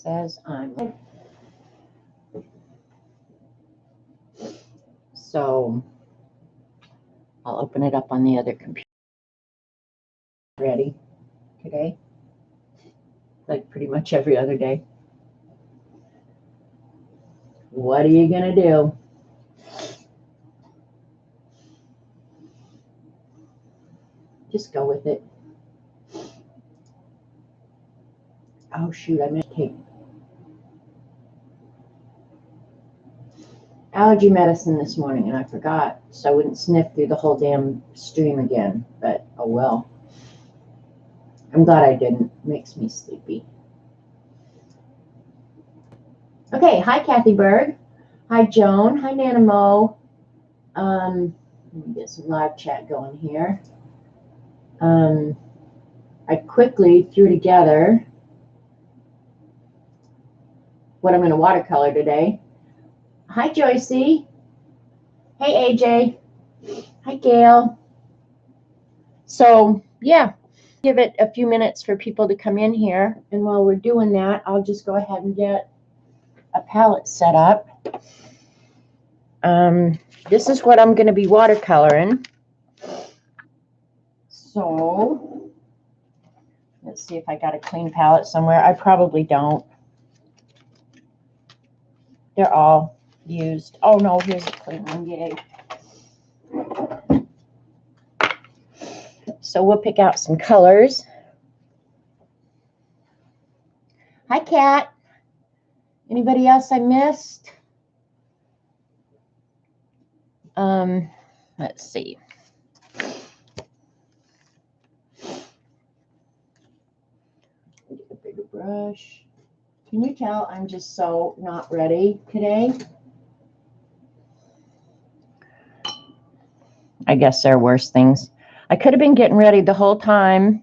says I'm. So I'll open it up on the other computer. Ready today, like pretty much every other day. What are you gonna do? Just go with it. Oh shoot, I missed tape. Allergy medicine this morning and I forgot, so I wouldn't sniff through the whole damn stream again, but oh well. I'm glad I didn't. It makes me sleepy. Okay, hi Kathy Berg. Hi Joan. Hi Nana Mo. Let me get some live chat going here. I quickly threw together what I'm going to watercolor today. Hi Joycey. Hey AJ. Hi Gail. So yeah, give it a few minutes for people to come in here, and while we're doing that, I'll just go ahead and get a palette set up. This is what I'm going to be watercoloring. So let's see if I got a clean palette somewhere. I probably don't. They're all used. Oh no, here's a clean one. Yay. So we'll pick out some colors. Hi, Kat. Anybody else I missed? Let's see. Get a bigger brush. Can you tell I'm just so not ready today? I guess there are worse things. I could have been getting ready the whole time.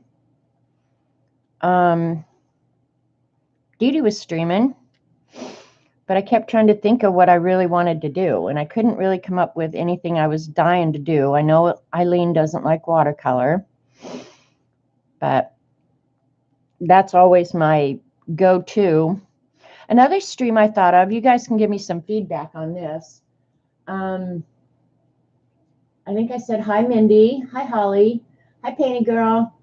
Dee Dee was streaming, but I kept trying to think of what I really wanted to do, and I couldn't really come up with anything I was dying to do. I know Eileen doesn't like watercolor, but that's always my go-to. Another stream I thought of, you guys can give me some feedback on this. I think I said hi Mindy, hi Holly, hi Painted Girl,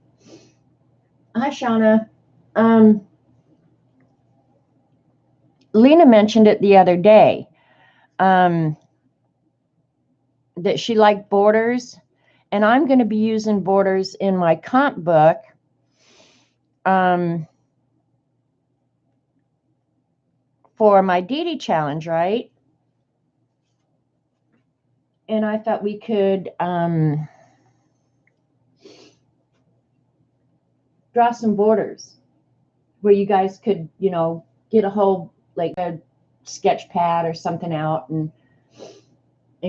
hi Shauna. Lena mentioned it the other day, that she liked borders, and I'm going to be using borders in my comp book. For my Dee Dee challenge, right? And I thought we could draw some borders where you guys could, you know, get a whole, like a sketch pad or something out and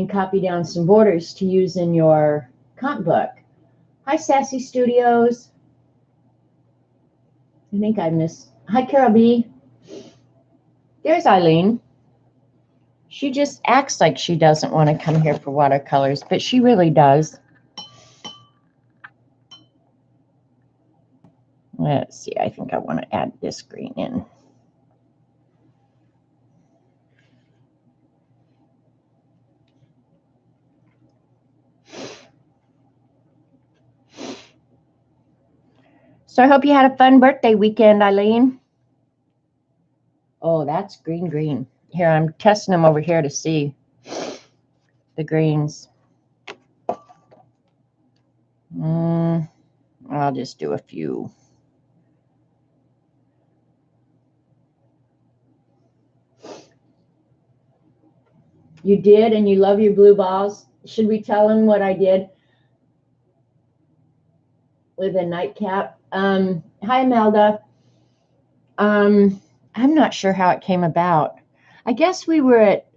copy down some borders to use in your comp book. Hi, Sassy Studios. I think I missed. Hi, Carol B. There's Eileen. She just acts like she doesn't want to come here for watercolors, but she really does. Let's see. I think I want to add this green in. So I hope you had a fun birthday weekend, Eileen. Oh, that's green, green. Here, I'm testing them over here to see the greens. I'll just do a few. You did, and you love your blue balls. Should we tell him what I did with a nightcap? Hi, Imelda. I'm not sure how it came about. I guess we were at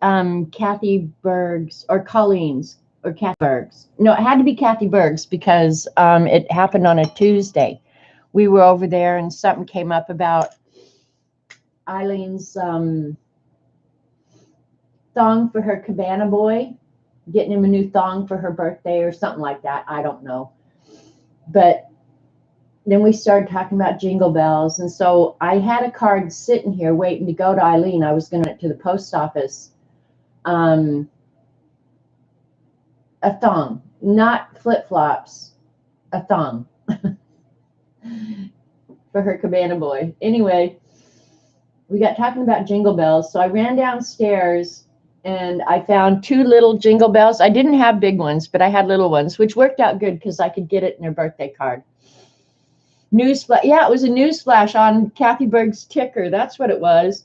Kathy Berg's or Colleen's or Kathy Berg's. No, it had to be Kathy Berg's because it happened on a Tuesday. We were over there and something came up about Eileen's thong for her cabana boy, getting him a new thong for her birthday or something like that. I don't know. But then we started talking about Jingle Bells. And so I had a card sitting here waiting to go to Eileen. I was going to to the post office. A thong, not flip-flops, a thong for her cabana boy. Anyway, we got talking about Jingle Bells. So I ran downstairs and I found 2 little Jingle Bells. I didn't have big ones, but I had little ones, which worked out good because I could get it in her birthday card. Newsflash. Yeah, it was a newsflash on Kathy Berg's ticker. That's what it was.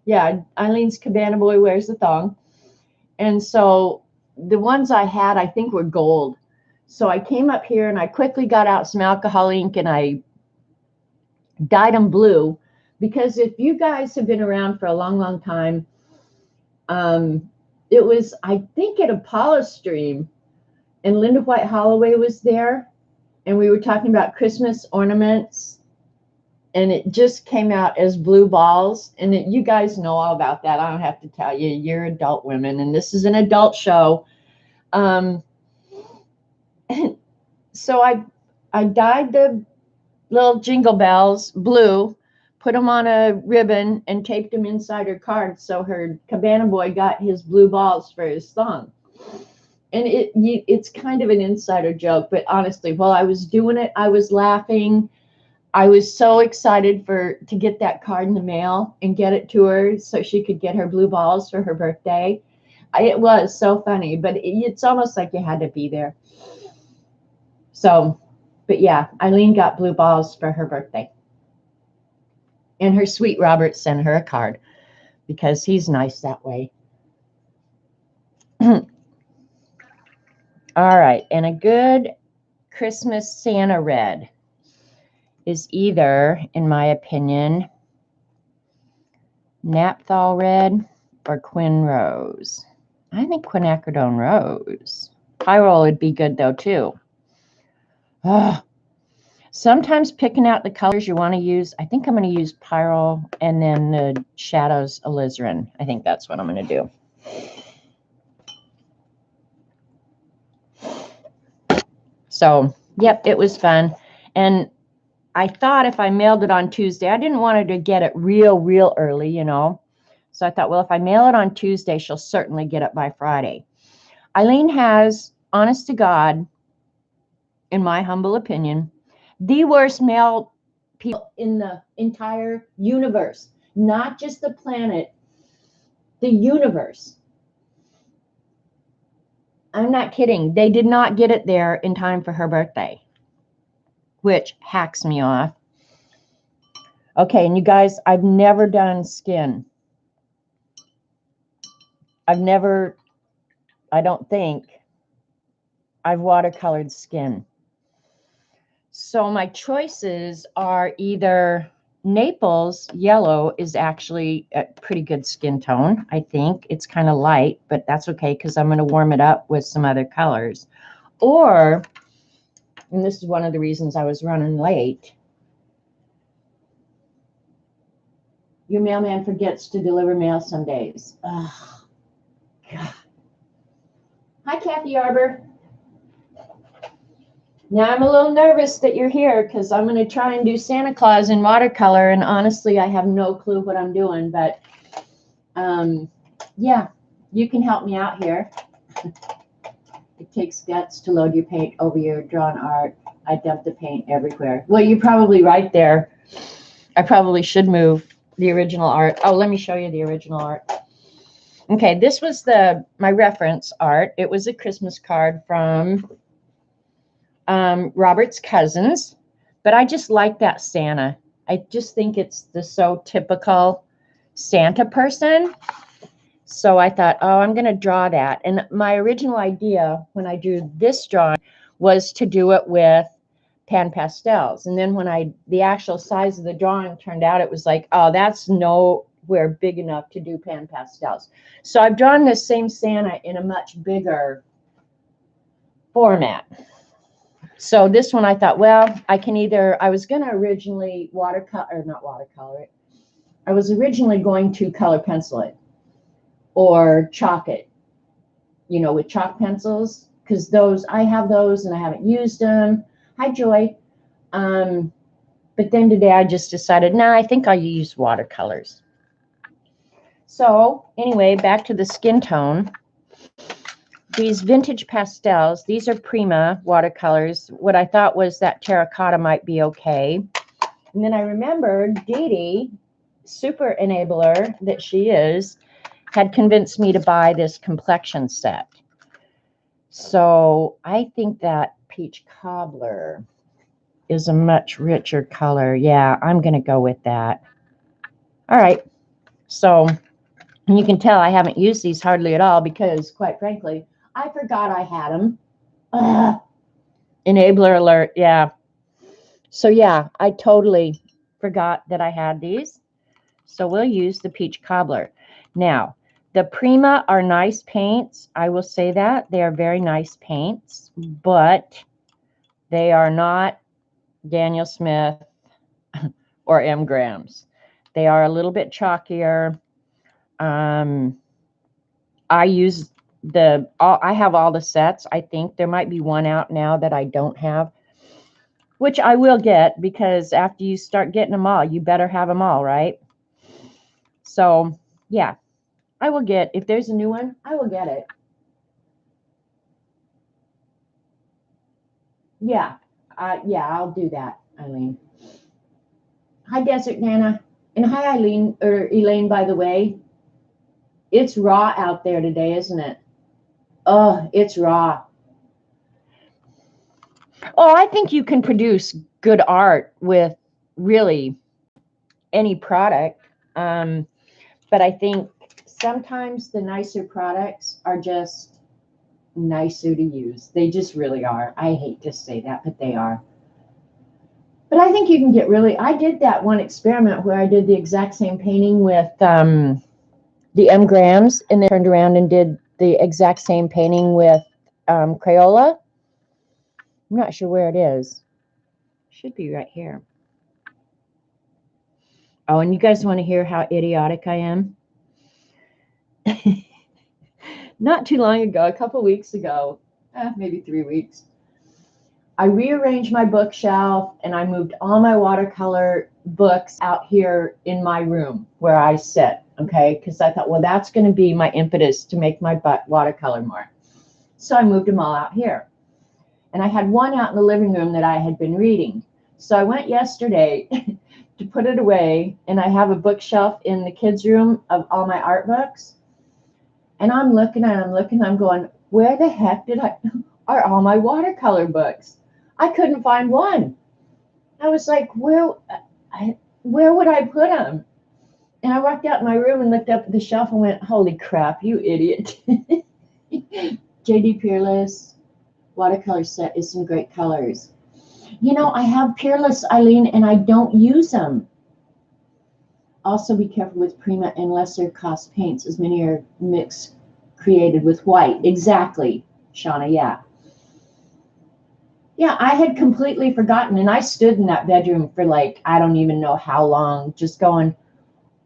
Yeah, Eileen's cabana boy wears the thong. And so the ones I had, I think, were gold. So I came up here and I quickly got out some alcohol ink and I dyed them blue. Because if you guys have been around for a long, long time, it was, I think, at Apollo Stream, and Linda White Holloway was there, and we were talking about Christmas ornaments, and it just came out as blue balls. And you guys know all about that. I don't have to tell you. You're adult women, and this is an adult show. So I dyed the little Jingle Bells blue, put them on a ribbon, and taped them inside her card so her cabana boy got his blue balls for his thong. And it's kind of an insider joke, but honestly, while I was doing it, I was laughing. I was so excited to get that card in the mail and get it to her so she could get her blue balls for her birthday. It was so funny, but it's almost like you had to be there. So, but yeah, Eileen got blue balls for her birthday. And her sweet Robert sent her a card because he's nice that way. All right, and a good Christmas Santa red is either, in my opinion, Naphthol red or Quin Rose. I think quinacridone rose. Pyrrole would be good though too. Sometimes picking out the colors you want to use, I think I'm going to use Pyrrole and then the shadows alizarin. I think that's what I'm going to do. So, yep, it was fun. And I thought if I mailed it on Tuesday, I didn't want her to get it real early, you know. So I thought, well, if I mail it on Tuesday, she'll certainly get it by Friday. Eileen has, honest to God, in my humble opinion, the worst mail people in the entire universe, not just the planet, the universe. I'm not kidding. They did not get it there in time for her birthday, which hacks me off. Okay, and you guys, I've never done skin. I don't think I've watercolored skin. So my choices are either Naples yellow is actually a pretty good skin tone. I think it's kind of light, but that's okay because I'm going to warm it up with some other colors. Or, and this is one of the reasons I was running late, your mailman forgets to deliver mail some days. Oh, God. Hi, Kathy Arbor. Now I'm a little nervous that you're here because I'm going to try and do Santa Claus in watercolor, and honestly, I have no clue what I'm doing, but yeah, you can help me out here. It takes guts to load your paint over your drawn art. I dump the paint everywhere. Well, you're probably right there. I probably should move the original art. Oh, let me show you the original art. Okay, this was my reference art. It was a Christmas card from Robert's cousins, but I just like that Santa. I just think it's the so typical Santa person. So I thought, oh, I'm going to draw that. And my original idea when I drew this drawing was to do it with pan pastels. And then when the actual size of the drawing turned out, it was like, oh, that's nowhere big enough to do pan pastels. So I've drawn this same Santa in a much bigger format. So this one I thought, well, I was going to originally not watercolor it. I was originally going to color pencil it or chalk it, you know, with chalk pencils, because I have those and I haven't used them. Hi, Joy. But then today I just decided, nah, I think I'll use watercolors. So anyway, back to the skin tone. These vintage pastels, these are Prima watercolors. What I thought was that terracotta might be okay. And then I remembered Dee Dee, super enabler that she is, had convinced me to buy this complexion set. So I think that peach cobbler is a much richer color. Yeah, I'm going to go with that. All right. So you can tell I haven't used these hardly at all because, quite frankly, I forgot I had them. Enabler alert. Yeah. So yeah, I totally forgot that I had these. So we'll use the peach cobbler. Now, the Prima are nice paints. I will say that. They are very nice paints, but they are not Daniel Smith or M. Graham's. They are a little bit chalkier. I use I have all the sets. I think there might be one out now that I don't have, which I will get because after you start getting them all, you better have them all, right? So yeah, I will get, if there's a new one, I will get it. Yeah, yeah, I'll do that, Eileen. Hi, Desert Nana. And hi, Eileen, or Elaine, by the way. It's raw out there today, isn't it? Oh, it's raw. Oh, I think you can produce good art with really any product. But I think sometimes the nicer products are just nicer to use. They just really are. I hate to say that, but they are. But I think you can get really, I did that one experiment where I did the exact same painting with the M. Grahams and then turned around and did the exact same painting with Crayola. I'm not sure where it is. Should be right here. Oh, and you guys want to hear how idiotic I am? Not too long ago, a couple weeks ago, maybe 3 weeks, I rearranged my bookshelf and I moved all my watercolor books out here in my room where I sit, okay? Because I thought, well, that's going to be my impetus to make my watercolor more. So I moved them all out here. And I had one out in the living room that I had been reading. So I went yesterday to put it away, and I have a bookshelf in the kids' room of all my art books. And I'm looking and I'm going, where the heck are all my watercolor books? I couldn't find one. I was like, where would I put them? And I walked out in my room and looked up at the shelf and went, holy crap, you idiot. JD Peerless watercolor set is some great colors. You know, I have Peerless, Eileen, and I don't use them. Also be careful with Prima and lesser cost paints, as many are mixed created with white. Exactly, Shauna, yeah. Yeah, I had completely forgotten, and I stood in that bedroom for like, I don't even know how long, just going,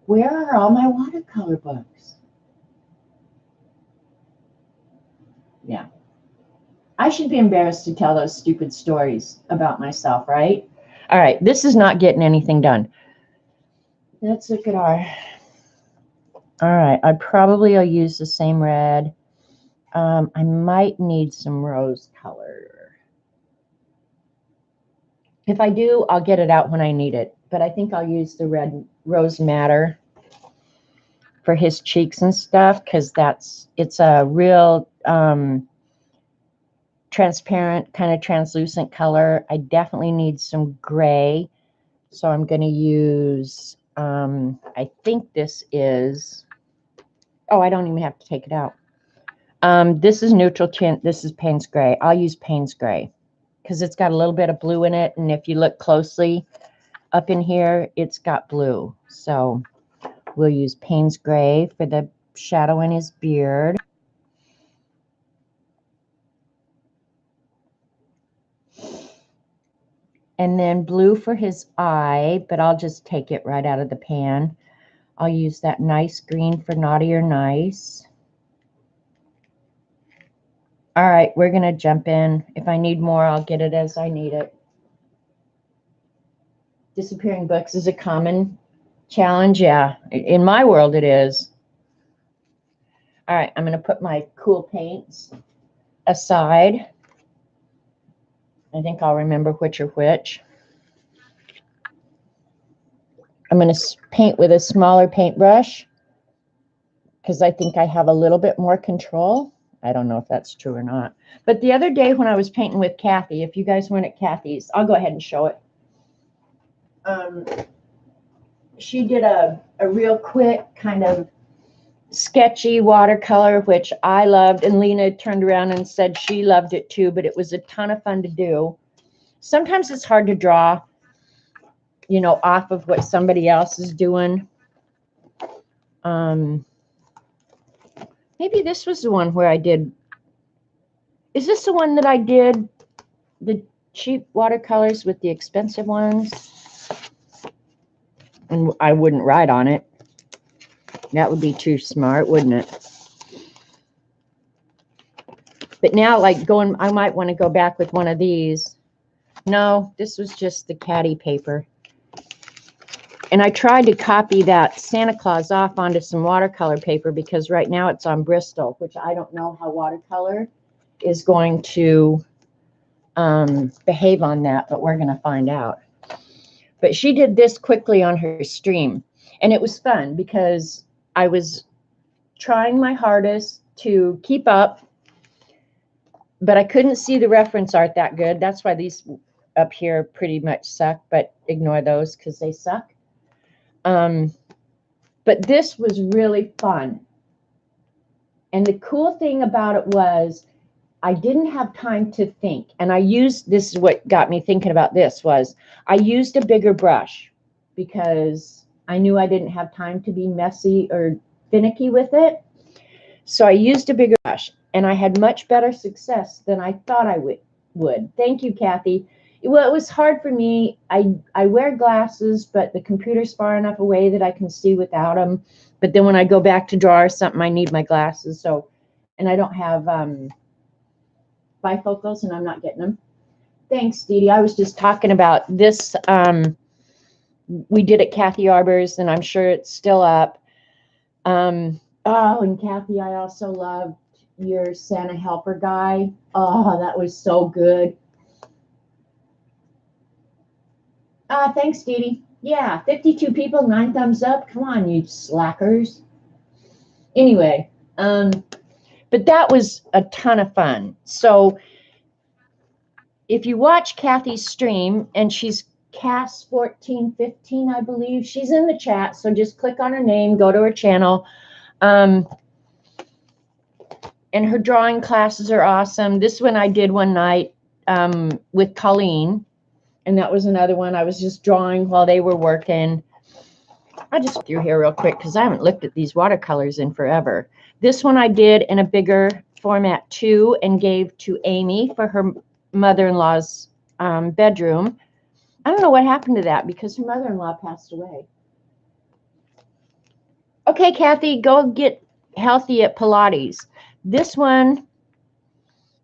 where are all my watercolor books? Yeah. I should be embarrassed to tell those stupid stories about myself, right? All right, this is not getting anything done. Let's look at our, all right, I probably will use the same red. I might need some rose color. If I do, I'll get it out when I need it. But I think I'll use the red Rose Madder for his cheeks and stuff because it's a real transparent, kind of translucent color. I definitely need some gray. So I'm going to use, I think this is, oh, I don't even have to take it out. This is neutral tint. This is Payne's Gray. I'll use Payne's Gray because it's got a little bit of blue in it. And if you look closely up in here, it's got blue. So we'll use Payne's Gray for the shadow in his beard. And then blue for his eye, but I'll just take it right out of the pan. I'll use that nice green for Naughty or Nice. All right, we're going to jump in. If I need more, I'll get it as I need it. Disappearing books is a common challenge. Yeah, in my world it is. All right, I'm going to put my cool paints aside. I think I'll remember which are which. I'm going to paint with a smaller paintbrush because I think I have a little bit more control. I don't know if that's true or not. But the other day when I was painting with Kathy, if you guys weren't at Kathy's, I'll go ahead and show it. She did a real quick kind of sketchy watercolor, which I loved, and Lena turned around and said she loved it too, but it was a ton of fun to do. Sometimes it's hard to draw, you know, off of what somebody else is doing. Maybe this was the one where I did. Is this the one that I did the cheap watercolors with the expensive ones? And I wouldn't write on it. That would be too smart, wouldn't it? But now, like going, I might want to go back with one of these. No, this was just the caddy paper. And I tried to copy that Santa Claus off onto some watercolor paper because right now it's on Bristol, which I don't know how watercolor is going to behave on that, but we're going to find out. But she did this quickly on her stream, and it was fun because I was trying my hardest to keep up, but I couldn't see the reference art that good. That's why these up here pretty much suck, but ignore those because they suck. But this was really fun. And the cool thing about it was I didn't have time to think. And I used, this is what got me thinking about this, was I used a bigger brush because I knew I didn't have time to be messy or finicky with it. So I used a bigger brush, and I had much better success than I thought I would. Thank you, Kathy. Well, it was hard for me. I wear glasses, but the computer's far enough away that I can see without them. But then when I go back to draw or something, I need my glasses. So, and I don't have bifocals, and I'm not getting them. Thanks, Dee Dee. I was just talking about this. We did at Kathy Arbor's, and I'm sure it's still up. Oh, and Kathy, I also loved your Santa helper guy. Oh, that was so good. Thanks, Dee Dee. Yeah, 52 people, 9 thumbs up. Come on, you slackers. Anyway, but that was a ton of fun. So if you watch Kathy's stream, and she's Cass1415, I believe. She's in the chat, so just click on her name, go to her channel. And her drawing classes are awesome. This one I did one night with Colleen. And that was another one. I was just drawing while they were working. I just threw here real quick because I haven't looked at these watercolors in forever. This one I did in a bigger format too, and gave to Amy for her mother-in-law's bedroom. I don't know what happened to that because her mother-in-law passed away. Okay, Kathy, go get healthy at Pilates. This one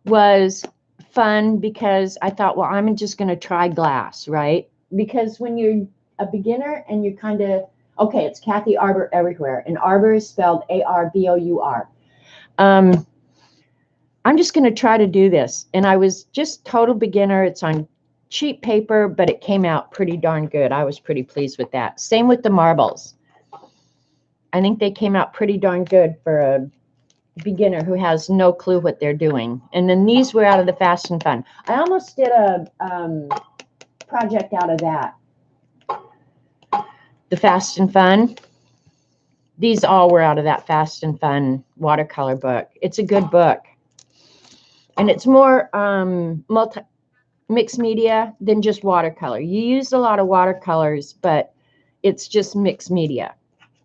was fun because I thought, well, I'm just going to try glass, right? Because when you're a beginner and you're kind of, okay, it's Kathy Arbor everywhere, and Arbor is spelled A-R-B-O-U-R. I'm just going to try to do this. And I was just total beginner. It's on cheap paper, but it came out pretty darn good. I was pretty pleased with that. Same with the marbles. I think they came out pretty darn good for a beginner who has no clue what they're doing. And then these were out of the Fast and Fun. I almost did a project out of that. The Fast and Fun. These all were out of that Fast and Fun watercolor book. It's a good book. And it's more mixed media than just watercolor. You use a lot of watercolors, but it's just mixed media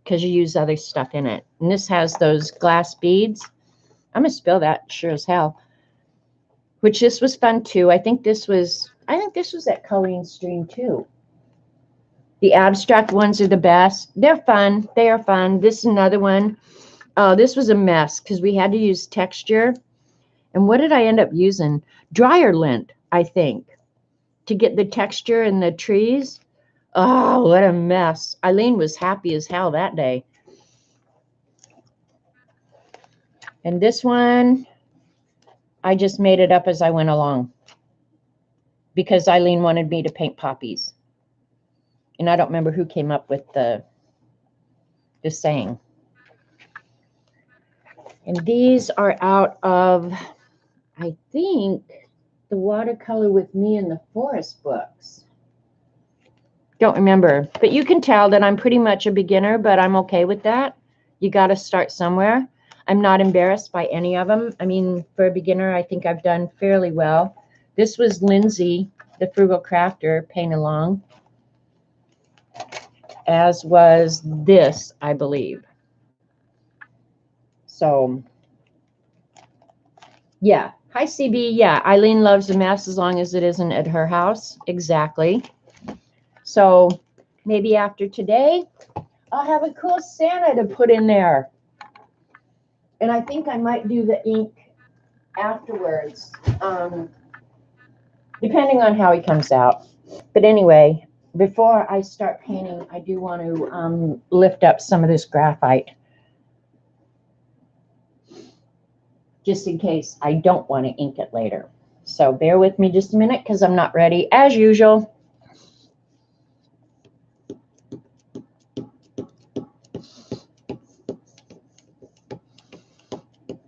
because you use other stuff in it. And this has those glass beads. I'm going to spill that sure as hell. Which this was fun too. I think this was at Colleen's stream too. The abstract ones are the best. They're fun. They are fun. This is another one. Oh, this was a mess because we had to use texture. And what did I end up using? Dryer lint, I think, to get the texture in the trees. Oh, what a mess. Eileen was happy as hell that day. And this one, I just made it up as I went along because Eileen wanted me to paint poppies. And I don't remember who came up with the saying. And these are out of, I think, the Watercolor with Me in the Forest books. Don't remember. But you can tell that I'm pretty much a beginner, but I'm okay with that. You got to start somewhere. I'm not embarrassed by any of them. I mean, for a beginner, I think I've done fairly well. This was Lindsay, the Frugal Crafter, Paint Along, as was this, I believe. So, yeah. Hi, CB. Yeah, Eileen loves a mess as long as it isn't at her house. Exactly. So, maybe after today, I'll have a cool Santa to put in there. And I think I might do the ink afterwards, depending on how he comes out. But anyway, before I start painting, I do want to lift up some of this graphite, just in case I don't want to ink it later. So bear with me just a minute because I'm not ready, as usual.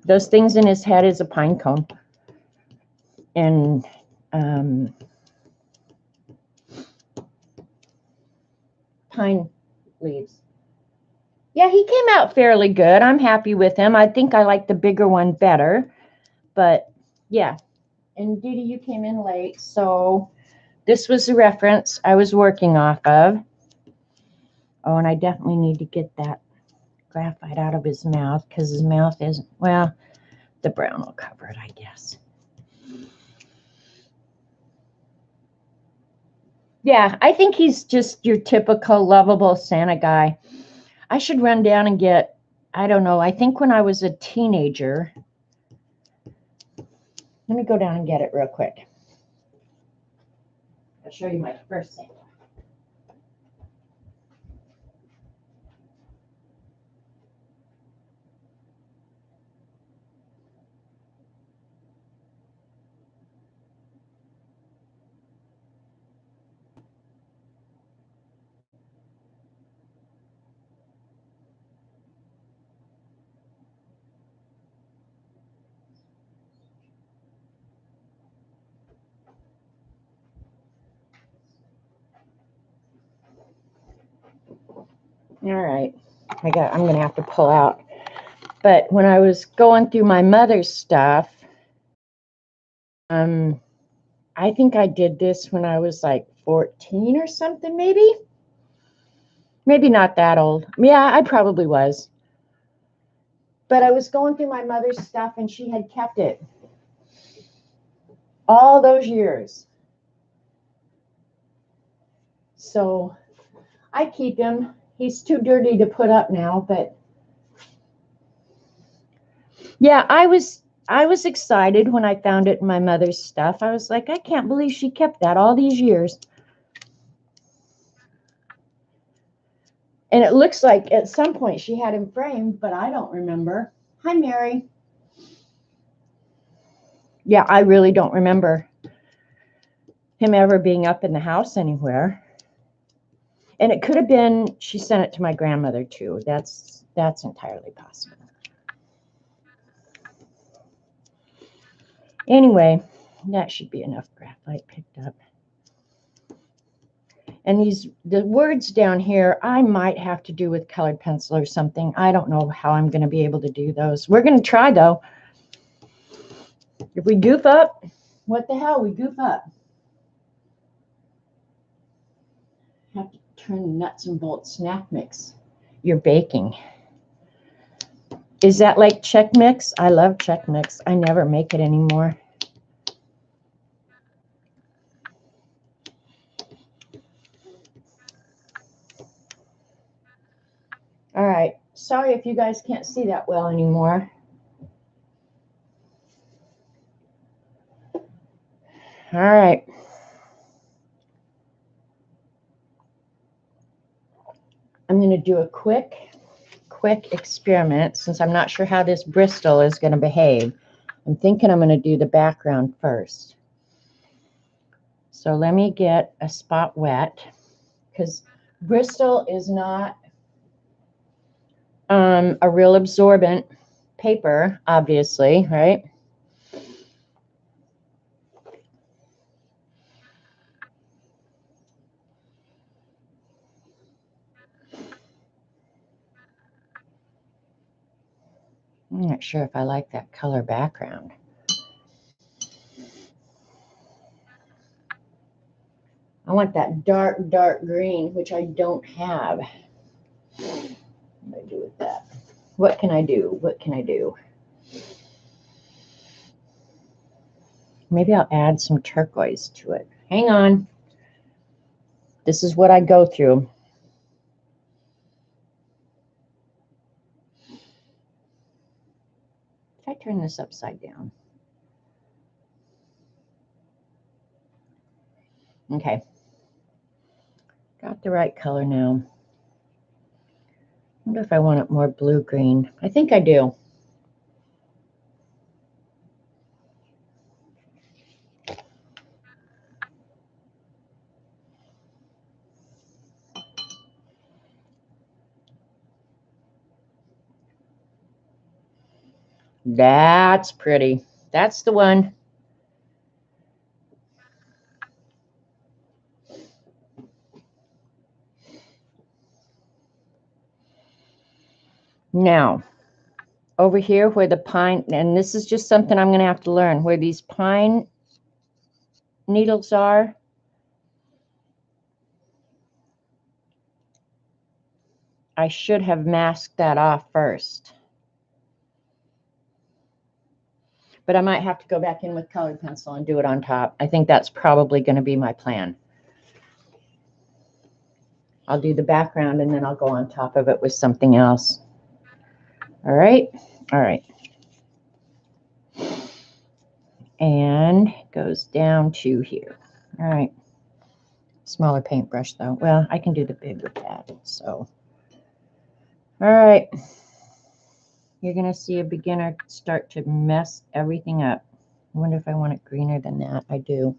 Those things in his head is a pine cone. And pine leaves. Yeah, he came out fairly good. I'm happy with him. I think I like the bigger one better. But yeah. And Dee Dee, you came in late. So this was the reference I was working off of. Oh, and I definitely need to get that graphite out of his mouth because his mouth isn't, well, the brown will cover it, I guess. Yeah, I think he's just your typical lovable Santa guy. I should run down and get, I don't know, I think when I was a teenager, let me go down and get it real quick. I'll show you my first Santa. All right, I'm going to have to pull out. But when I was going through my mother's stuff, I think I did this when I was like 14 or something, maybe. Maybe not that old. Yeah, I probably was. But I was going through my mother's stuff and she had kept it all those years. So I keep him. He's too dirty to put up now, but yeah, I was excited when I found it in my mother's stuff. I was like, I can't believe she kept that all these years. And it looks like at some point she had him framed, but I don't remember. Hi, Mary. Yeah, I really don't remember him ever being up in the house anywhere. And it could have been she sent it to my grandmother too. That's entirely possible. Anyway, that should be enough graphite picked up. And the words down here, I might have to do with colored pencil or something. I don't know how I'm going to be able to do those. We're going to try, though. If we goof up, what the hell? We goof up. Have to turn the nuts and bolts snack mix. You're baking. Is that like Chex Mix? I love Chex Mix. I never make it anymore. All right. Sorry if you guys can't see that well anymore. All right. I'm going to do a quick experiment since I'm not sure how this Bristol is going to behave. I'm thinking I'm going to do the background first. So let me get a spot wet because Bristol is not a real absorbent paper, obviously, right? I'm not sure if I like that color background. I want that dark, dark green, which I don't have. What do I do with that? What can I do? What can I do? Maybe I'll add some turquoise to it. Hang on. This is what I go through. If I turn this upside down. Okay. Got the right color now. I wonder if I want it more blue-green. I think I do. That's pretty. That's the one. Now, over here where the pine, and this is just something I'm going to have to learn, where these pine needles are, I should have masked that off first. But I might have to go back in with colored pencil and do it on top. I think that's probably going to be my plan. I'll do the background and then I'll go on top of it with something else. All right. All right. And it goes down to here. All right. Smaller paintbrush though. Well, I can do the big with that. So, all right. You're going to see a beginner start to mess everything up. I wonder if I want it greener than that. I do.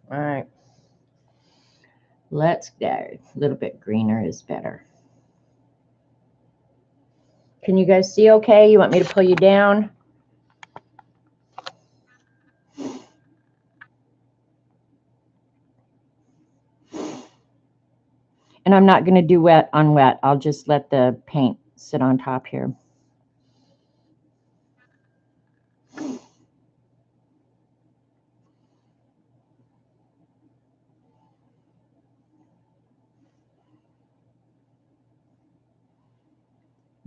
All right. Let's go. A little bit greener is better. Can you guys see okay? You want me to pull you down? And I'm not going to do wet on wet. I'll just let the paint sit on top here.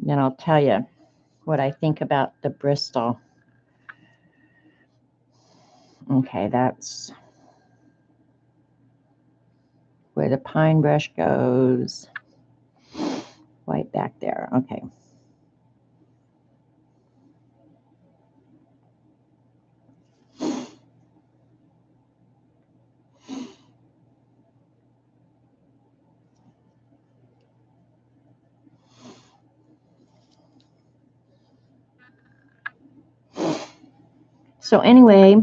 Then I'll tell you what I think about the Bristol. Okay, that's where the pine brush goes. White back there. Okay. So anyway,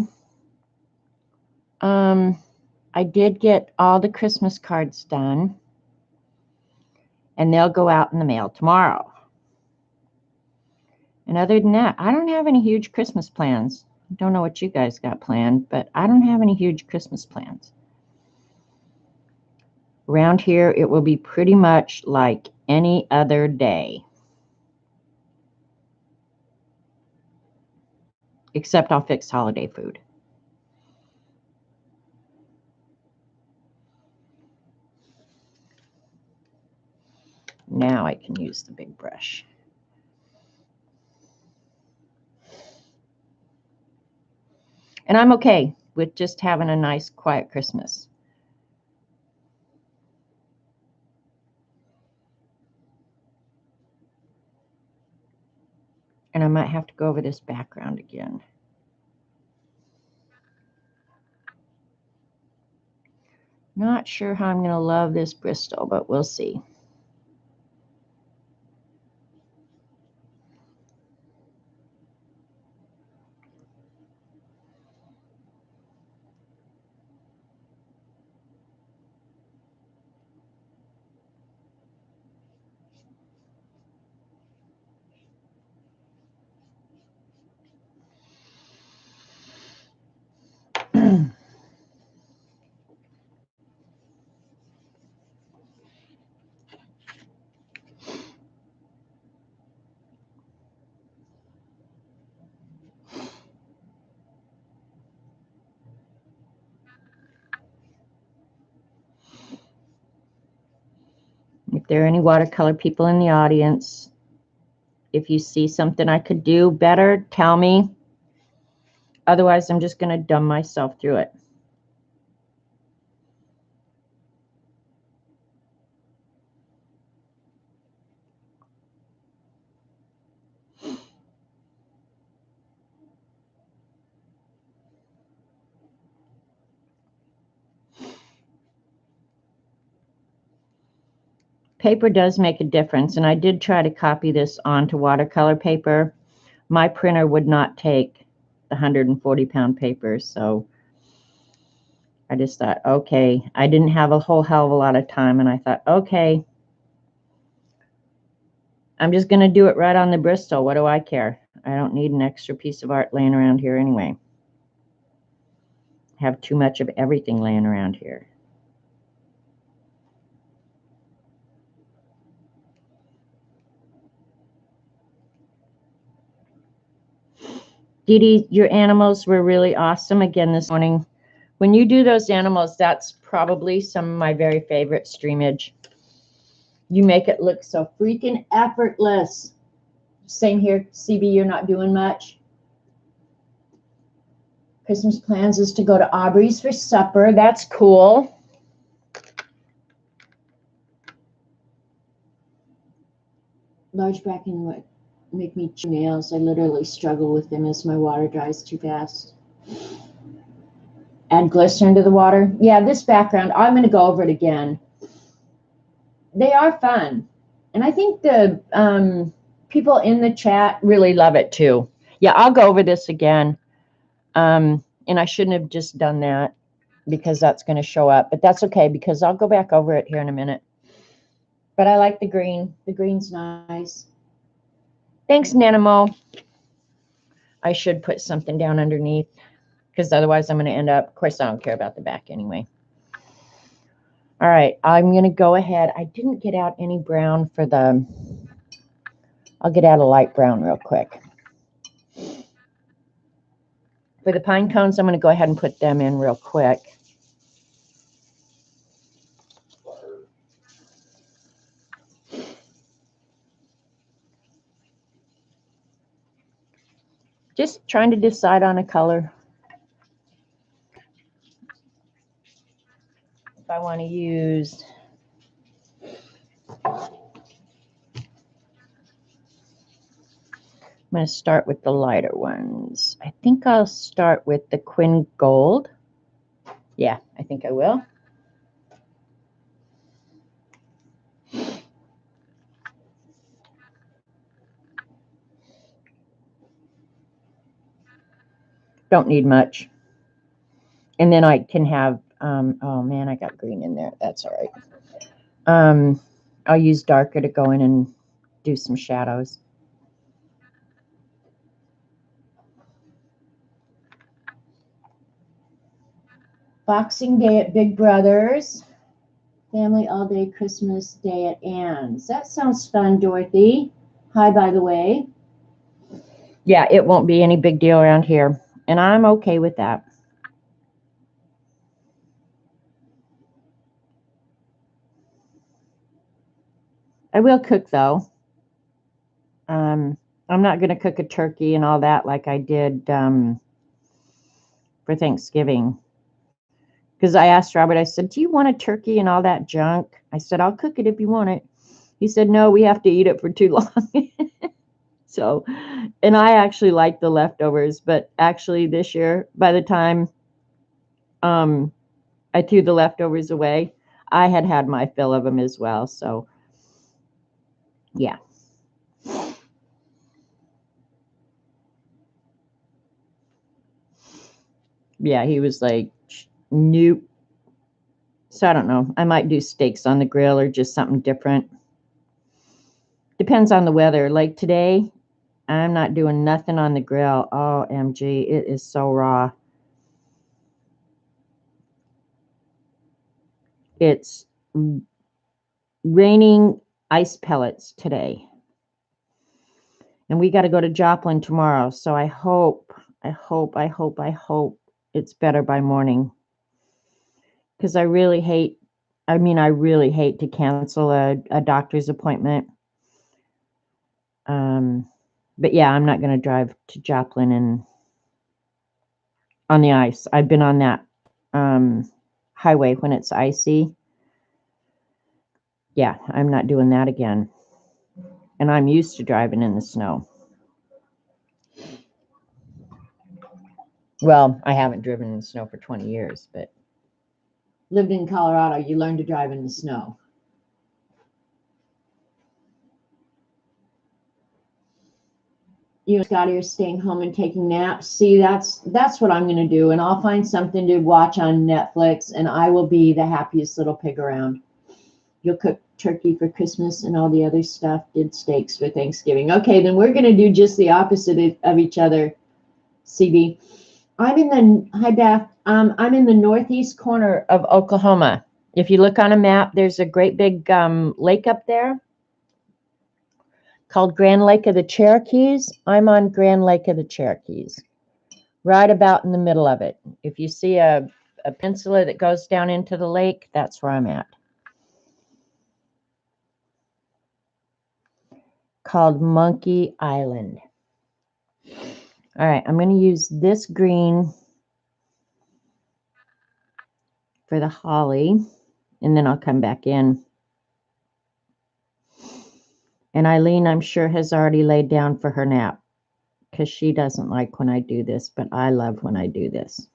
I did get all the Christmas cards done, and they'll go out in the mail tomorrow. And other than that, I don't have any huge Christmas plans. I don't know what you guys got planned, but I don't have any huge Christmas plans. Around here, it will be pretty much like any other day. Except I'll fix holiday food. Now I can use the big brush. And I'm okay with just having a nice, quiet Christmas. And I might have to go over this background again. Not sure how I'm going to love this Bristol, but we'll see. If there are any watercolor people in the audience, if you see something I could do better, tell me. Otherwise, I'm just going to dumb myself through it. Paper does make a difference, and I did try to copy this onto watercolor paper. My printer would not take the 140-pound paper, so I just thought, okay, I didn't have a whole hell of a lot of time, and I thought, okay, I'm just going to do it right on the Bristol. What do I care? I don't need an extra piece of art laying around here anyway. I have too much of everything laying around here. Dee Dee, your animals were really awesome again this morning. When you do those animals, that's probably some of my very favorite streamage. You make it look so freaking effortless. Same here, CB, you're not doing much. Christmas plans is to go to Aubrey's for supper. That's cool. Large bracken would make me chew nails. I literally struggle with them as my water dries too fast. Add glycerin to the water. Yeah, this background, I'm going to go over it again. They are fun. And I think the people in the chat really love it too. Yeah, I'll go over this again. And I shouldn't have just done that because that's going to show up. But that's okay because I'll go back over it here in a minute. But I like the green. The green's nice. Thanks, Nanimo. I should put something down underneath because otherwise I'm going to end up, of course, I don't care about the back anyway. All right, I'm going to go ahead. I didn't get out any brown for the, I'll get out a light brown real quick. For the pine cones, I'm going to go ahead and put them in real quick. Just trying to decide on a color. If I want to use, I'm going to start with the lighter ones. I think I'll start with the Quin Gold. Yeah, I think I will. Don't need much. And then I can have, oh man, I got green in there. That's all right. I'll use darker to go in and do some shadows. Boxing Day at Big Brother's. Family all day, Christmas Day at Ann's. That sounds fun, Dorothy. Hi, by the way. Yeah, it won't be any big deal around here. And I'm okay with that. I will cook, though. I'm not going to cook a turkey and all that like I did for Thanksgiving. Because I asked Robert, I said, do you want a turkey and all that junk? I said, I'll cook it if you want it. He said, no, we have to eat it for too long. So, and I actually like the leftovers, but actually this year, by the time um, I threw the leftovers away, I had had my fill of them as well. So, yeah. Yeah, he was like, nope. So I don't know. I might do steaks on the grill or just something different. Depends on the weather. Like today, I'm not doing nothing on the grill. OMG, it is so raw. It's raining ice pellets today. And we got to go to Joplin tomorrow. So I hope it's better by morning. Because I really hate to cancel a doctor's appointment. But yeah, I'm not going to drive to Joplin and on the ice. I've been on that highway when it's icy. Yeah, I'm not doing that again. And I'm used to driving in the snow. Well, I haven't driven in the snow for 20 years, but lived in Colorado, you learn to drive in the snow. You and Scotty are staying home and taking naps. See, that's what I'm going to do. And I'll find something to watch on Netflix, and I will be the happiest little pig around. You'll cook turkey for Christmas and all the other stuff. Did steaks for Thanksgiving. Okay, then we're going to do just the opposite of each other, CB. I'm in the northeast corner of Oklahoma. If you look on a map, there's a great big lake up there called Grand Lake of the Cherokees. I'm on Grand Lake of the Cherokees, right about in the middle of it. If you see a peninsula that goes down into the lake, that's where I'm at. Called Monkey Island. All right, I'm going to use this green for the holly, and then I'll come back in. And Eileen, I'm sure, has already laid down for her nap because she doesn't like when I do this, but I love when I do this.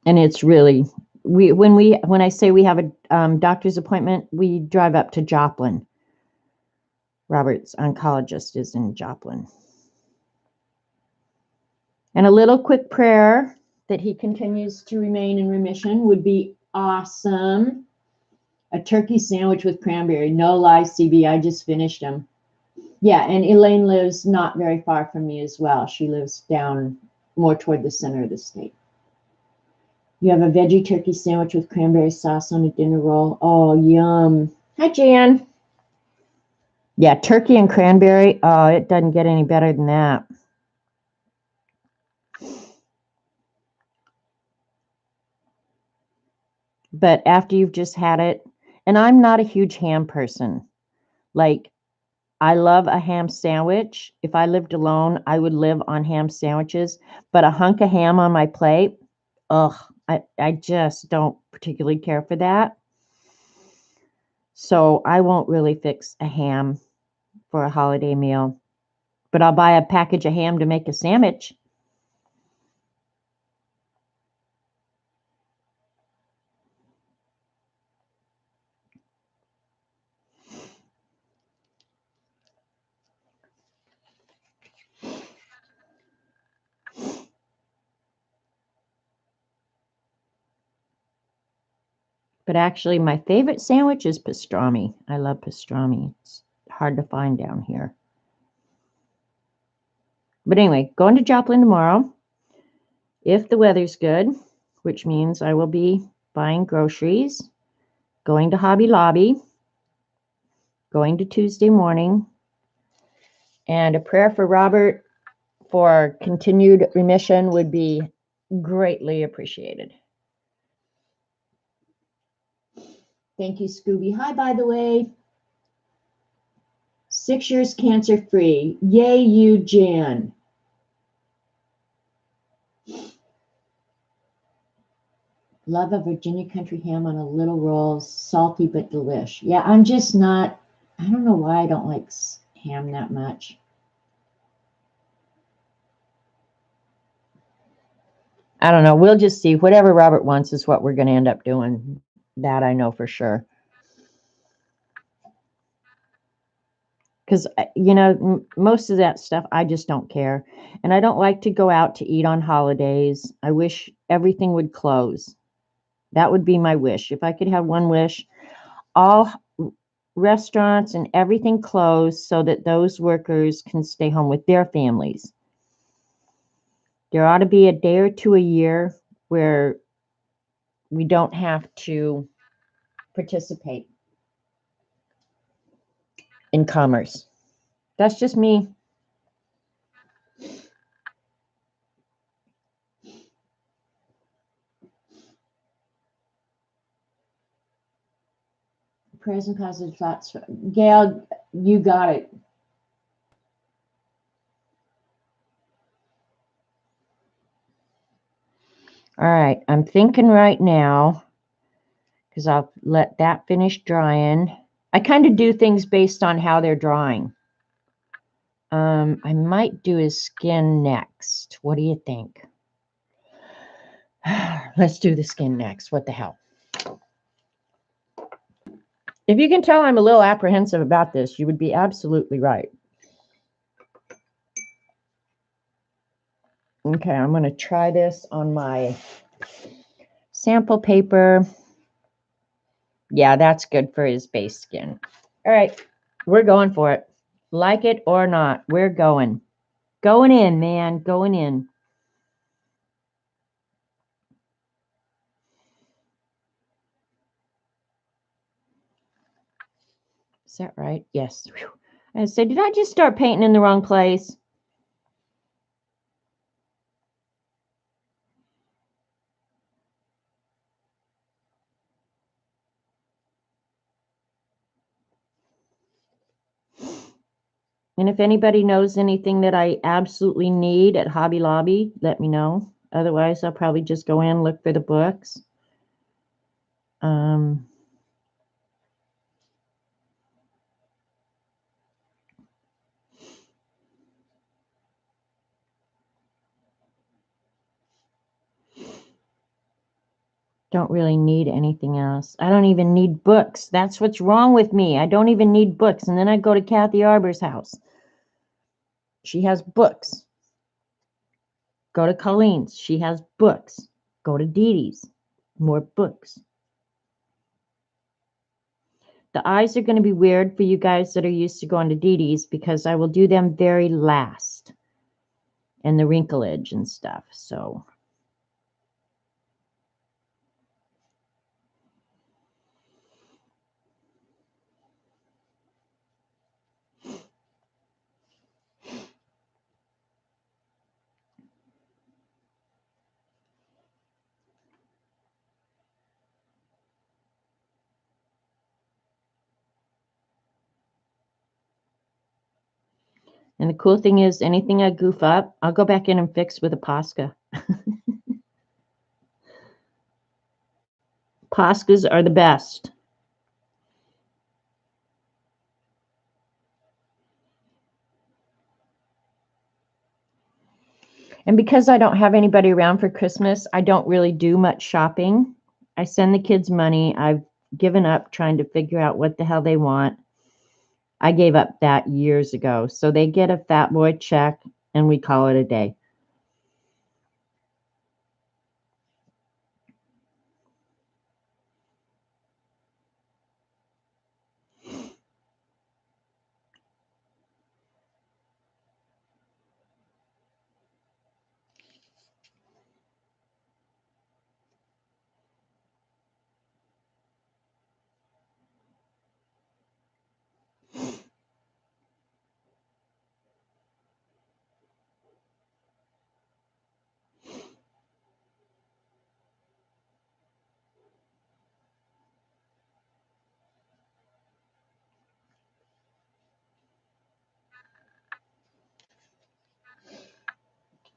And it's really, when I say we have a doctor's appointment, we drive up to Joplin. Robert's oncologist is in Joplin. And a little quick prayer that he continues to remain in remission would be awesome. A turkey sandwich with cranberry. No lie, CB, I just finished them. Yeah, and Elaine lives not very far from me as well. She lives down more toward the center of the state. You have a veggie turkey sandwich with cranberry sauce on a dinner roll. Oh, yum. Hi, Jan. Yeah, turkey and cranberry. Oh, it doesn't get any better than that. But after you've just had it, and I'm not a huge ham person. Like, I love a ham sandwich. If I lived alone, I would live on ham sandwiches. But a hunk of ham on my plate, ugh, I just don't particularly care for that. So I won't really fix a ham for a holiday meal. But I'll buy a package of ham to make a sandwich. But actually, my favorite sandwich is pastrami. I love pastrami. It's hard to find down here. But anyway, going to Joplin tomorrow. If the weather's good, which means I will be buying groceries, going to Hobby Lobby, going to Tuesday morning, and a prayer for Robert for continued remission would be greatly appreciated. Thank you, Scooby. Hi, by the way. 6 years cancer-free. Yay, you, Jan. Love a Virginia country ham on a little roll, salty but delish. Yeah, I'm just not, I don't know why I don't like ham that much. I don't know. We'll just see. Whatever Robert wants is what we're going to end up doing. That I know for sure. Because, most of that stuff, I just don't care. And I don't like to go out to eat on holidays. I wish everything would close. That would be my wish. If I could have one wish, all restaurants and everything closed so that those workers can stay home with their families. There ought to be a day or two a year where we don't have to participate in commerce. That's just me. Present positive thoughts. Gail, you got it. All right, I'm thinking right now, because I'll let that finish drying. I kind of do things based on how they're drying. I might do his skin next. What do you think? Let's do the skin next. What the hell? If you can tell I'm a little apprehensive about this, you would be absolutely right. Okay, I'm going to try this on my sample paper. Yeah, that's good for his base skin. All right, we're going for it. Like it or not, we're going. Going in, man, going in. Is that right? Yes. Whew. I said, did I just start painting in the wrong place? And if anybody knows anything that I absolutely need at Hobby Lobby, let me know. Otherwise, I'll probably just go in and look for the books. Don't really need anything else. I don't even need books. That's what's wrong with me. I don't even need books. And then I go to Kathy Arbor's house. She has books. Go to Colleen's. She has books. Go to Dee Dee's. More books. The eyes are going to be weird for you guys that are used to going to Dee Dee's because I will do them very last. And the wrinkleage and stuff. So and the cool thing is, anything I goof up, I'll go back in and fix with a Posca. Poscas are the best. And because I don't have anybody around for Christmas, I don't really do much shopping. I send the kids money. I've given up trying to figure out what the hell they want. I gave up that years ago. So they get a fat boy check and we call it a day.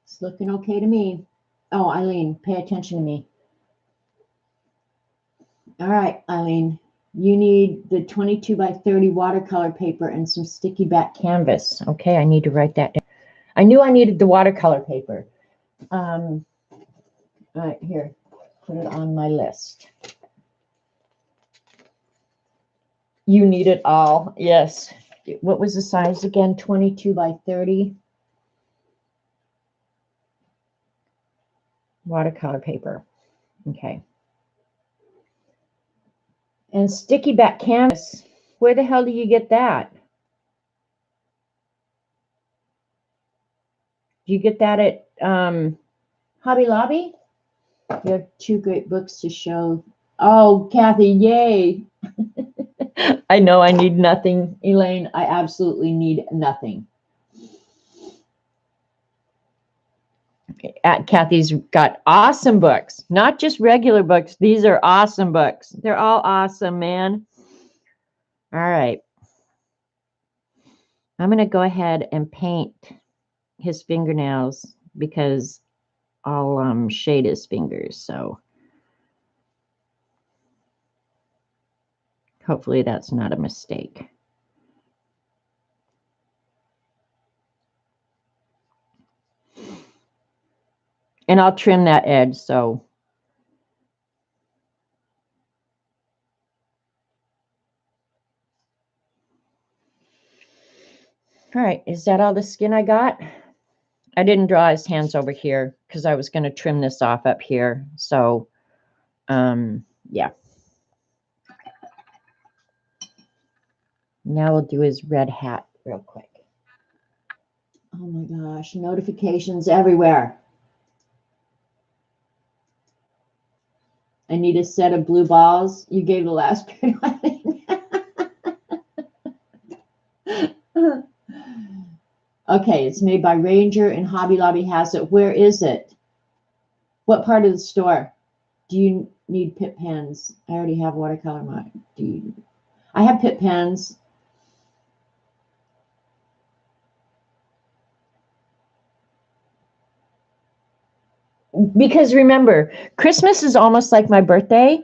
It's looking okay to me. Oh, Eileen, pay attention to me. All right, Eileen, you need the 22 by 30 watercolor paper and some sticky back canvas. Okay, I need to write that down. I knew I needed the watercolor paper. All right, here, put it on my list. You need it all, yes. What was the size again? 22 by 30 watercolor paper. Okay. And sticky back canvas. Where the hell do you get that? Do you get that at Hobby Lobby? You have two great books to show. Oh, Kathy, yay. I know I need nothing, Elaine. I absolutely need nothing. Kathy's got awesome books, not just regular books. These are awesome books. They're all awesome, man. All right. I'm going to go ahead and paint his fingernails because I'll shade his fingers. So hopefully that's not a mistake. And I'll trim that edge. So all right, is that all the skin I got? I didn't draw his hands over here because I was going to trim this off up here. So, yeah. Now we'll do his red hat real quick. Oh my gosh, notifications everywhere. I need a set of blue balls. You gave the last period. Okay, it's made by Ranger and Hobby Lobby has it. Where is it? What part of the store? Do you need Pip pens? I already have watercolor mine. I have Pip pens. Because remember, Christmas is almost like my birthday.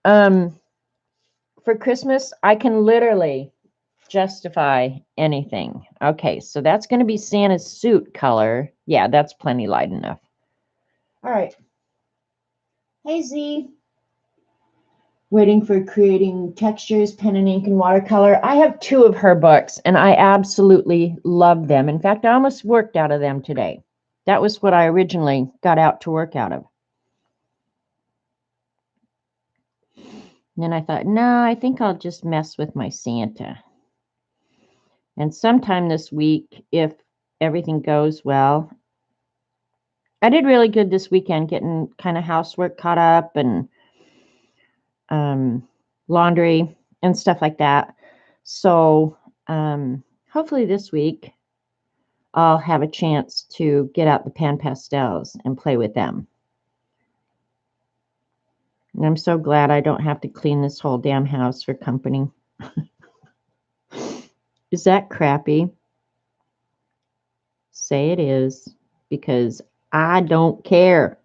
For Christmas, I can literally justify anything. Okay, so that's going to be Santa's suit color. Yeah, that's plenty light enough. All right. Hey, Z. Waiting for creating textures, pen and ink, and watercolor. I have 2 of her books, and I absolutely love them. In fact, I almost worked out of them today. That was what I originally got out to work out of. And then I thought, no, I think I'll just mess with my Santa. And sometime this week, if everything goes well, I did really good this weekend, getting kind of housework caught up and laundry and stuff like that. So hopefully this week I'll have a chance to get out the pan pastels and play with them. And I'm so glad I don't have to clean this whole damn house for company. Is that crappy? Say it is, because I don't care.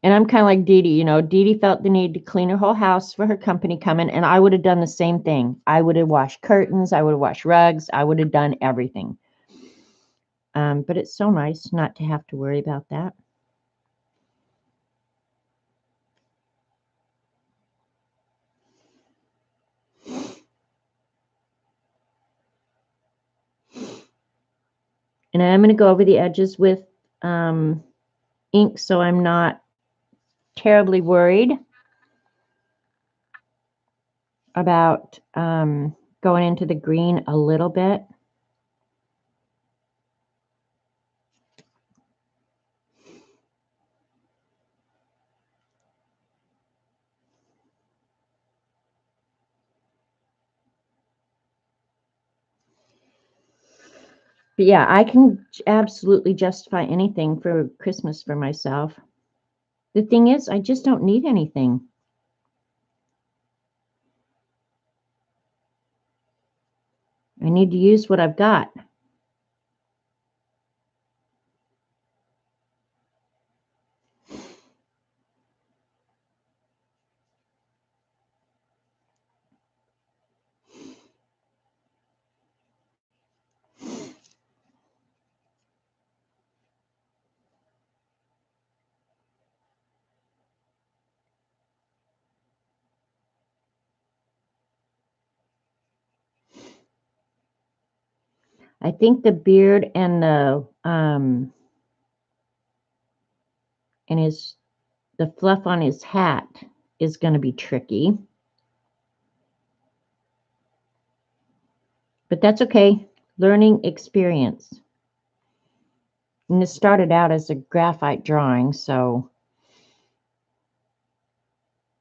And I'm kind of like Dee Dee, you know, Dee Dee felt the need to clean her whole house for her company coming, and I would have done the same thing. I would have washed curtains, I would have washed rugs, I would have done everything. But it's so nice not to have to worry about that. And I'm going to go over the edges with ink so I'm not terribly worried about going into the green a little bit. But yeah, I can absolutely justify anything for Christmas for myself. The thing is, I just don't need anything. I need to use what I've got. I think the beard and the the fluff on his hat is going to be tricky. But that's okay. Learning experience. And this started out as a graphite drawing, so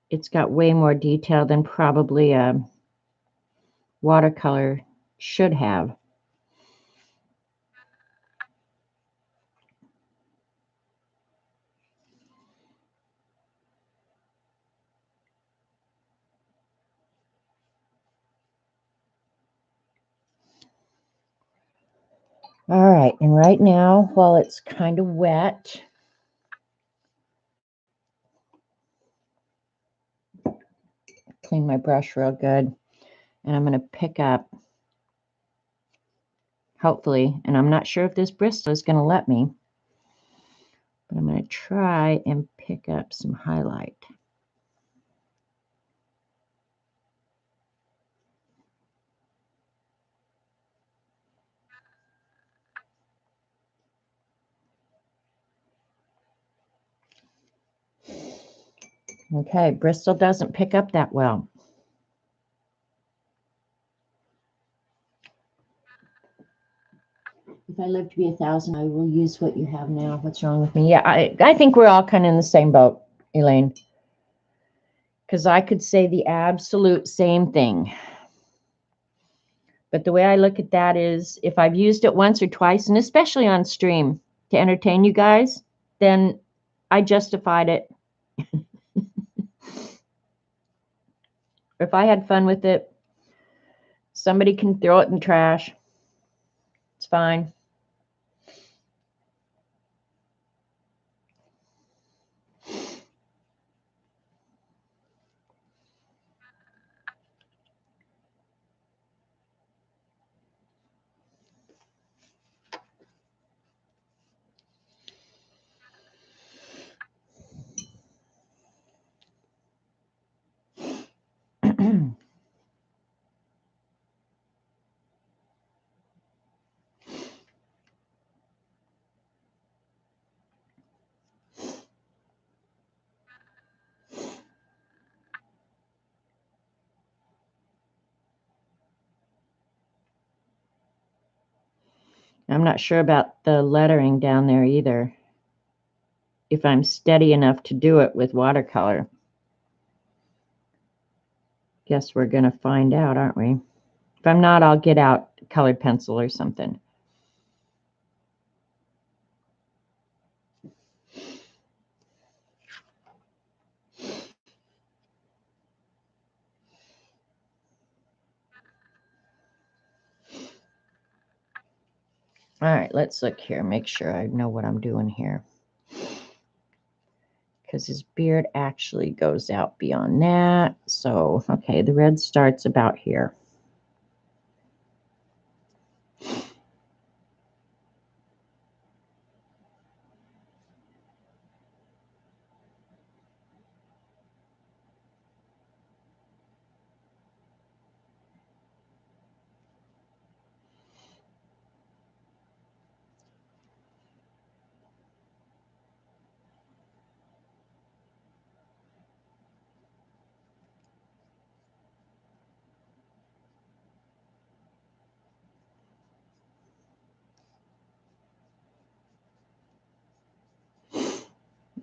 it's got way more detail than probably a watercolor should have. All right, and right now, while it's kind of wet, clean my brush real good, and I'm going to pick up, hopefully, and I'm not sure if this Bristol is going to let me, but I'm going to try and pick up some highlight. Okay, Bristol doesn't pick up that well. If I live to be 1,000, I will use what you have now. What's wrong with me? Yeah, I think we're all kind of in the same boat, Elaine. Because I could say the absolute same thing. But the way I look at that is if I've used it once or twice, and especially on stream to entertain you guys, then I justified it. If I had fun with it, somebody can throw it in the trash. It's fine. I'm not sure about the lettering down there either. If I'm steady enough to do it with watercolor. Guess we're going to find out, aren't we? If I'm not, I'll get out colored pencil or something. All right, let's look here. Make sure I know what I'm doing here. Because his beard actually goes out beyond that. So, okay, the red starts about here.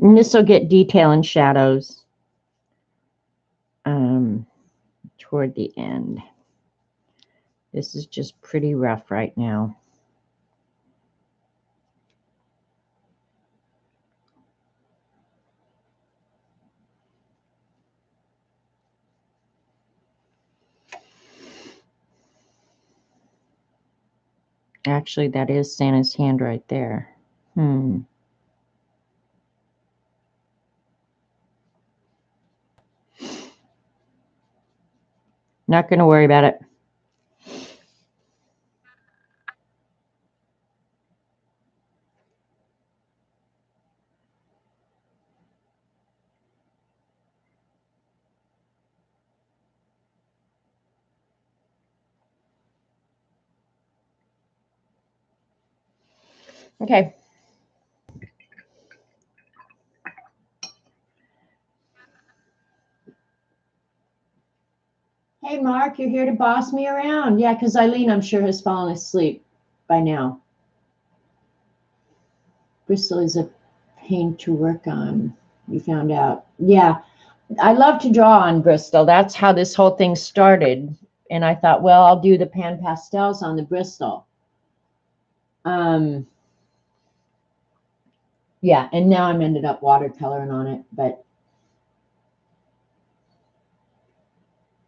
And this will get detail and shadows toward the end. This is just pretty rough right now. Actually, that is Santa's hand right there. Not going to worry about it. Okay. Hey, Mark, you're here to boss me around. Yeah, because Eileen, I'm sure, has fallen asleep by now. Bristol is a pain to work on. You found out. Yeah, I love to draw on Bristol. That's how this whole thing started. And I thought, well, I'll do the pan pastels on the Bristol. Yeah, and now I'm ended up watercoloring on it. But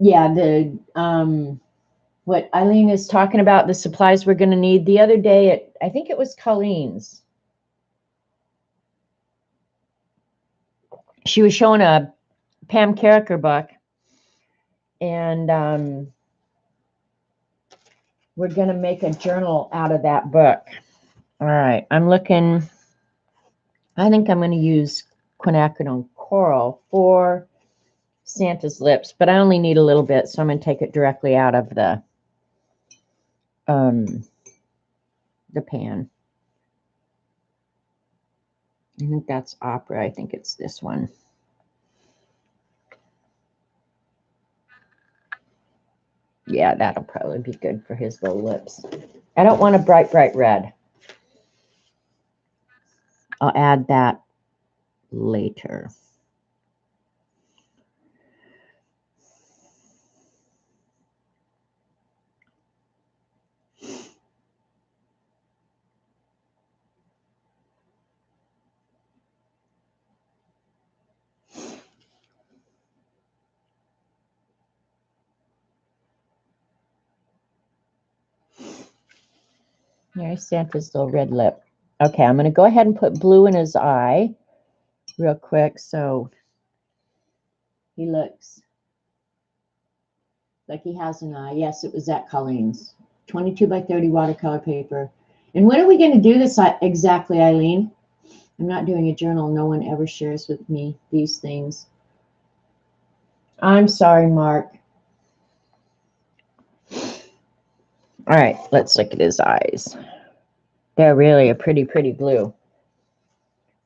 yeah, what Eileen is talking about, the supplies we're going to need the other day at, I think it was Colleen's. She was showing a Pam Carricker book, and we're going to make a journal out of that book. All right, I'm looking, I think I'm going to use quinacridone coral for Santa's lips, but I only need a little bit, so I'm going to take it directly out of the pan. I think that's opera. I think it's this one. Yeah, that'll probably be good for his little lips. I don't want a bright, bright red. I'll add that later. There's Santa's little red lip. Okay, I'm going to go ahead and put blue in his eye real quick so he looks like he has an eye. Yes, it was at Colleen's. 22 by 30 watercolor paper. And when are we going to do this exactly, Eileen? I'm not doing a journal. No one ever shares with me these things. I'm sorry, Mark. All right, let's look at his eyes. They're really a pretty, pretty blue.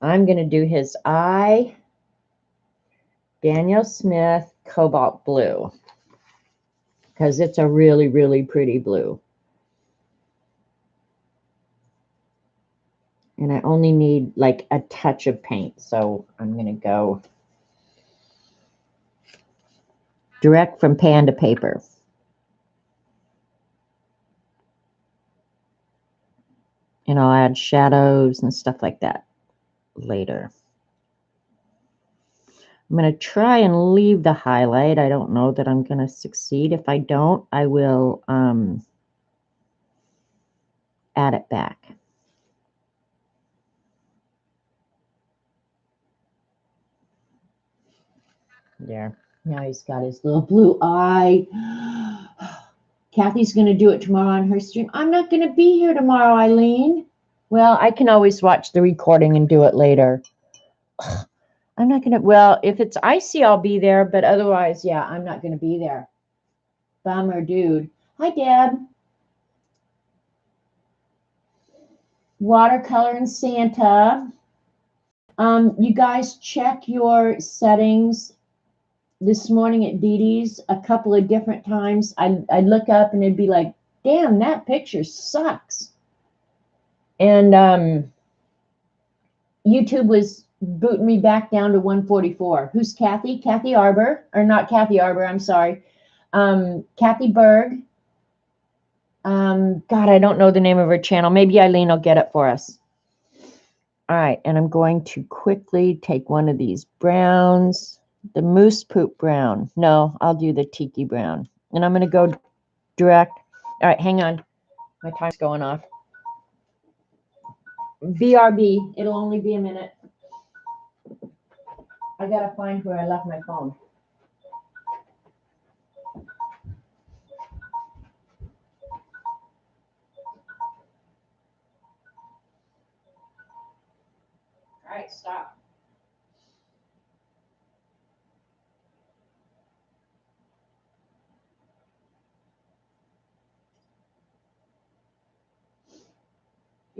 I'm going to do his eye, Daniel Smith, cobalt blue, because it's a really, really pretty blue. And I only need like a touch of paint, so I'm going to go direct from pan to paper. And I'll add shadows and stuff like that later. I'm going to try and leave the highlight. I don't know that I'm going to succeed. If I don't, I will add it back. There. Now he's got his little blue eye. Kathy's going to do it tomorrow on her stream. I'm not going to be here tomorrow, Eileen. Well, I can always watch the recording and do it later. I'm not going to, well, if it's icy, I'll be there, but otherwise, yeah, I'm not going to be there. Bummer, dude. Hi, Deb. Watercolor Santa. You guys check your settings this morning at Dee Dee's a couple of different times. I'd look up and it'd be like, damn, that picture sucks. And YouTube was booting me back down to 144. Who's Kathy? Kathy Arbor, or not Kathy Arbor, I'm sorry. Kathy Berg. God, I don't know the name of her channel. Maybe Eileen will get it for us. All right, and I'm going to quickly take one of these browns, the moose poop brown. No, I'll do the tiki brown. And I'm going to go direct. All right, hang on. My time's going off. BRB. It'll only be a minute. I got to find where I left my phone. All right, stop.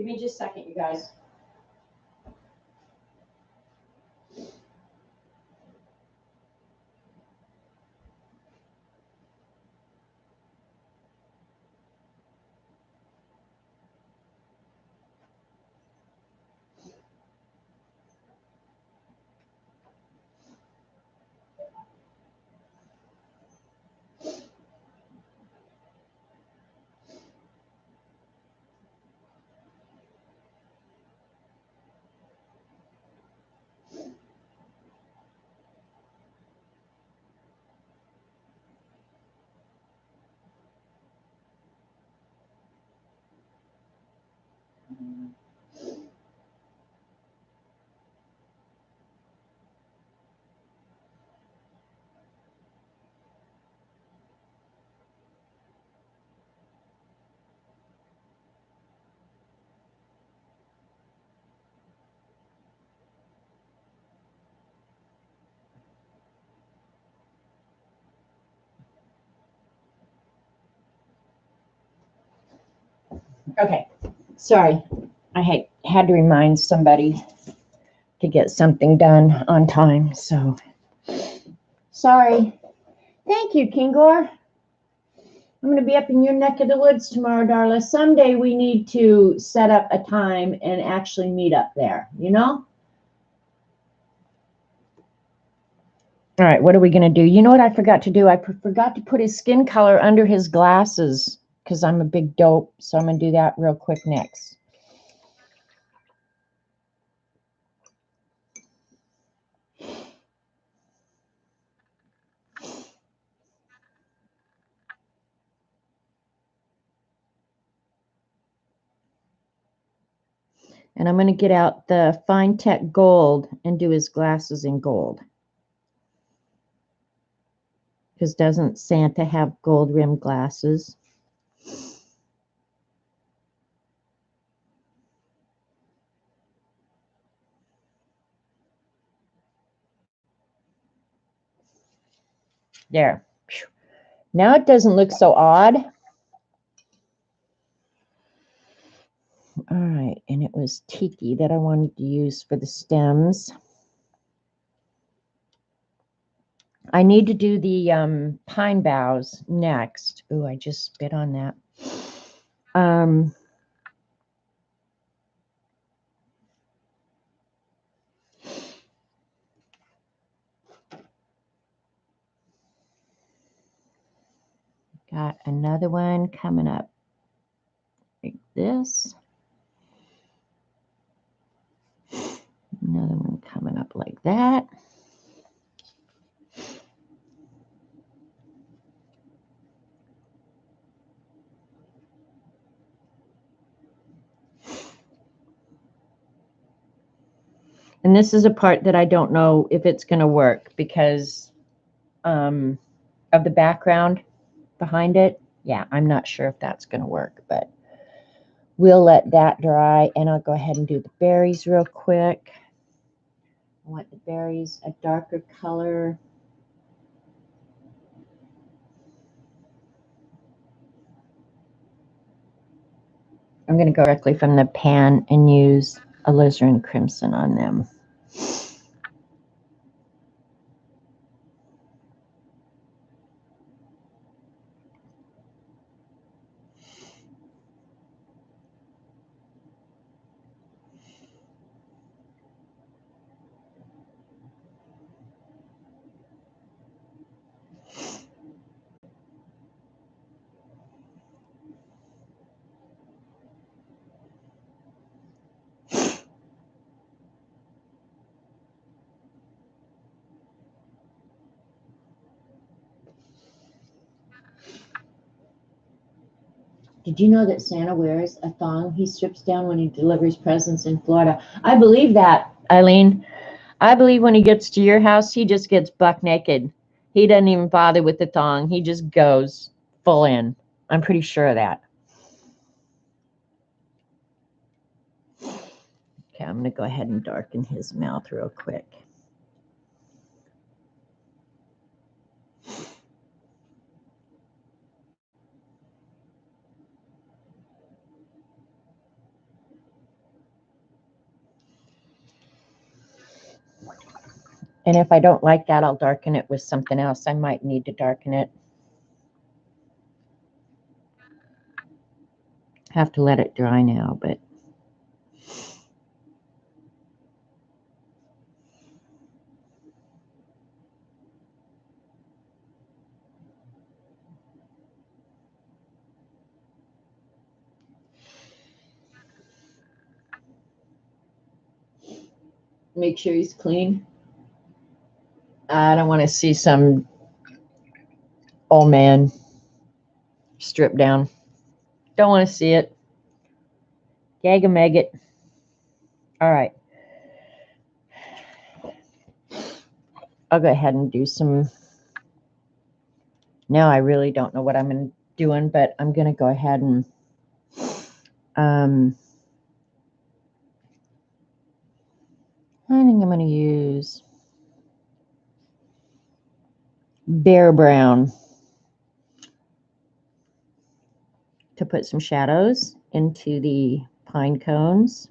Give me just a second, you guys. Okay, sorry. I had to remind somebody to get something done on time, so sorry. Thank you, Kingor. I'm going to be up in your neck of the woods tomorrow, Darla. Someday we need to set up a time and actually meet up there, you know? All right, what are we going to do? You know what I forgot to do? I forgot to put his skin color under his glasses because I'm a big dope, so I'm going to do that real quick next. And I'm going to get out the Fine Tech Gold and do his glasses in gold. Because doesn't Santa have gold rimmed glasses? There. Now it doesn't look so odd. All right, and it was tiki that I wanted to use for the stems. I need to do the pine boughs next. Ooh, I just spit on that. Got another one coming up like this. Another one coming up like that. And this is a part that I don't know if it's going to work because of the background behind it. Yeah, I'm not sure if that's going to work, but we'll let that dry, and I'll go ahead and do the berries real quick. I want the berries a darker color. I'm going to go directly from the pan and use alizarin crimson on them. Did you know that Santa wears a thong he strips down when he delivers presents in Florida? I believe that, Eileen. I believe when he gets to your house, he just gets buck naked. He doesn't even bother with the thong. He just goes full in. I'm pretty sure of that. Okay, I'm going to go ahead and darken his mouth real quick. And if I don't like that, I'll darken it with something else. I might need to darken it. Have to let it dry now, but make sure he's clean. I don't want to see some old man stripped down. Don't want to see it. Gag a maggot. All right. I'll go ahead and do some. Now I really don't know what I'm doing, but I'm going to go ahead and I think I'm going to use Bear Brown to put some shadows into the pine cones.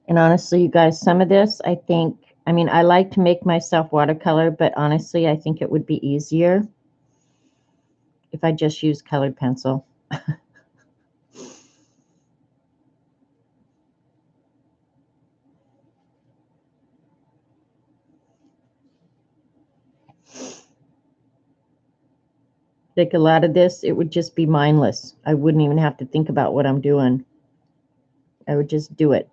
And honestly, you guys, some of this, I mean, I like to make myself watercolor, but honestly, I think it would be easier if I just used colored pencil. Like a lot of this, it would just be mindless. I wouldn't even have to think about what I'm doing. I would just do it.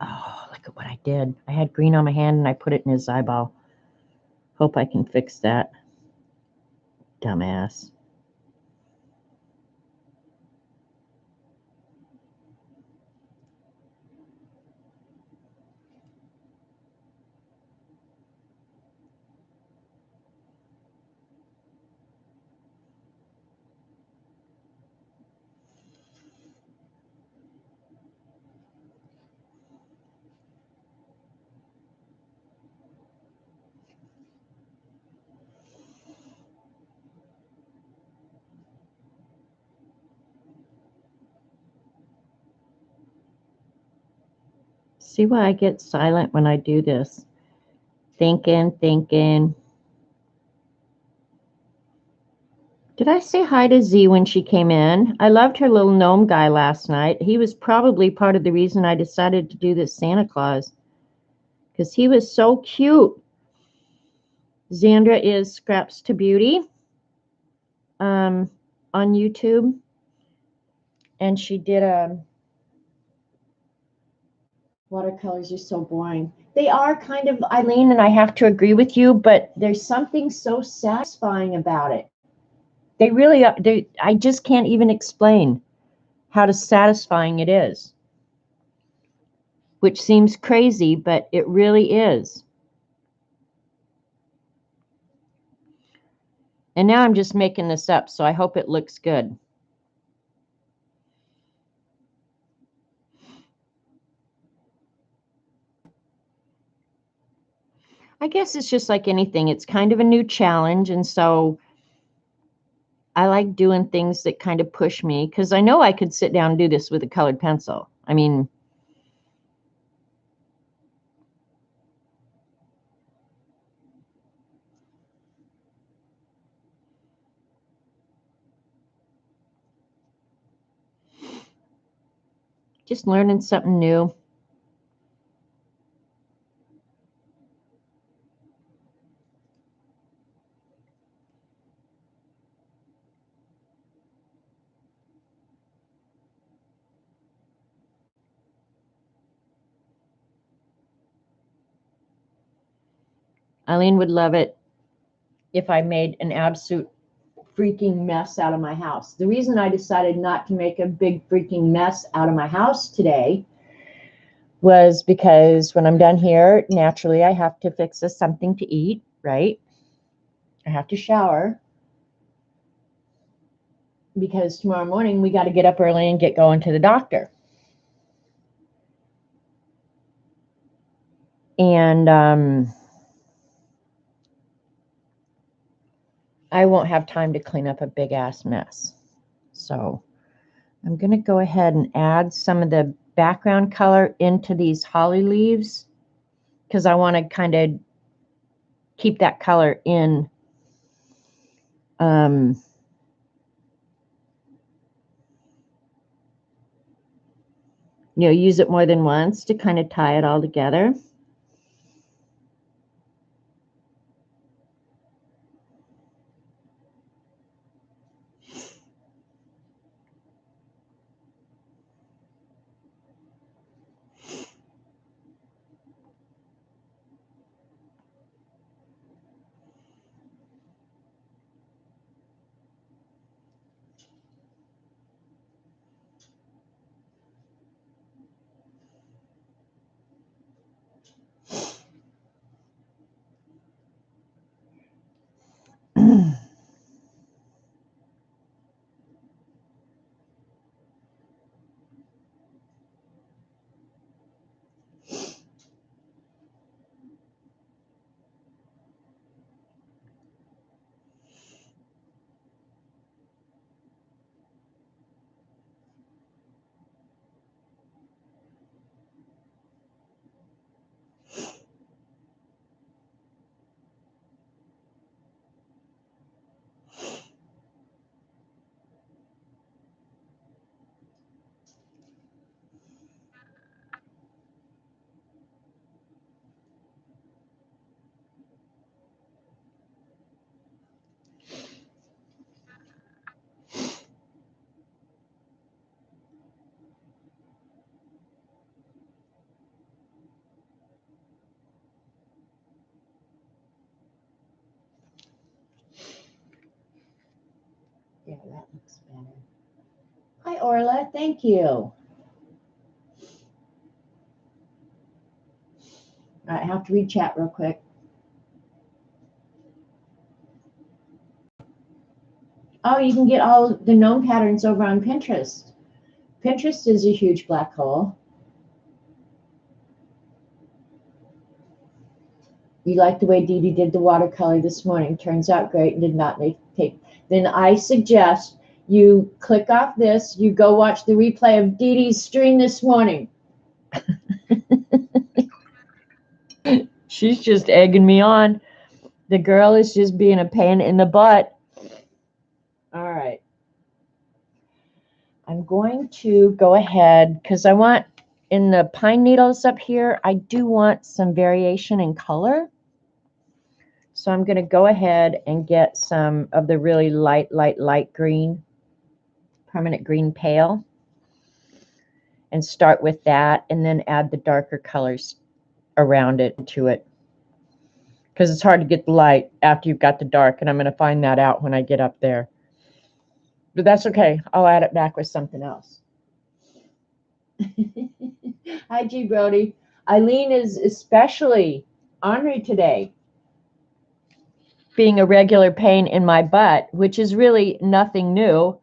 Oh, look at what I did. I had green on my hand and I put it in his eyeball. Hope I can fix that. Dumbass. See why I get silent when I do this? Thinking. Did I say hi to Z when she came in? I loved her little gnome guy last night. He was probably part of the reason I decided to do this Santa Claus, because he was so cute. Xandra is Scraps to Beauty on YouTube, and she did watercolors are so boring. They are kind of, Eileen, and I have to agree with you, but there's something so satisfying about it. They really are. I just can't even explain how satisfying it is, which seems crazy, but it really is. And now I'm just making this up, so I hope it looks good. I guess it's just like anything. It's kind of a new challenge, and so I like doing things that kind of push me, because I know I could sit down and do this with a colored pencil. I mean, just learning something new. Eileen would love it if I made an absolute freaking mess out of my house. The reason I decided not to make a big freaking mess out of my house today was because when I'm done here, naturally I have to fix us something to eat, right? I have to shower because tomorrow morning we got to get up early and get going to the doctor. And I won't have time to clean up a big ass mess. So I'm going to go ahead and add some of the background color into these holly leaves because I want to kind of keep that color in. Use it more than once to kind of tie it all together. Yeah, that looks better. Hi, Orla. Thank you. All right, I have to read chat real quick. Oh, you can get all the gnome patterns over on Pinterest. Pinterest is a huge black hole. You like the way Dee Dee did the watercolor this morning. Turns out great and did not take. Then I suggest you click off this. You go watch the replay of Dee Dee's stream this morning. She's just egging me on. The girl is just being a pain in the butt. All right. I'm going to go ahead because I want in the pine needles up here, I do want some variation in color. So I'm going to go ahead and get some of the really light green, permanent green pale, and start with that and then add the darker colors around it to it. Because it's hard to get the light after you've got the dark, and I'm going to find that out when I get up there. But that's okay. I'll add it back with something else. Hi, G. Brody. Eileen is especially ornery today, being a regular pain in my butt, which is really nothing new.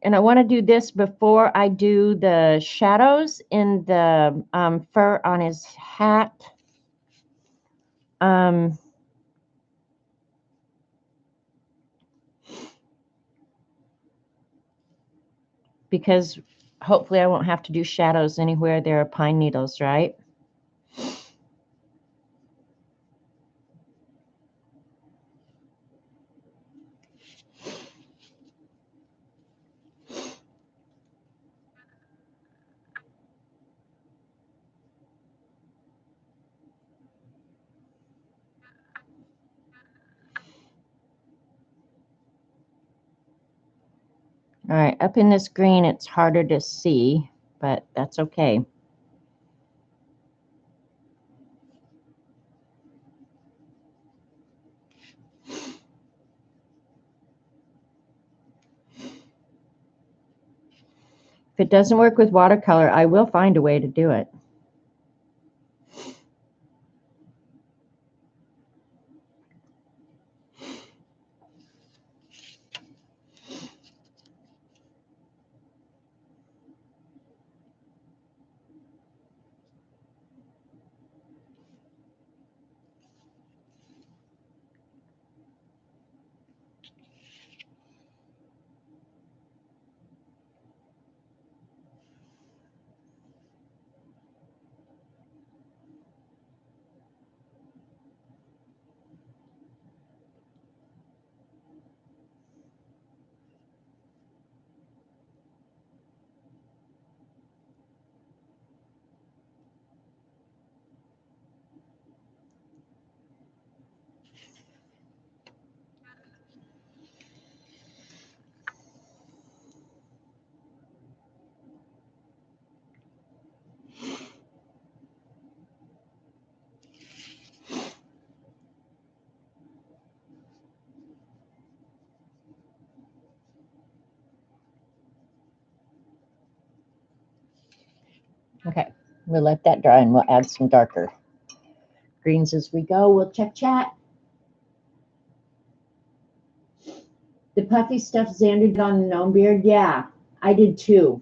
And I want to do this before I do the shadows in the fur on his hat. Because hopefully I won't have to do shadows anywhere there are pine needles, right? All right, up in this green, it's harder to see, but that's okay. If it doesn't work with watercolor, I will find a way to do it. Okay, we'll let that dry and we'll add some darker greens as we go. We'll check chat. The puffy stuff Xander did on the gnome beard? Yeah, I did too.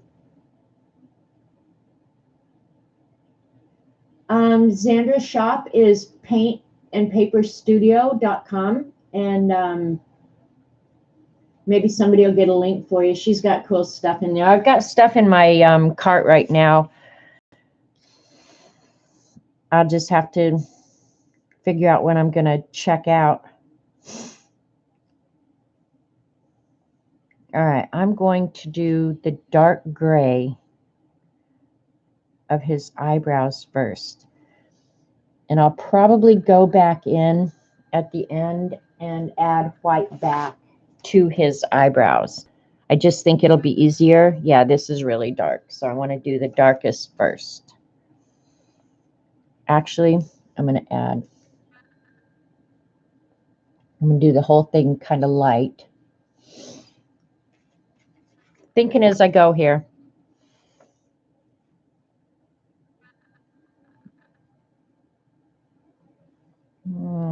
Xandra's shop is paintandpaperstudio.com, and maybe somebody will get a link for you. She's got cool stuff in there. I've got stuff in my cart right now. I'll just have to figure out when I'm going to check out. All right, I'm going to do the dark gray of his eyebrows first. And I'll probably go back in at the end and add white back to his eyebrows. I just think it'll be easier. Yeah, this is really dark, so I want to do the darkest first. Actually, I'm going to do the whole thing kind of light. Thinking as I go here.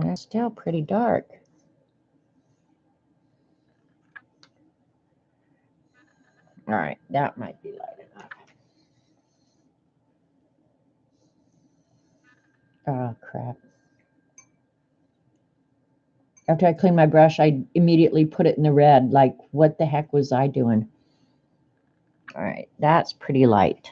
It's still pretty dark. All right, that might be light enough. Oh, crap. After I clean my brush, I immediately put it in the red. Like, what the heck was I doing? All right, that's pretty light.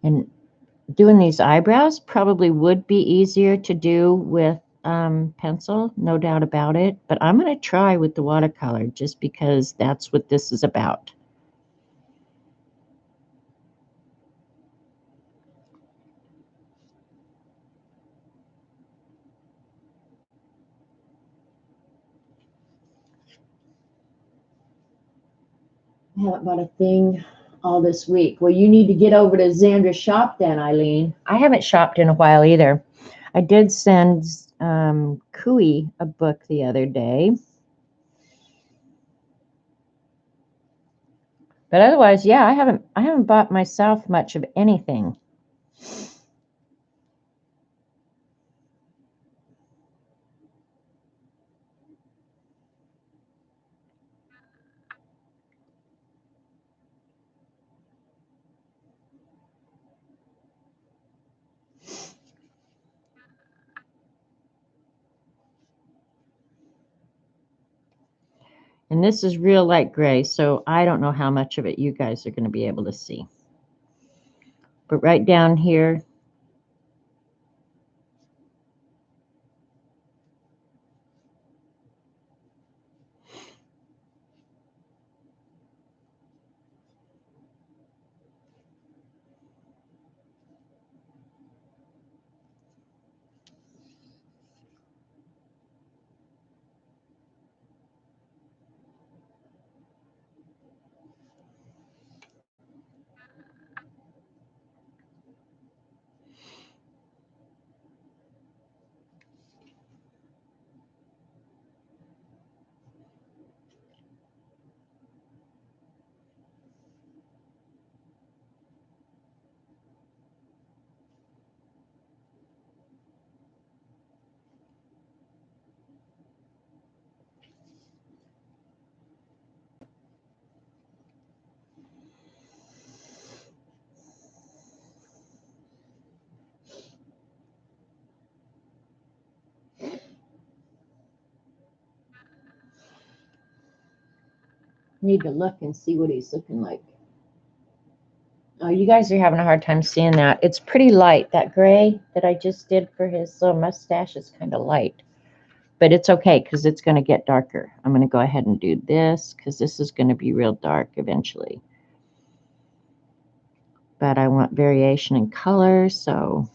And doing these eyebrows probably would be easier to do with pencil, no doubt about it. But I'm going to try with the watercolor just because that's what this is about. I haven't bought a thing all this week. Well, you need to get over to Xandra's shop then, Eileen. I haven't shopped in a while either. I did send Cooey a book the other day. But otherwise, yeah, I haven't bought myself much of anything. And this is real light gray, so I don't know how much of it you guys are going to be able to see. But right down here, need to look and see what he's looking like. Oh, you guys are having a hard time seeing that. It's pretty light. That gray that I just did for his little mustache is kind of light. But it's okay because it's going to get darker. I'm going to go ahead and do this because this is going to be real dark eventually. But I want variation in color, so...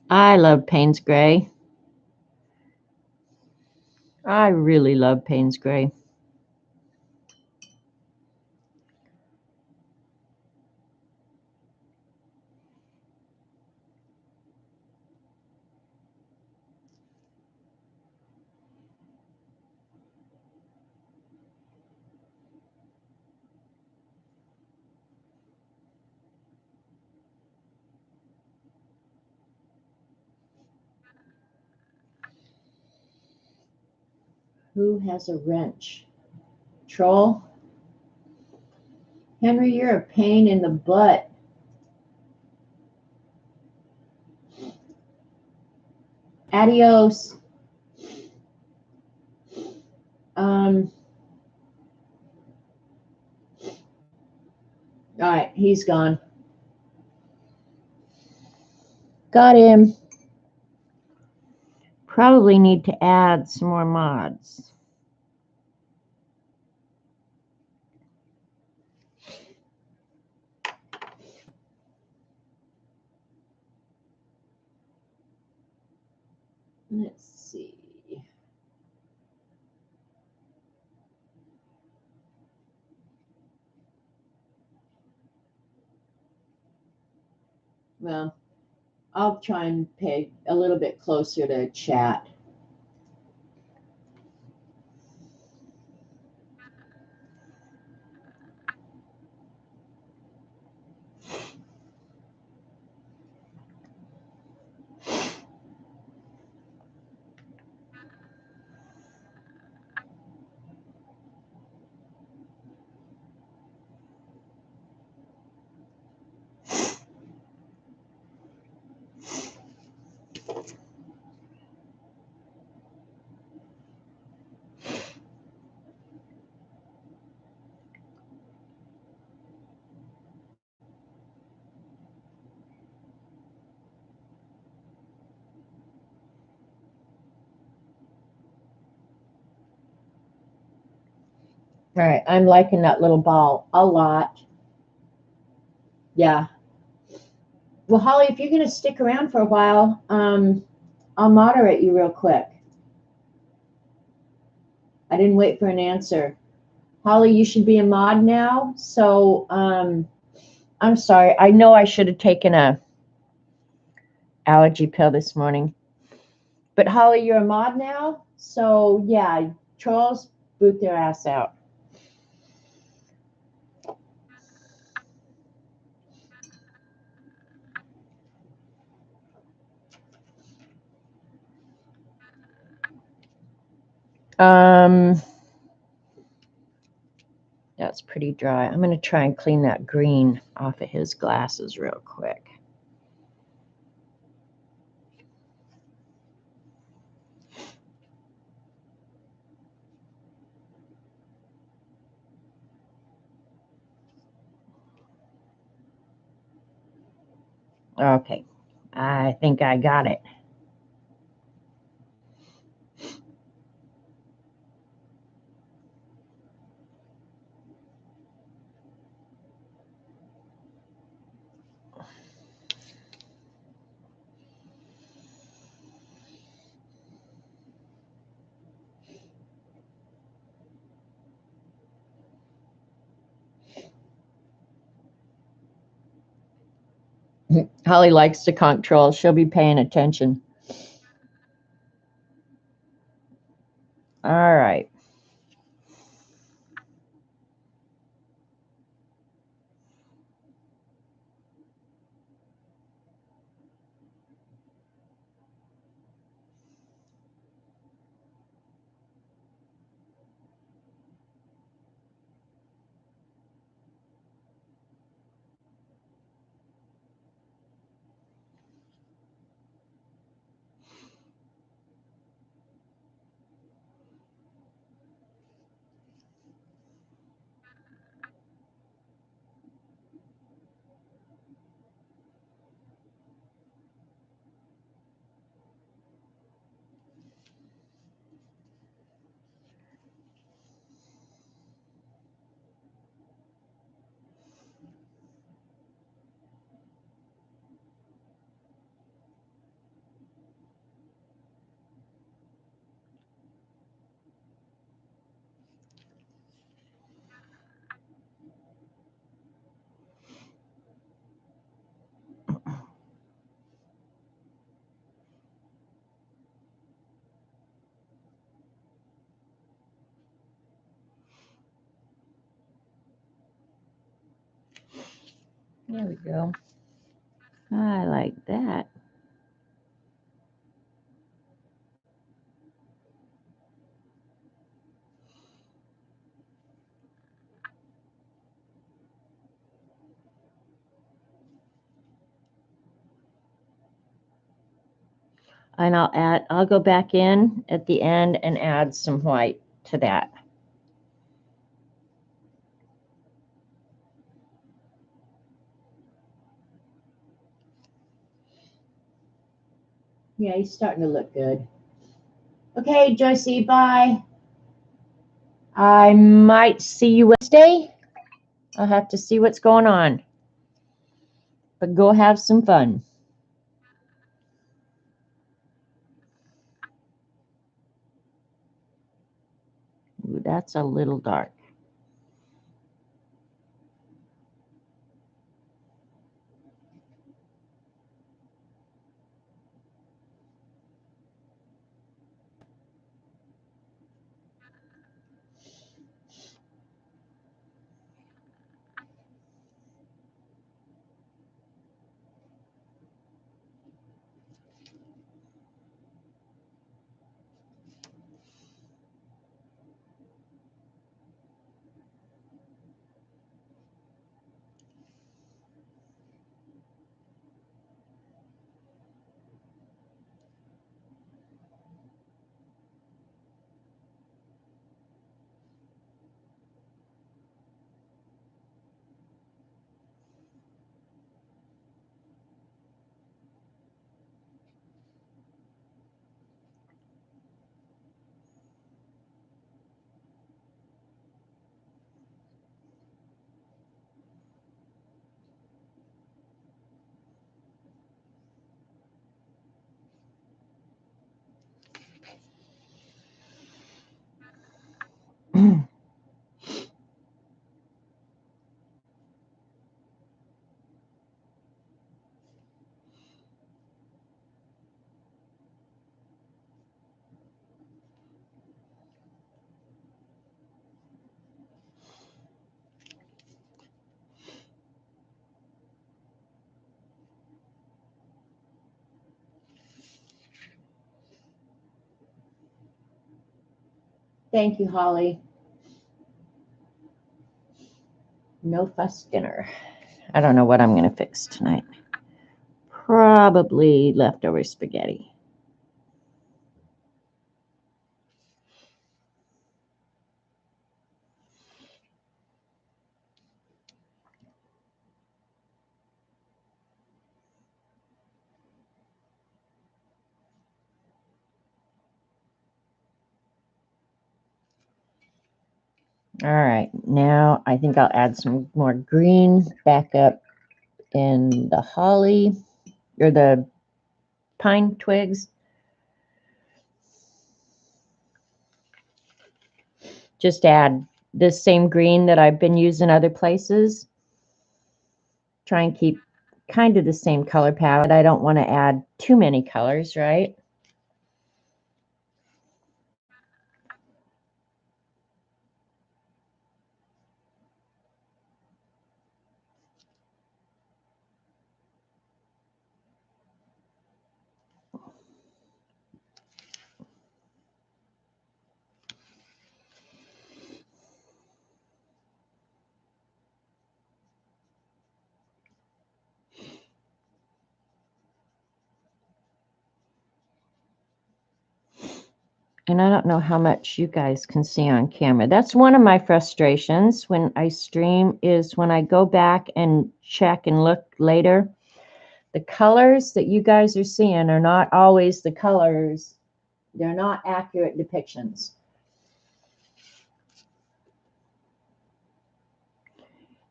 I love Payne's Gray. I really love Payne's Gray. Who has a wrench? Troll? Henry, you're a pain in the butt. Adios. All right, he's gone. Got him. Probably need to add some more mods. Let's see. Well, I'll try and pay a little bit closer to chat. All right, I'm liking that little ball a lot. Yeah. Well, Holly, if you're going to stick around for a while, I'll moderate you real quick. I didn't wait for an answer. Holly, you should be a mod now. So I'm sorry. I know I should have taken a allergy pill this morning. But Holly, you're a mod now. So yeah, trolls boot their ass out. That's pretty dry. I'm going to try and clean that green off of his glasses real quick. Okay, I think I got it. Holly likes to control. She'll be paying attention. All right. There we go. I like that. And I'll go back in at the end and add some white to that. Yeah, he's starting to look good. Okay, Joycey, bye. I might see you Wednesday. I'll have to see what's going on. But go have some fun. Ooh, that's a little dark. Thank you, Holly. No fuss dinner. I don't know what I'm going to fix tonight. Probably leftover spaghetti. All right, now I think I'll add some more green back up in the holly or the pine twigs. Just add this same green that I've been using other places. Try and keep kind of the same color palette. I don't want to add too many colors, right? And I don't know how much you guys can see on camera. That's one of my frustrations when I stream is when I go back and check and look later. The colors that you guys are seeing are not always the colors. They're not accurate depictions.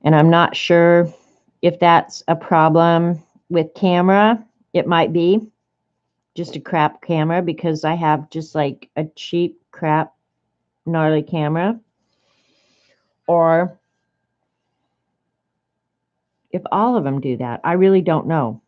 And I'm not sure if that's a problem with camera. It might be just a crap camera because I have just like a cheap, crap, gnarly camera. Or if all of them do that, I really don't know.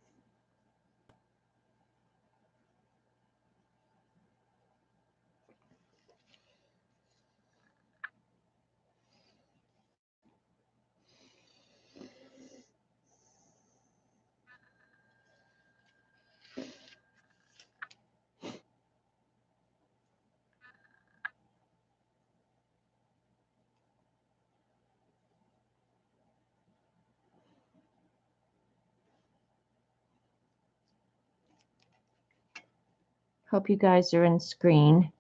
Hope you guys are in screen.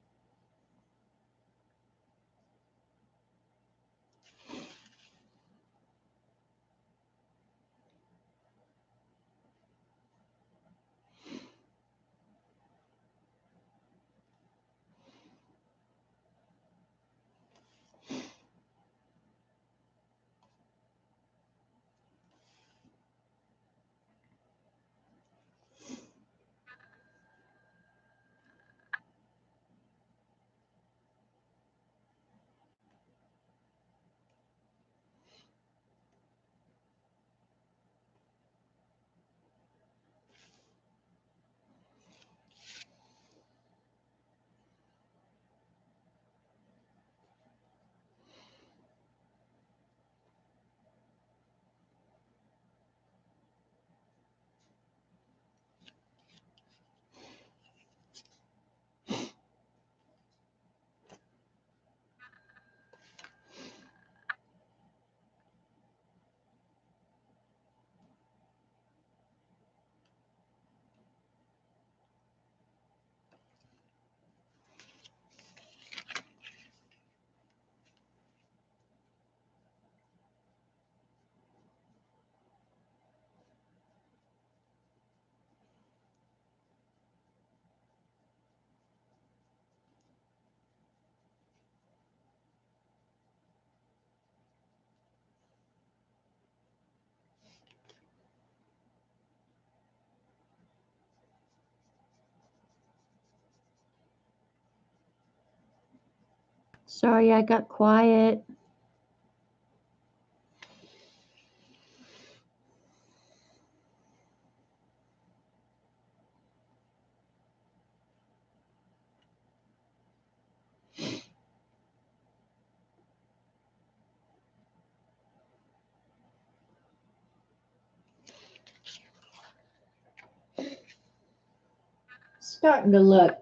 Sorry, I got quiet. Starting to look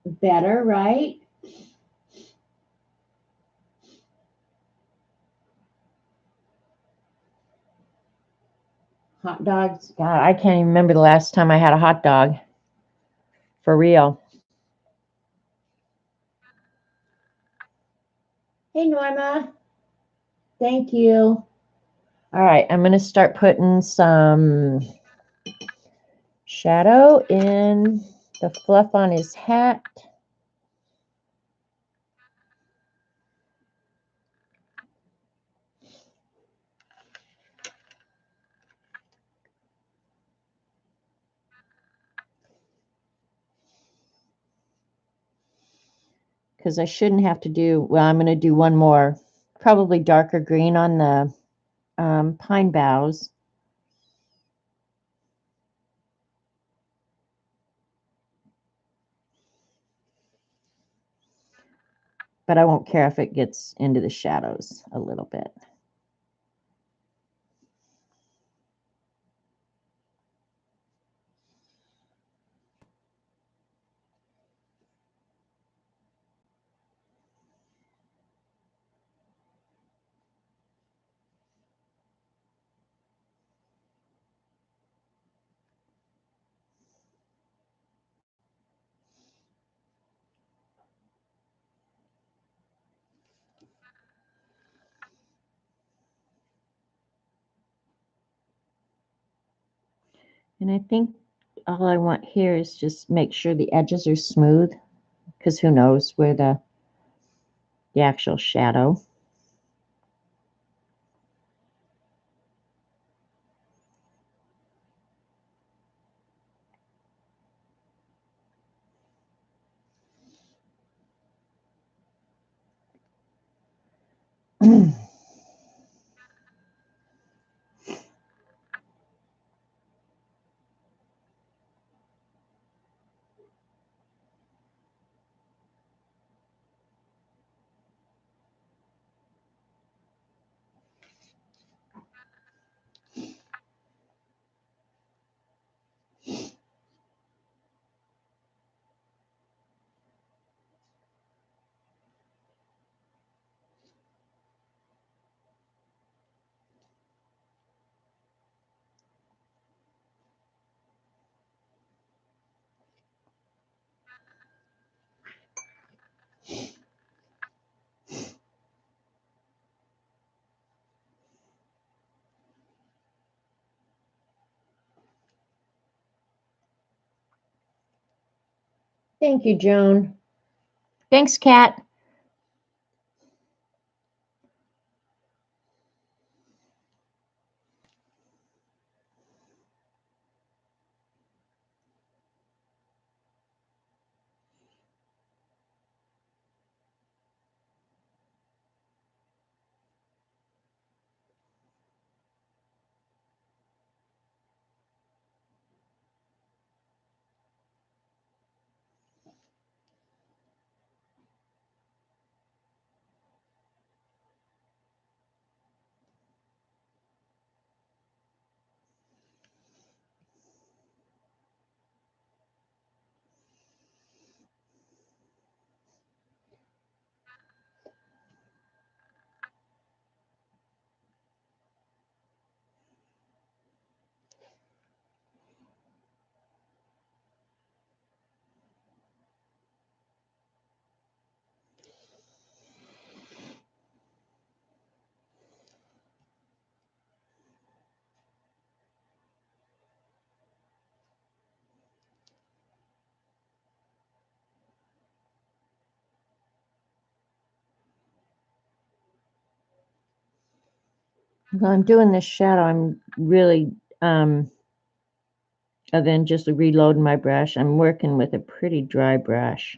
better, right? Hot dogs. God, I can't even remember the last time I had a hot dog. For real. Hey, Norma. Thank you. All right, I'm going to start putting some shadow in the fluff on his hat. Because I shouldn't have to do, well, I'm going to do one more, probably darker green on the pine boughs. But I won't care if it gets into the shadows a little bit. And I think all I want here is just make sure the edges are smooth, because who knows where the actual shadow. Thank you, Joan. Thanks, Kat. While I'm doing this shadow, I'm really, other than just reloading my brush, I'm working with a pretty dry brush.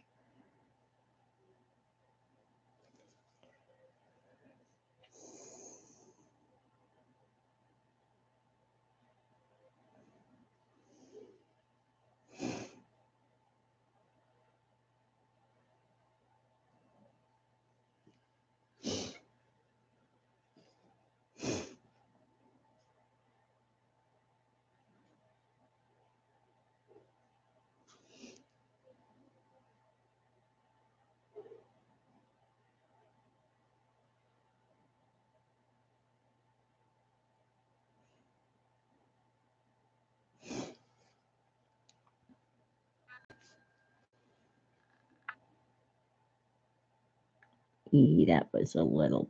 That was a little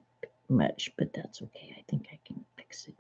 much, but that's okay. I think I can fix it.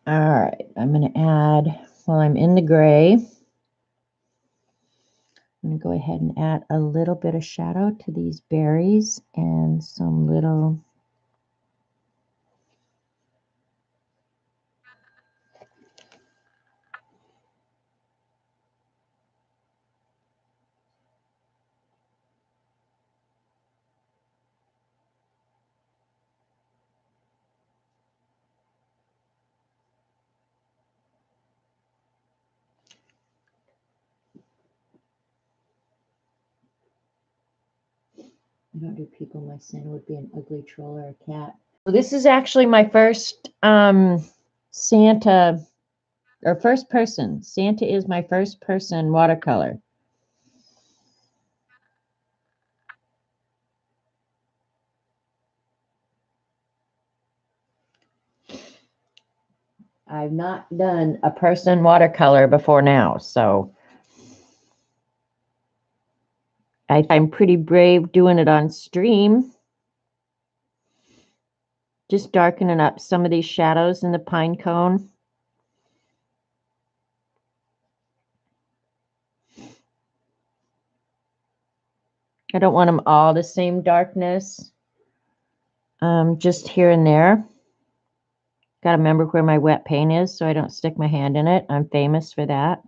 All right, I'm going to add, while I'm in the gray, I'm going to go ahead and add a little bit of shadow to these berries and some little I don't do people. My Santa would be an ugly troll or a cat. So this is actually my first Santa, or first person. Santa is my first person watercolor. I've not done a person watercolor before now, so I'm pretty brave doing it on stream. Just darkening up some of these shadows in the pine cone. I don't want them all the same darkness. Just here and there. Got to remember where my wet paint is so I don't stick my hand in it. I'm famous for that.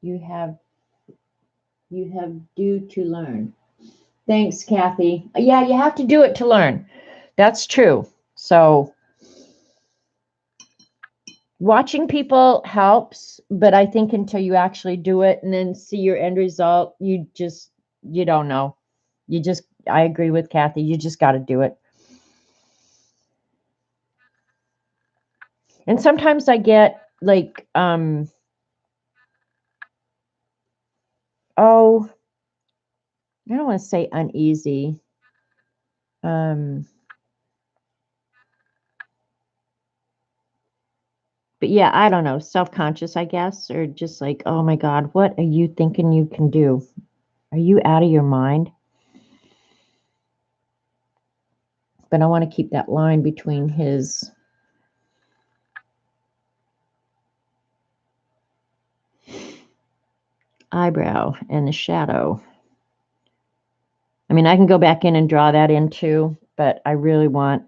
You have due to learn. Thanks, Kathy. Yeah, you have to do it to learn. That's true. So watching people helps, but I think until you actually do it and then see your end result, you don't know. I agree with Kathy. You just got to do it. And sometimes I get like, oh, I don't want to say uneasy. But yeah, I don't know, self-conscious, I guess, or just like, oh my God, what are you thinking you can do? Are you out of your mind? But I want to keep that line between his eyebrow and the shadow. I mean, I can go back in and draw that in too, but I really want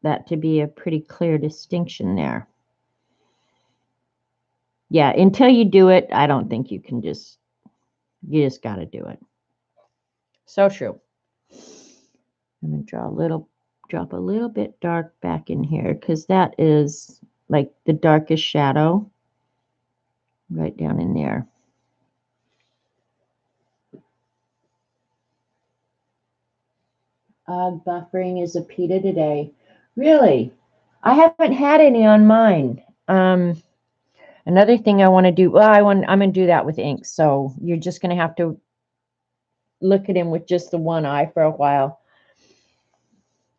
that to be a pretty clear distinction there. Yeah, until you do it, I don't think you just got to do it. So true. I'm going to drop a little bit dark back in here because that is like the darkest shadow right down in there. Buffering is a PETA today. Really? I haven't had any on mine. Another thing I want to do, well, I'm going to do that with ink. So you're just going to have to look at him with just the one eye for a while.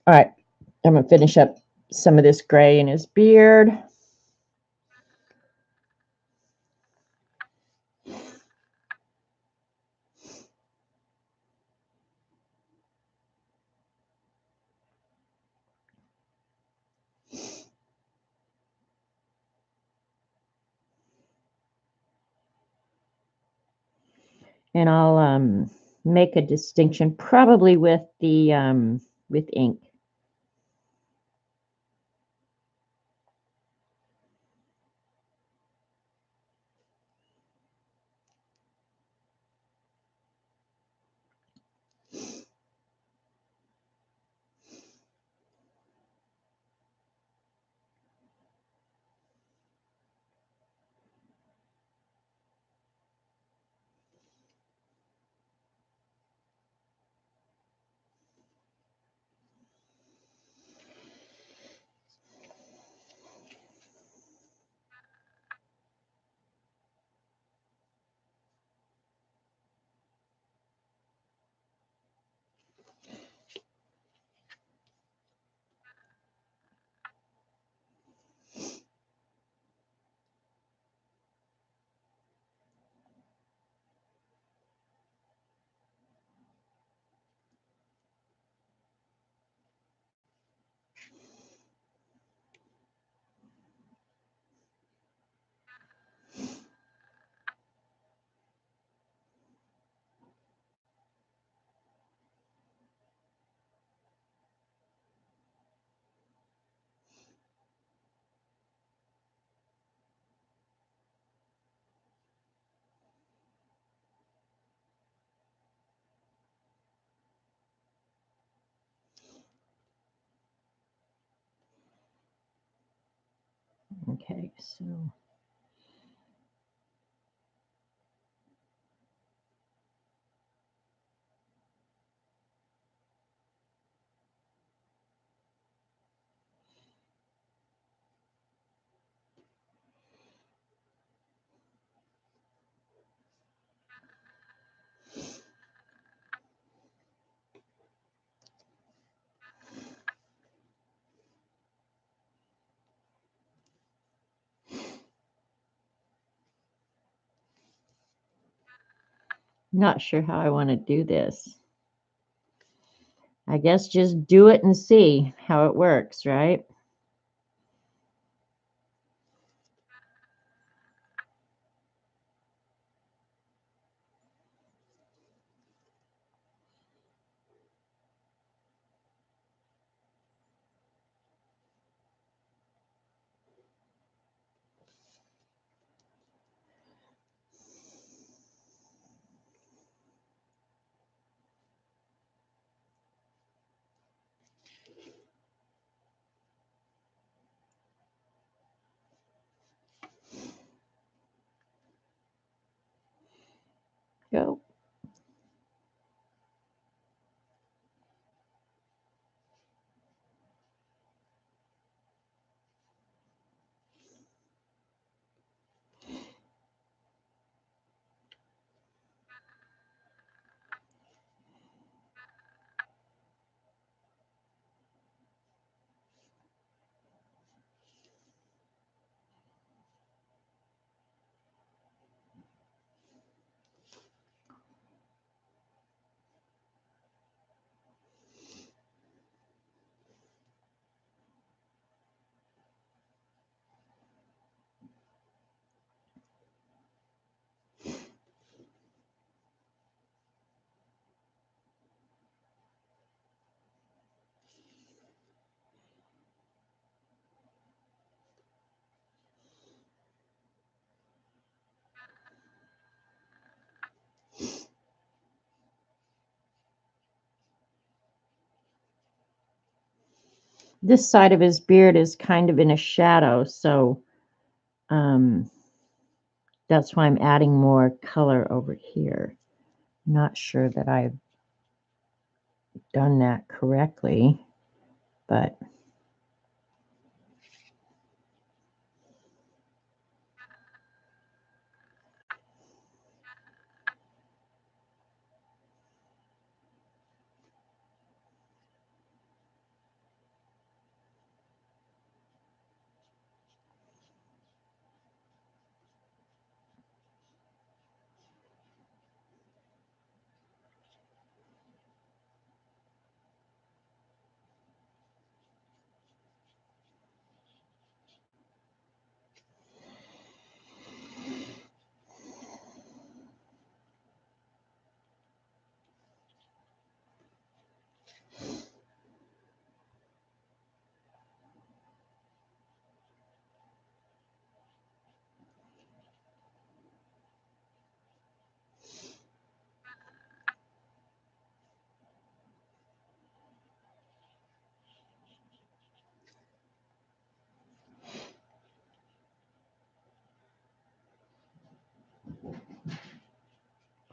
All right. I'm going to finish up some of this gray in his beard. And I'll make a distinction probably with the with ink. Okay, so not sure how I want to do this. I guess just do it and see how it works, right? Go. This side of his beard is kind of in a shadow, so that's why I'm adding more color over here. Not sure that I've done that correctly, but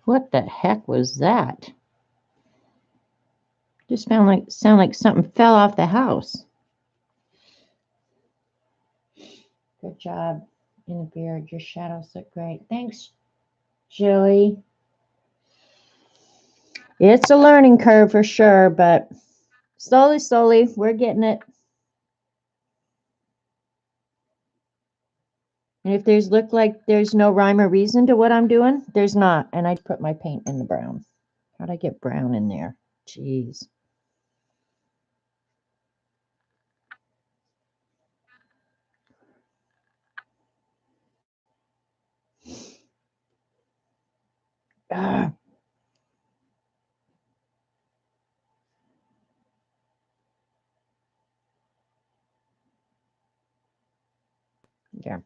what the heck was that? Just sound like something fell off the house. Good job in the beard. Your shadows look great. Thanks, Jilly. It's a learning curve for sure, but slowly, slowly, we're getting it. And if there's look like there's no rhyme or reason to what I'm doing, there's not. And I put my paint in the brown. How'd I get brown in there? Jeez. Ah. Yeah.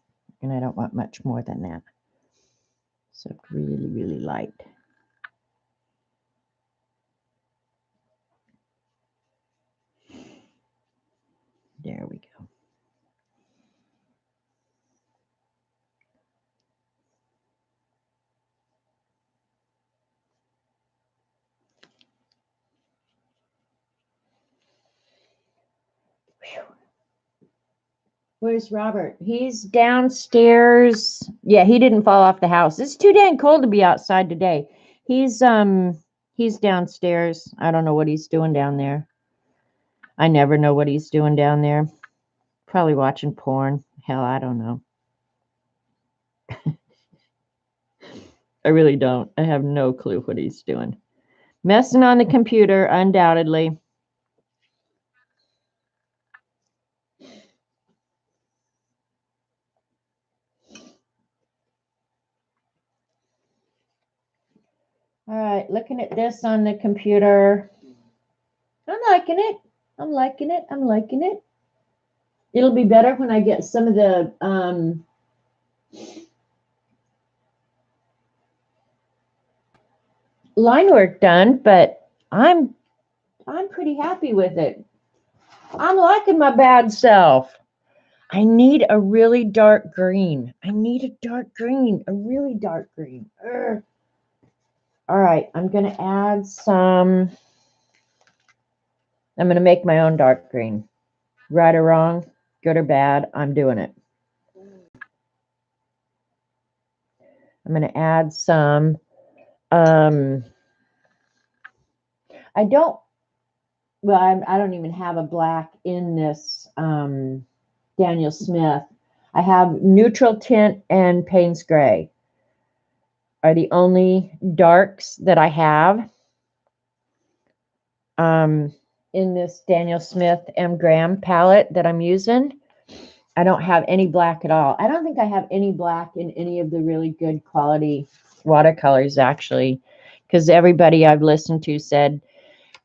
And I don't want much more than that. So really, really light. There we go. Whew. Where's Robert? He's downstairs. Yeah, he didn't fall off the house. It's too dang cold to be outside today. He's downstairs. I don't know what he's doing down there. I never know what he's doing down there. Probably watching porn. Hell, I don't know. I really don't. I have no clue what he's doing. Messing on the computer, undoubtedly. All right, looking at this on the computer. I'm liking it. I'm liking it. I'm liking it. It'll be better when I get some of the line work done, but I'm pretty happy with it. I'm liking my bad self. I need a really dark green. I need a dark green, a really dark green. Urgh. All right, I'm going to add some. I'm going to make my own dark green. Right or wrong, good or bad, I'm doing it. I'm going to add some. I don't, well, I don't even have a black in this Daniel Smith. I have neutral tint and Payne's Gray are the only darks that I have in this Daniel Smith M. Graham palette that I'm using. I don't have any black at all. I don't think I have any black in any of the really good quality watercolors, actually, because everybody I've listened to said,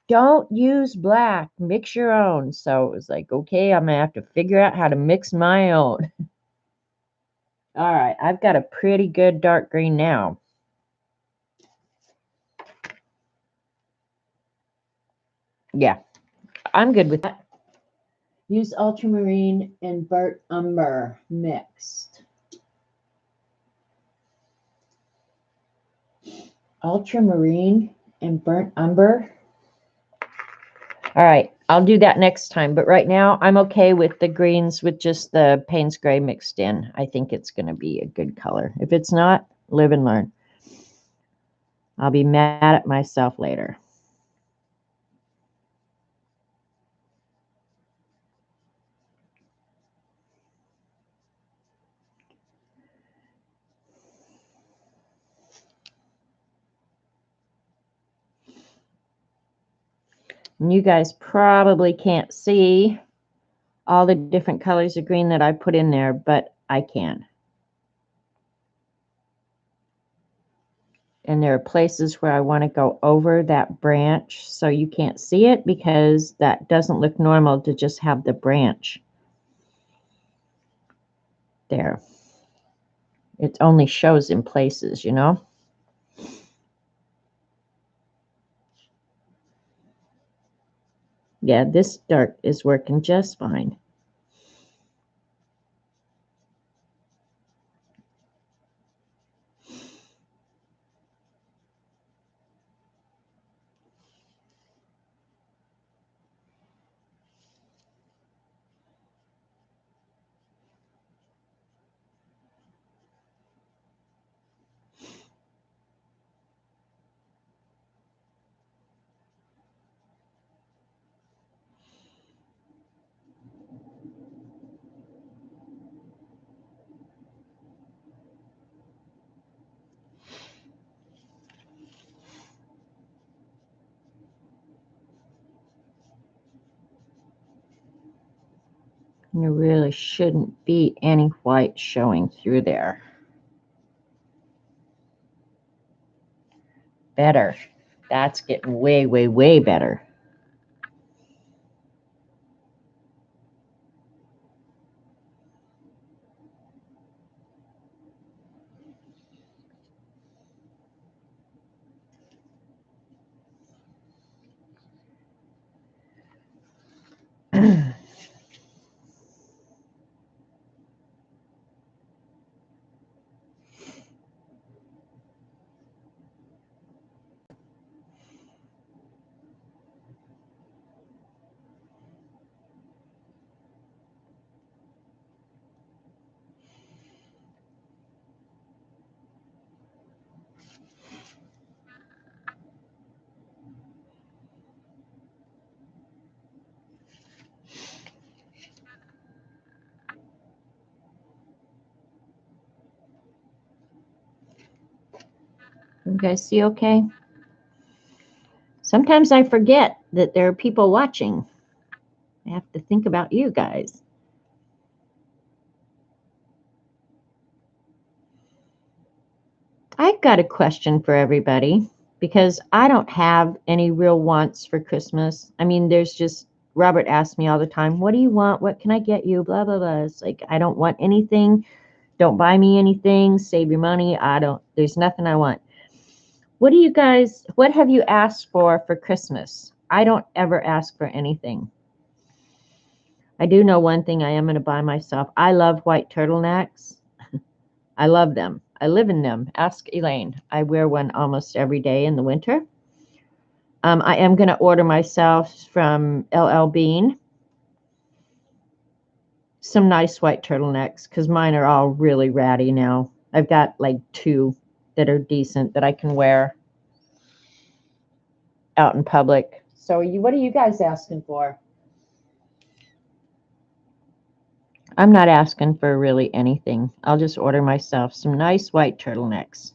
don't use black, mix your own. So it was like, okay, I'm going to have to figure out how to mix my own. All right, I've got a pretty good dark green now. Yeah, I'm good with that. Use ultramarine and burnt umber mixed. Ultramarine and burnt umber. All right, I'll do that next time. But right now, I'm okay with the greens with just the Payne's Gray mixed in. I think it's going to be a good color. If it's not, live and learn. I'll be mad at myself later. And you guys probably can't see all the different colors of green that I put in there, but I can. And there are places where I want to go over that branch so you can't see it because that doesn't look normal to just have the branch there. It only shows in places, you know. Yeah, this dark is working just fine. There really shouldn't be any white showing through there. Better. That's getting way, way, way better. You guys see okay? Sometimes I forget that there are people watching. I have to think about you guys. I've got a question for everybody because I don't have any real wants for Christmas. I mean, there's just, Robert asks me all the time, what do you want? What can I get you? Blah, blah, blah. It's like, I don't want anything. Don't buy me anything. Save your money. There's nothing I want. What have you asked for Christmas? I don't ever ask for anything. I do know one thing I am going to buy myself. I love white turtlenecks. I love them. I live in them. Ask Elaine. I wear one almost every day in the winter. I am going to order myself from LL Bean some nice white turtlenecks because mine are all really ratty now. I've got like 2 that are decent that I can wear out in public. So what are you guys asking for? I'm not asking for really anything. I'll just order myself some nice white turtlenecks.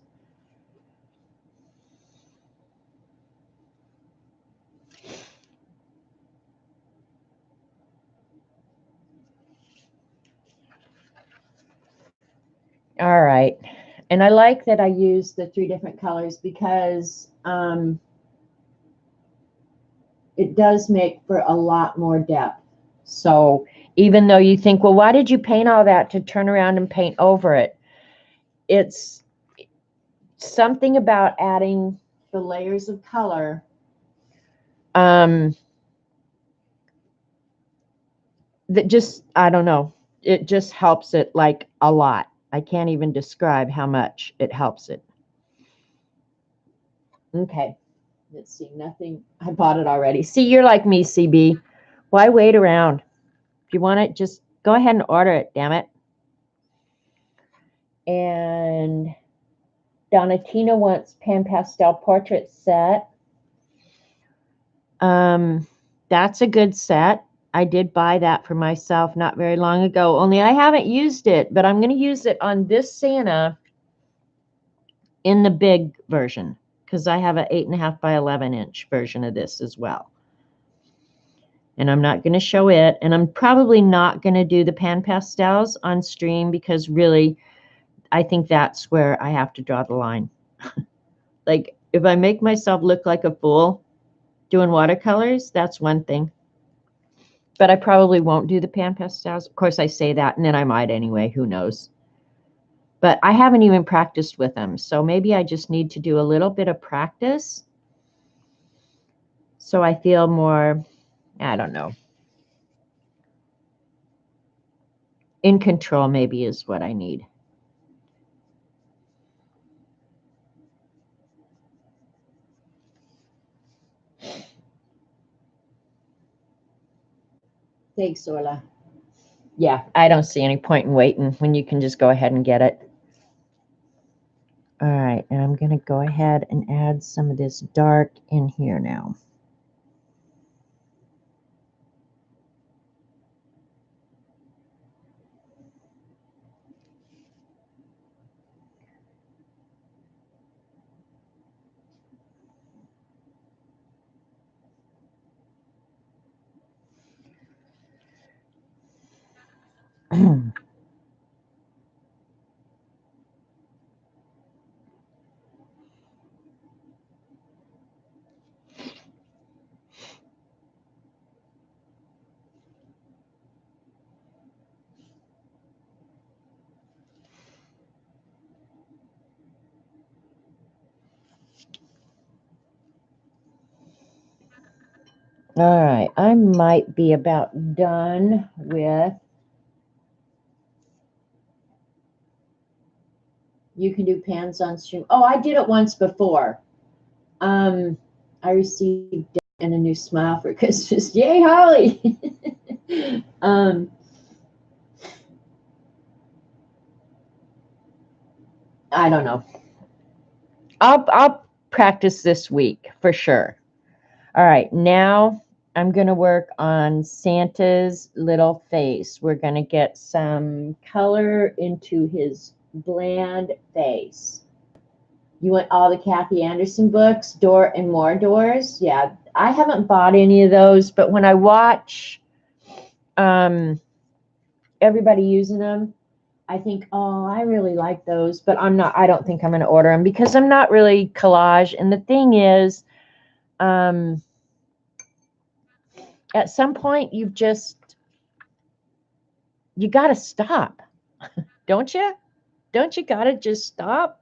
All right. And I like that I use the 3 different colors because it does make for a lot more depth. So even though you think, well, why did you paint all that to turn around and paint over it? It's something about adding the layers of color. That just, I don't know, it just helps it like a lot. I can't even describe how much it helps it. Okay, Let's see, nothing. I bought it already. See, you're like me, CB. Why wait around? If you want it, just go ahead and order it, damn it. And Donatina wants Pan Pastel Portrait Set. That's a good set. I did buy that for myself not very long ago, only I haven't used it, but I'm going to use it on this Santa in the big version because I have an 8.5 by 11-inch version of this as well. And I'm not going to show it, and I'm probably not going to do the Pan Pastels on stream because really, I think that's where I have to draw the line. Like, if I make myself look like a fool doing watercolors, that's one thing. But I probably won't do the Pan Pastels. Of course, I say that, and then I might anyway. Who knows? But I haven't even practiced with them, so maybe I just need to do a little bit of practice so I feel more, I don't know, in control maybe is what I need. Thanks, Orla. Yeah, I don't see any point in waiting when you can just go ahead and get it. All right, and I'm going to go ahead and add some of this dark in here now. All right, I might be about done with. You can do pans on stream. Oh, I did it once before. I received and a new smile for Christmas. Yay, Holly! I don't know. I'll practice this week for sure. All right, now I'm going to work on Santa's little face. We're going to get some color into his bland face. You want all the Kathy Anderson books, Door and More Doors? Yeah, I haven't bought any of those, but when I watch everybody using them, I think, oh, I really like those, but I don't think I'm going to order them because I'm not really collage. And the thing is, at some point, you got to stop, don't you? Don't you got to just stop?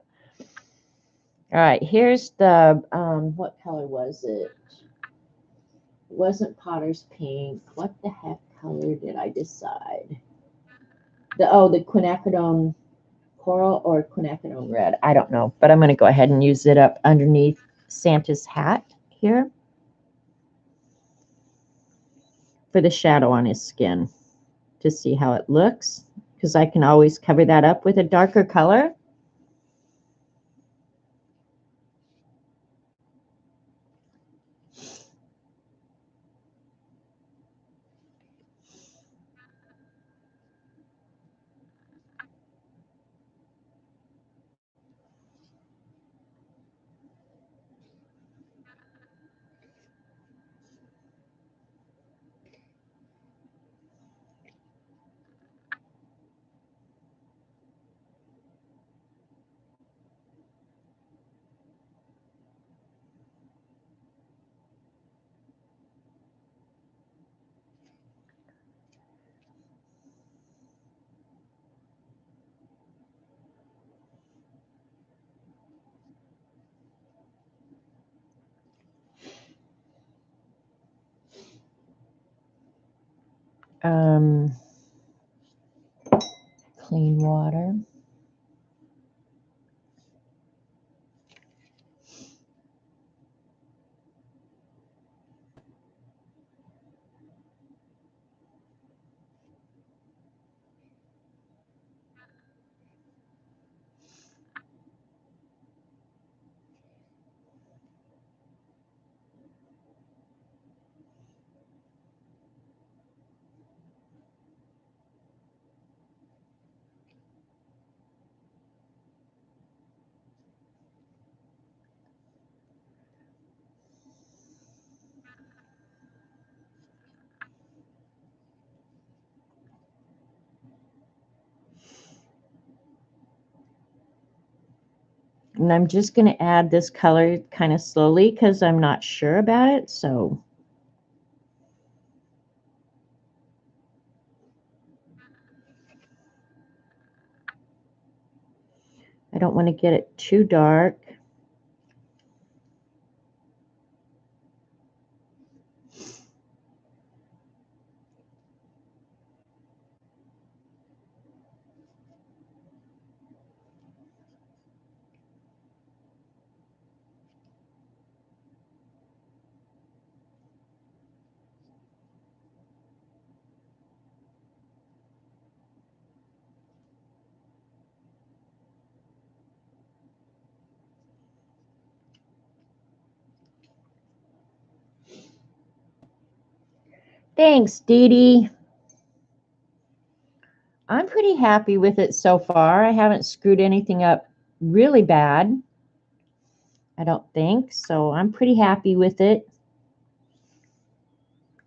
All right, here's the, what color was it? It wasn't Potter's Pink. What the heck color did I decide? The quinacridone coral or quinacridone red. I don't know, but I'm going to go ahead and use it up underneath Santa's hat here for the shadow on his skin to see how it looks, because I can always cover that up with a darker color. Clean water. And I'm just going to add this color kind of slowly because I'm not sure about it. So I don't want to get it too dark. Thanks, Dee Dee. I'm pretty happy with it so far. I haven't screwed anything up really bad, I don't think. So I'm pretty happy with it.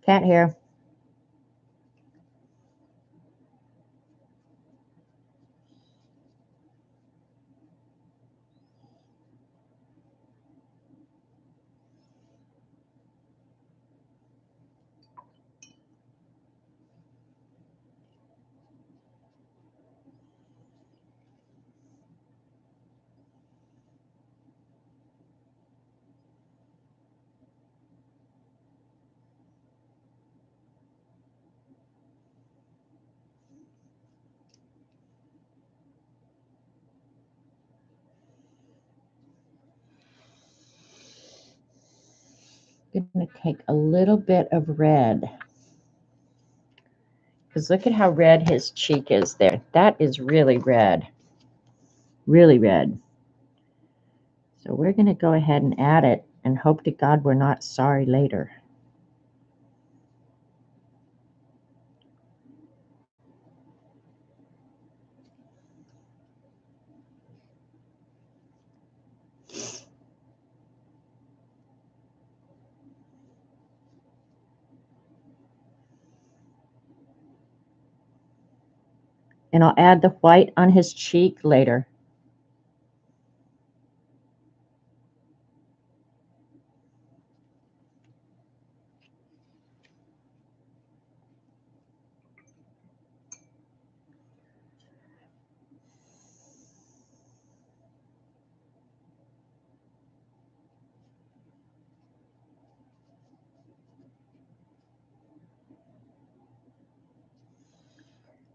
Cat hair. I'm going to take a little bit of red. Because look at how red his cheek is there. That is really red. Really red. So we're going to go ahead and add it and hope to God we're not sorry later. And I'll add the white on his cheek later.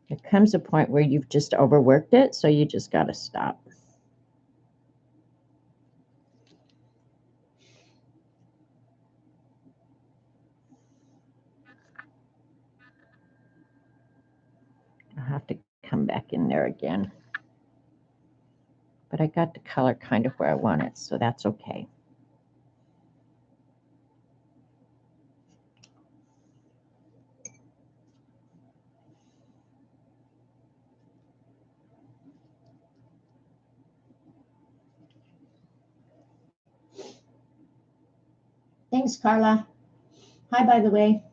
There comes a point where you've just overworked it, so you just got to stop. I'll have to come back in there again. But I got the color kind of where I want it, so that's okay. Thanks, Carla. Hi, by the way.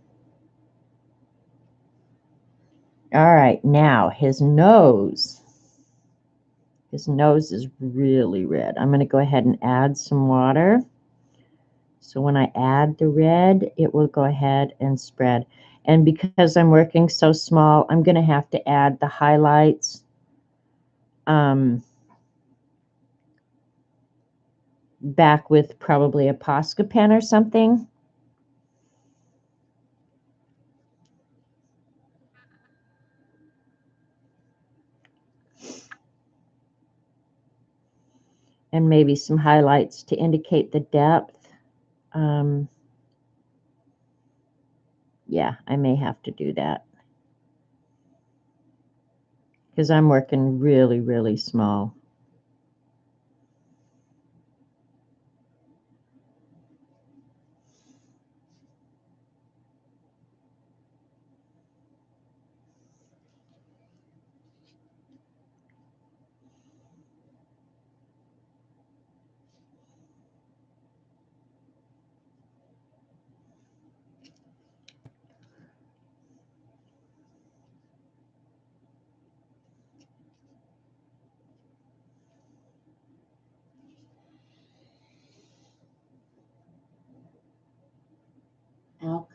All right, now his nose. His nose is really red. I'm going to go ahead and add some water. So when I add the red, it will go ahead and spread. And because I'm working so small, I'm going to have to add the highlights back with probably a Posca pen or something. And maybe some highlights to indicate the depth. Yeah, I may have to do that. Because I'm working really, really small.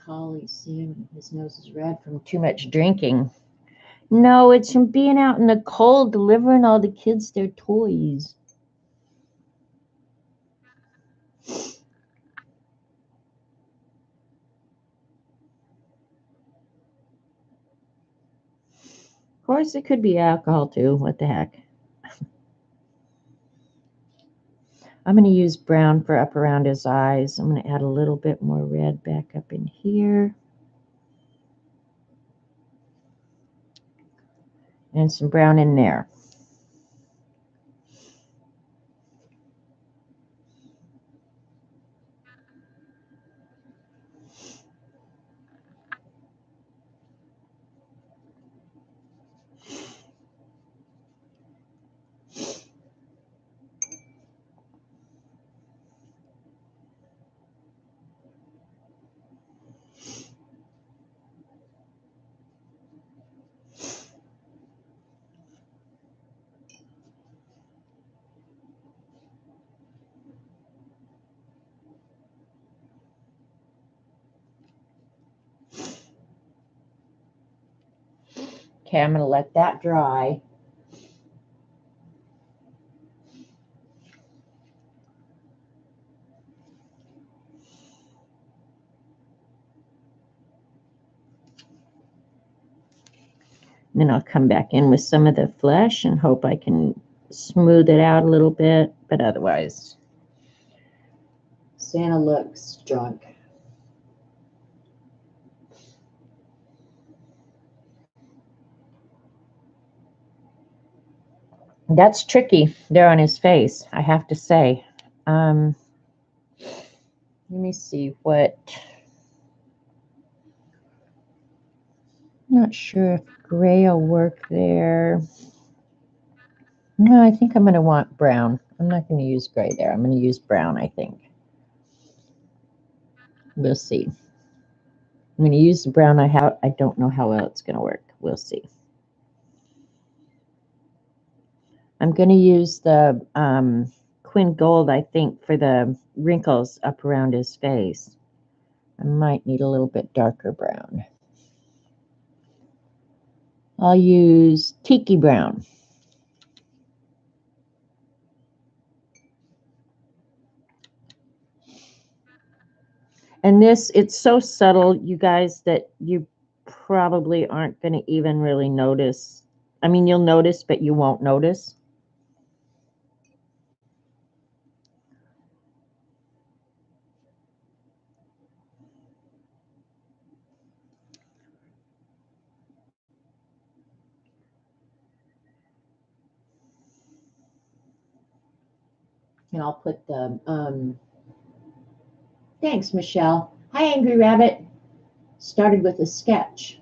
Collie, see, his nose is red from too much drinking. No, it's from being out in the cold delivering all the kids their toys. Of course, it could be alcohol too. What the heck? I'm going to use brown for up around his eyes. I'm going to add a little bit more red back up in here. And some brown in there. Okay, I'm going to let that dry. Then I'll come back in with some of the flesh and hope I can smooth it out a little bit, but otherwise, Santa looks drunk. That's tricky there on his face, I have to say. Let me see what. I'm not sure if gray will work there. No, I think I'm going to want brown. I'm not going to use gray there. I'm going to use brown, I think. We'll see. I'm going to use the brown I have. I don't know how well it's going to work. We'll see. I'm going to use the Quin Gold, I think, for the wrinkles up around his face. I might need a little bit darker brown. I'll use Tiki Brown. And this, it's so subtle, you guys, that you probably aren't going to even really notice. I mean, you'll notice, but you won't notice. And I'll put the, thanks, Michelle. Hi, Angry Rabbit. Started with a sketch.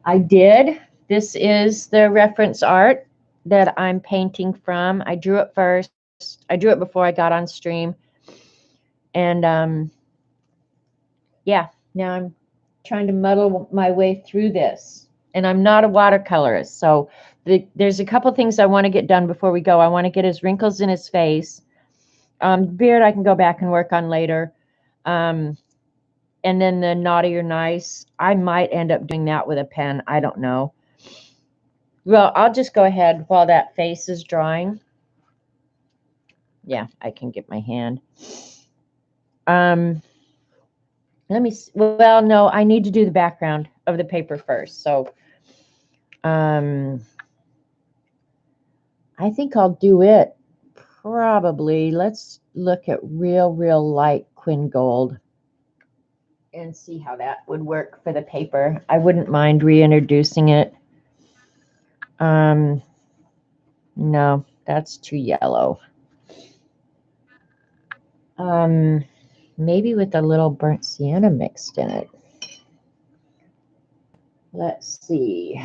I did. This is the reference art that I'm painting from. I drew it first. I drew it before I got on stream. And yeah, now I'm trying to muddle my way through this. And I'm not a watercolorist. So there's a couple things I want to get done before we go. I want to get his wrinkles in his face. Beard I can go back and work on later. And then the naughty or nice, I might end up doing that with a pen. I don't know. Well, I'll just go ahead while that face is drying. Yeah, I can get my hand. Let me see. Well, no, I need to do the background of the paper first. So I think I'll do it probably. Let's look at real light Quin Gold and see how that would work for the paper. I wouldn't mind reintroducing it. No, that's too yellow. Maybe with a little burnt sienna mixed in it. Let's see.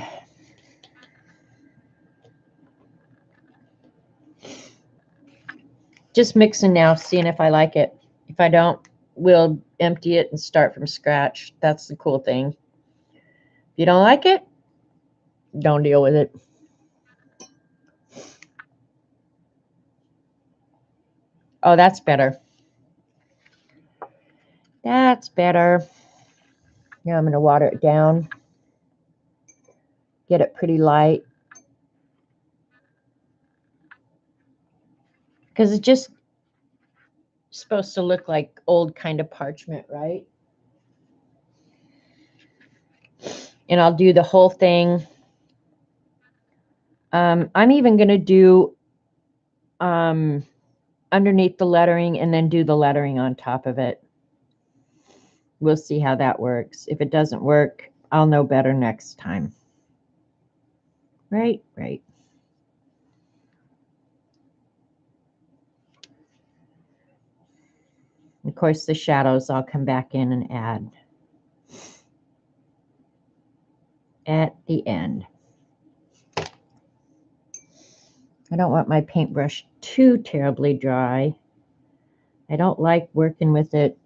Just mixing now, seeing if I like it. If I don't, we'll empty it and start from scratch. That's the cool thing. If you don't like it, don't deal with it. Oh, that's better. That's better. Now I'm going to water it down, get it pretty light. Because it's just supposed to look like old kind of parchment, right? And I'll do the whole thing. I'm even going to do underneath the lettering and then do the lettering on top of it. We'll see how that works. If it doesn't work, I'll know better next time. Right, right. Of course, the shadows I'll come back in and add at the end. I don't want my paintbrush too terribly dry. I don't like working with it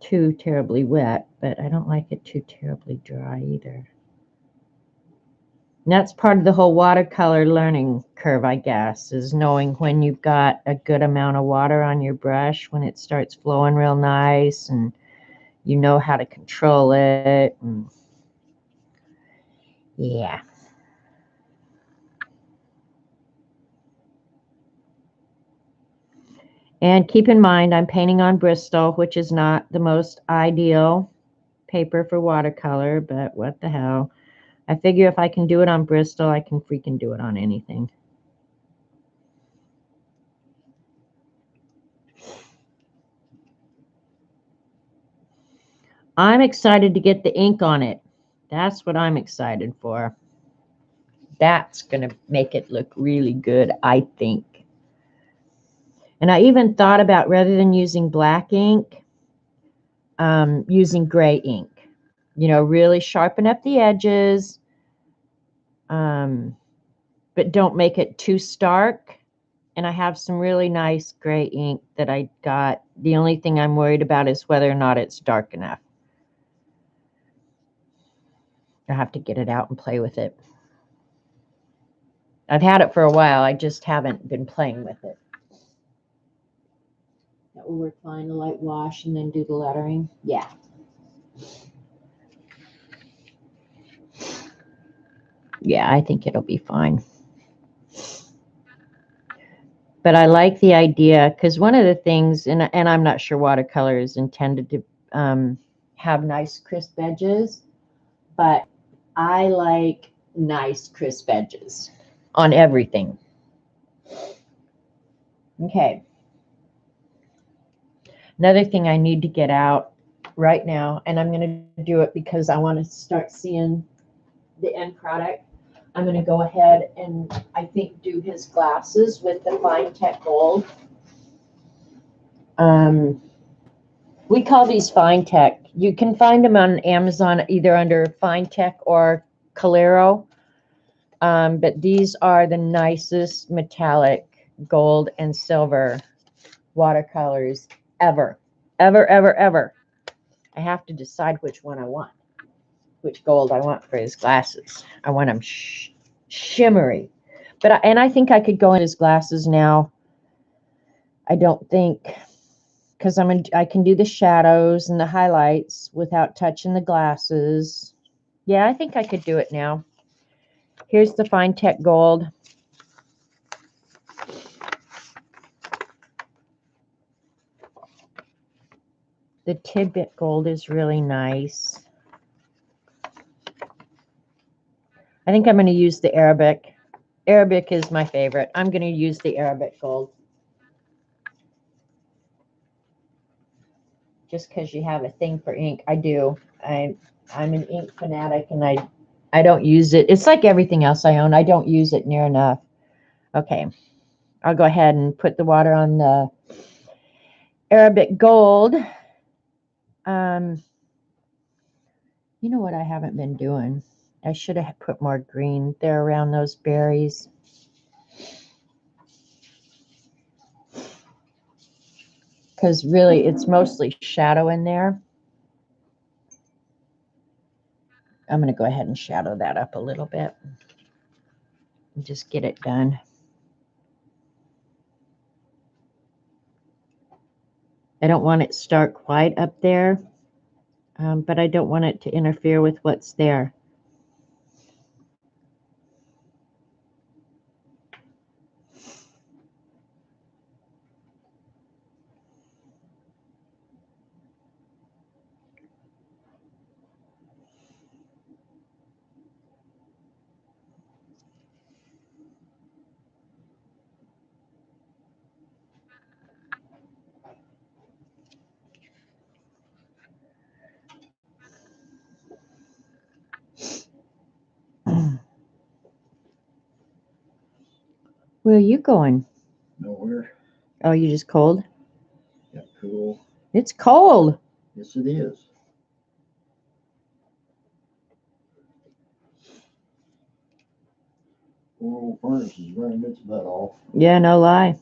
too terribly wet, but I don't like it too terribly dry either. And that's part of the whole watercolor learning curve, I guess, is knowing when you've got a good amount of water on your brush, when it starts flowing real nice, and you know how to control it. And yeah. And keep in mind, I'm painting on Bristol, which is not the most ideal paper for watercolor, but what the hell. I figure if I can do it on Bristol, I can freaking do it on anything. I'm excited to get the ink on it. That's what I'm excited for. That's going to make it look really good, I think. And I even thought about, rather than using black ink, using gray ink. You know, really sharpen up the edges, but don't make it too stark. And I have some really nice gray ink that I got. The only thing I'm worried about is whether or not it's dark enough. I have to get it out and play with it. I've had it for a while. I just haven't been playing with it. That will work fine. The light wash and then do the lettering. Yeah. Yeah, I think it'll be fine. But I like the idea, because one of the things, and I'm not sure watercolor is intended to have nice crisp edges, but I like nice crisp edges on everything. Okay. Another thing I need to get out right now, and I'm going to do it because I want to start seeing the end product. I'm going to go ahead and I think do his glasses with the Fine Tech Gold. We call these Fine Tech. You can find them on Amazon either under Fine Tech or Calero. But these are the nicest metallic gold and silver watercolors ever. Ever. I have to decide which one I want, which gold I want for his glasses. I want them shimmery. But I think I could go in his glasses now. I don't think, because I can do the shadows and the highlights without touching the glasses. Yeah, I think I could do it now. Here's the Fine Tech Gold. The Tidbit Gold is really nice. I think I'm going to use the Arabic. Arabic is my favorite. I'm going to use the Arabic Gold. Just because you have a thing for ink. I do. I'm an ink fanatic, and I don't use it. It's like everything else I own. I don't use it near enough. Okay. I'll go ahead and put the water on the Arabic Gold. You know what I haven't been doing? I should have put more green there around those berries. Because really, it's mostly shadow in there. I'm going to go ahead and shadow that up a little bit and just get it done. I don't want it stark white up there. but I don't want it to interfere with what's there. Where are you going? Nowhere. Oh, you just cold? Yeah, cool. It's cold. Yes, it is. Poor old furnace is running its butt off. Yeah, no lie.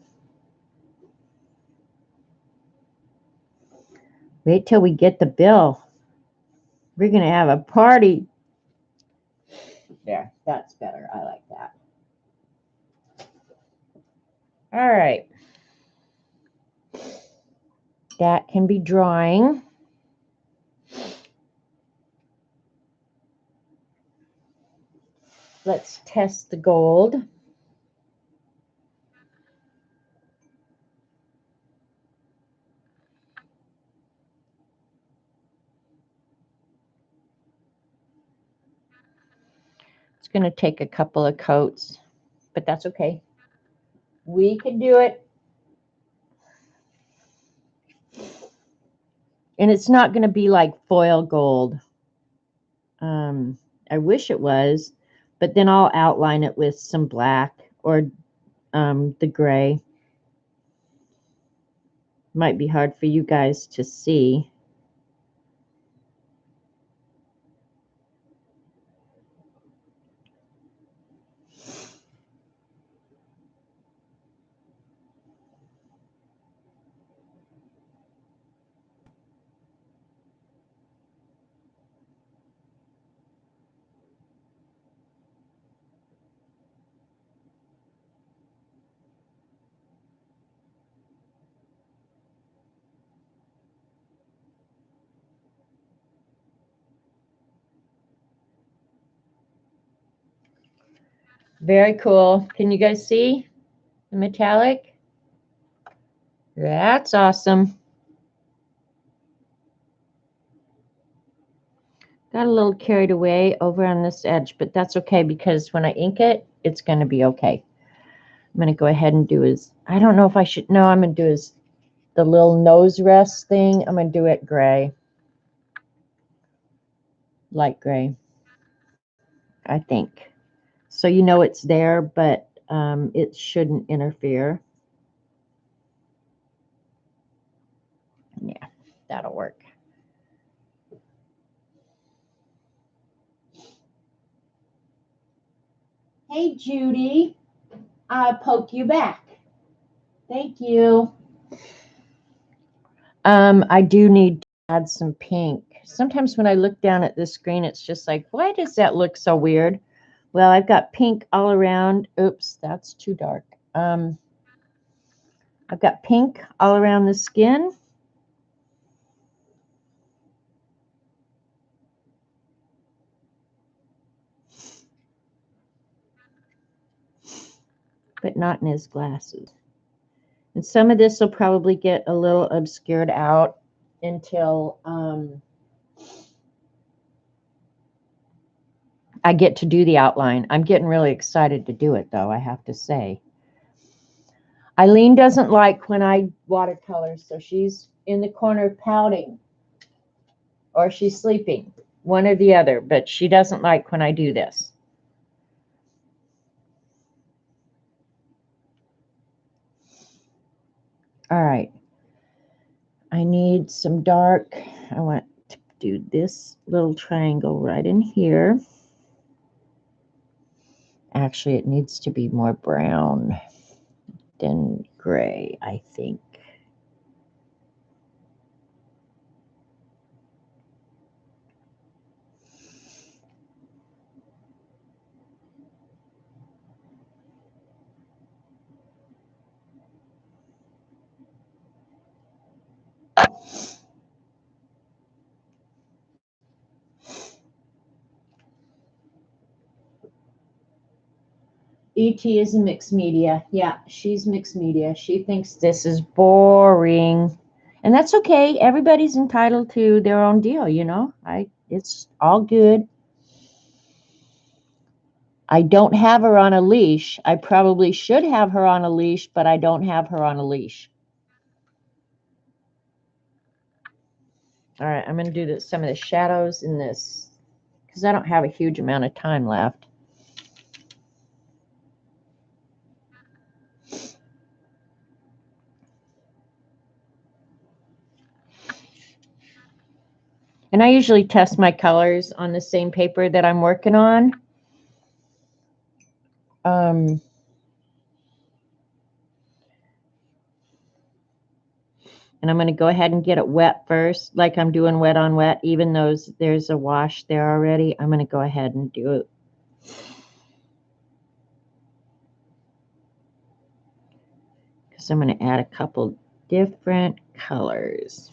Wait till we get the bill. We're going to have a party. There, that's better. I like that. All right. That can be drying. Let's test the gold. It's going to take a couple of coats, but that's okay. We can do it. And it's not going to be like foil gold. I wish it was, but then I'll outline it with some black or the gray. Might be hard for you guys to see. Very cool. Can you guys see the metallic? That's awesome. Got a little carried away over on this edge, but that's okay because when I ink it, it's going to be okay. I'm going to go ahead and do his, I don't know if I should, no, I'm going to do his, the little nose rest thing. I'm going to do it gray. Light gray, I think. So you know it's there, but it shouldn't interfere. Yeah, that'll work. Hey, Judy, I'll poke you back. Thank you. I do need to add some pink. Sometimes when I look down at this screen, it's just like, why does that look so weird? Well, I've got pink all around. Oops, that's too dark. I've got pink all around the skin. But not in his glasses. And some of this will probably get a little obscured out until I get to do the outline. I'm getting really excited to do it, though, I have to say. Eileen doesn't like when I watercolor, so she's in the corner pouting. Or she's sleeping, one or the other, but she doesn't like when I do this. All right. I need some dark. I want to do this little triangle right in here. Actually, it needs to be more brown than gray, I think. E.T. is a mixed media. Yeah, she's mixed media. She thinks this is boring. And that's okay. Everybody's entitled to their own deal, you know? It's all good. I don't have her on a leash. I probably should have her on a leash, but I don't have her on a leash. All right, I'm going to do some of the shadows in this because I don't have a huge amount of time left. And I usually test my colors on the same paper that I'm working on. And I'm going to go ahead and get it wet first, like I'm doing wet on wet, even though there's a wash there already. I'm going to go ahead and do it. Because I'm going to add a couple different colors.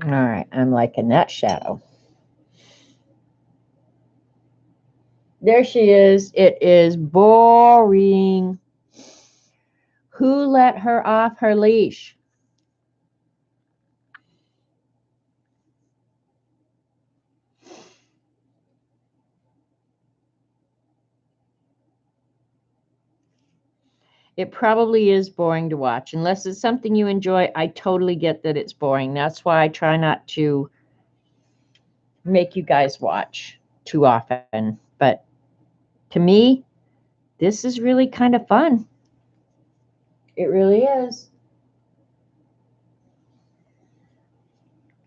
All right, I'm liking that shadow. There she is. It is boring. Who let her off her leash? It probably is boring to watch. Unless it's something you enjoy, I totally get that it's boring. That's why I try not to make you guys watch too often. But to me, this is really kind of fun. It really is.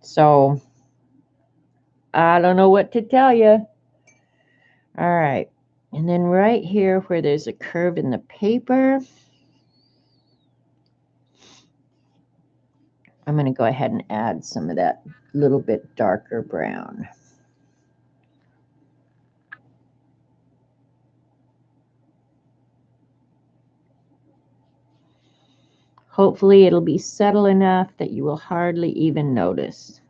So I don't know what to tell you. All right. And then right here where there's a curve in the paper, I'm going to go ahead and add some of that little bit darker brown. Hopefully it'll be subtle enough that you will hardly even notice.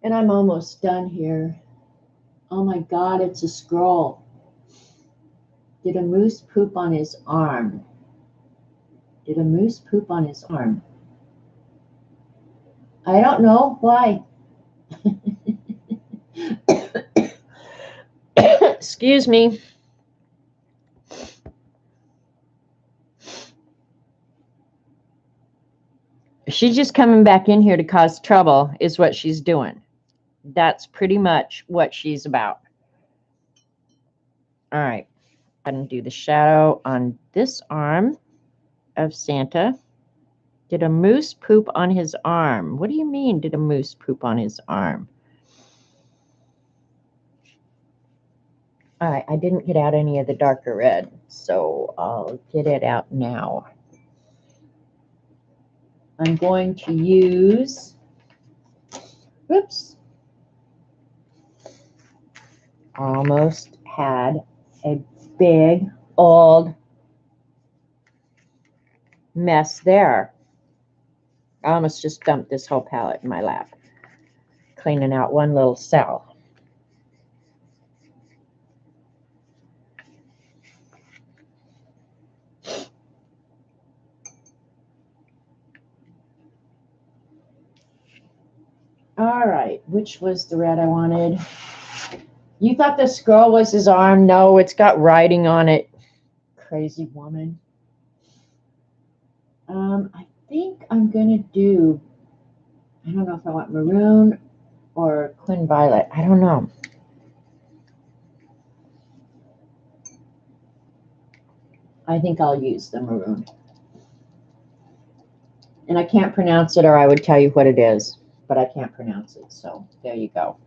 And I'm almost done here. Oh my God, it's a scroll. Did a moose poop on his arm? Did a moose poop on his arm? I don't know why. Excuse me. She's just coming back in here to cause trouble, is what she's doing. That's pretty much what she's about. All right. I'm going to do the shadow on this arm of Santa. Did a moose poop on his arm? What do you mean, did a moose poop on his arm? All right, I didn't get out any of the darker red, so I'll get it out now. I'm going to use, whoops, almost had a big old mess there. I almost just dumped this whole palette in my lap, cleaning out one little cell. All right, which was the red I wanted? You thought the scroll was his arm? No, it's got writing on it. Crazy woman. I think I'm gonna do, I don't know if I want maroon or Quinn Violet. I don't know. I think I'll use the maroon. And I can't pronounce it, or I would tell you what it is, but I can't pronounce it, so there you go.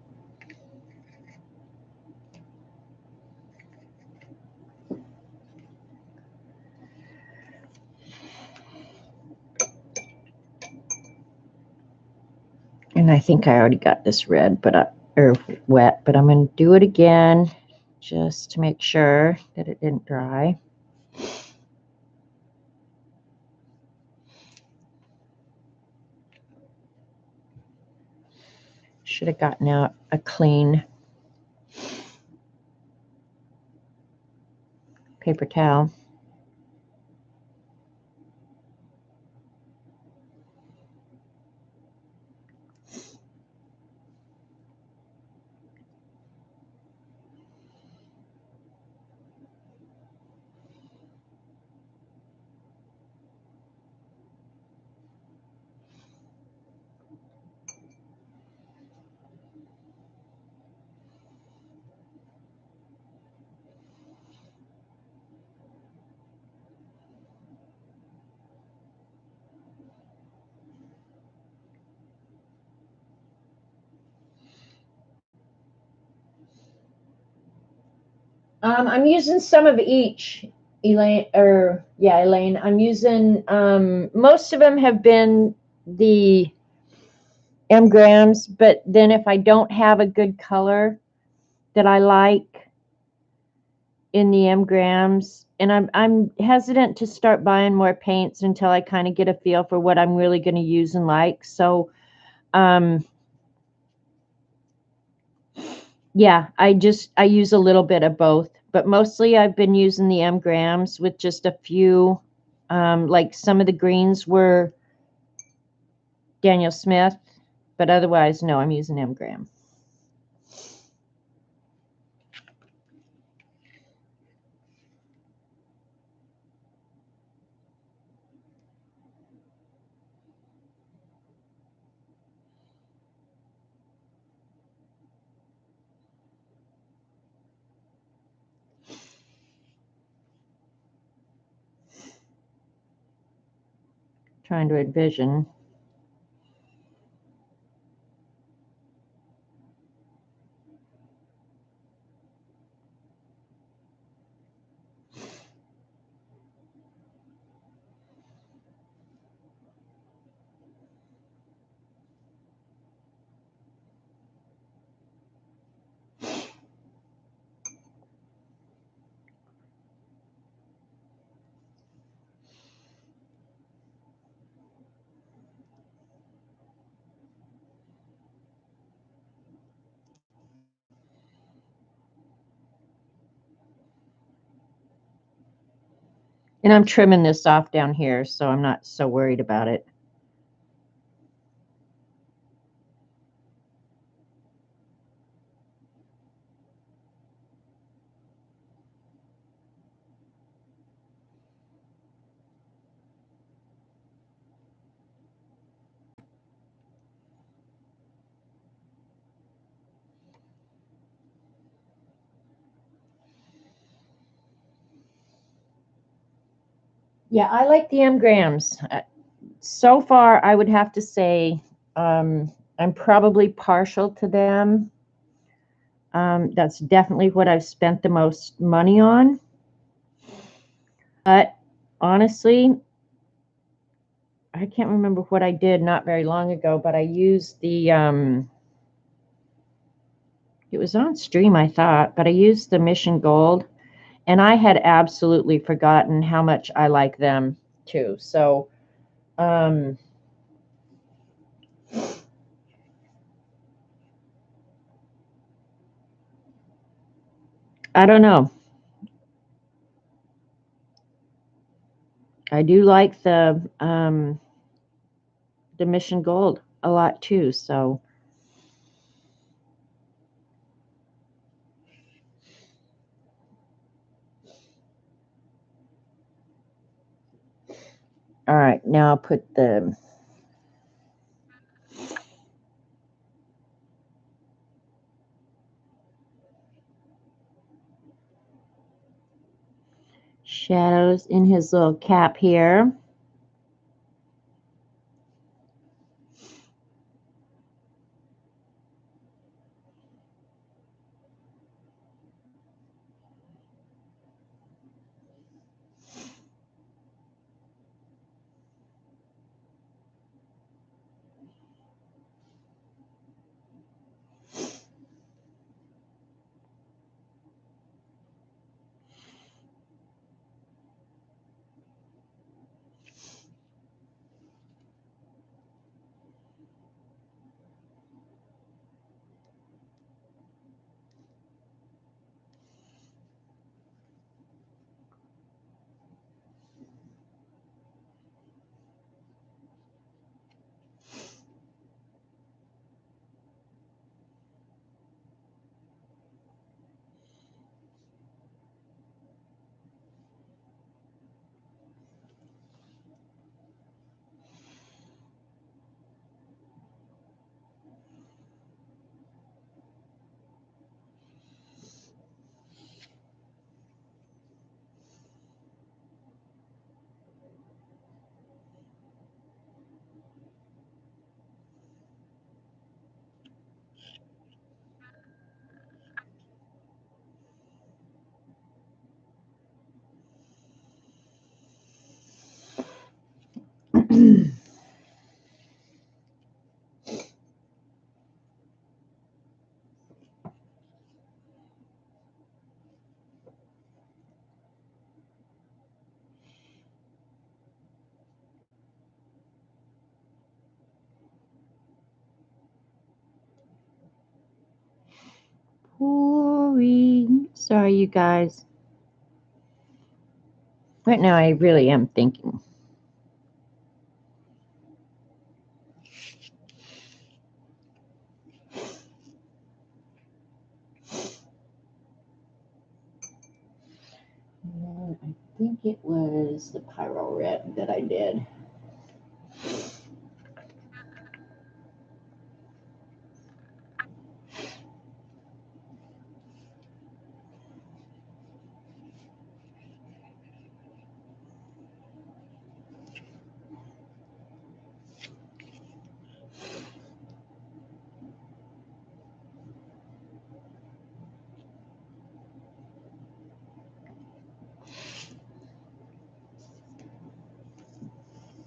And I think I already got this red, or wet, but I'm going to do it again just to make sure that it didn't dry. Should have gotten out a clean paper towel. I'm using some of each, Elaine, Elaine. I'm using, most of them have been the M-grams, but then if I don't have a good color that I like in the M-grams, and I'm hesitant to start buying more paints until I kind of get a feel for what I'm really going to use and like. So, yeah, I use a little bit of both, but mostly I've been using the M-grams with just a few, like some of the greens were Daniel Smith, but otherwise, no, I'm using M-gram. Trying to envision. And I'm trimming this off down here, so I'm not so worried about it. Yeah, I like the M-grams. So far, I would have to say I'm probably partial to them. That's definitely what I've spent the most money on. But honestly, I can't remember what I did not very long ago, but I used the, it was on stream, I thought, but I used the Mission Gold, and I had absolutely forgotten how much I like them too. So, um, I don't know. I do like the Mission Gold a lot too. So, all right, now I'll put the shadows in his little cap here. Pouring. Sorry, you guys. Right now, I really am thinking. And I think it was the Pyro Red that I did.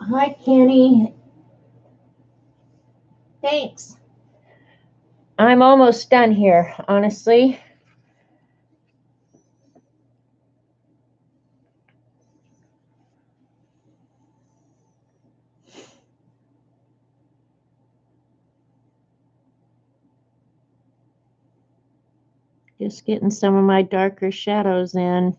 Hi, Kenny. Thanks. I'm almost done here, honestly. Just getting some of my darker shadows in.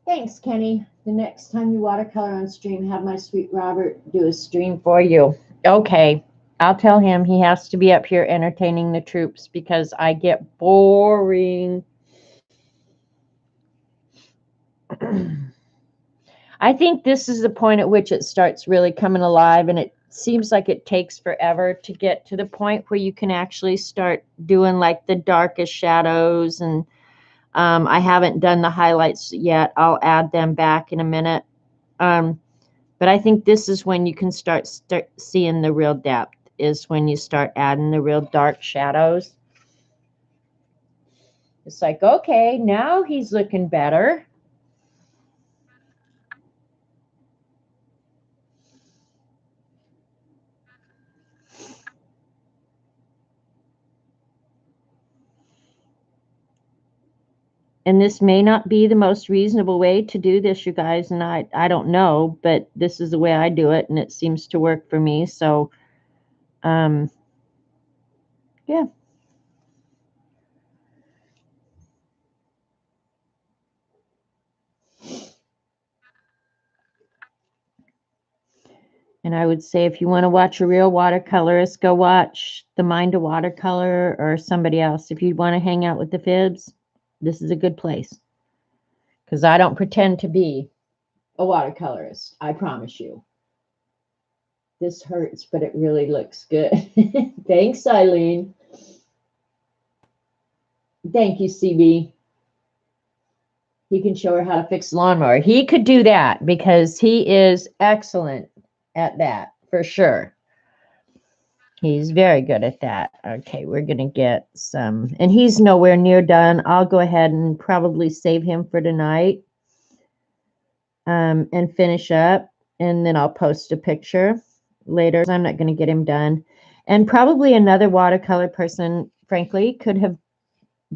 Thanks, Kenny. The next time you watercolor on stream, have my sweet Robert do a stream for you. Okay. I'll tell him he has to be up here entertaining the troops because I get boring. I think this is the point at which it starts really coming alive, and it seems like it takes forever to get to the point where you can actually start doing like the darkest shadows. And I haven't done the highlights yet. I'll add them back in a minute. But I think this is when you can start seeing the real depth, is when you start adding the real dark shadows. It's like, okay, now he's looking better. And this may not be the most reasonable way to do this, you guys, and I don't know, but this is the way I do it, and it seems to work for me. So, yeah. And I would say if you want to watch a real watercolorist, go watch The Mind of Watercolor or somebody else. If you want to hang out with the fibs, this is a good place. Because I don't pretend to be a watercolorist, I promise you. This hurts, but it really looks good. Thanks, Eileen. Thank you, CB. He can show her how to fix the lawnmower. He could do that because he is excellent at that, for sure. He's very good at that. Okay, we're going to get some, and he's nowhere near done. I'll go ahead and probably save him for tonight and finish up, and then I'll post a picture later. I'm not going to get him done. And probably another watercolor person, frankly, could have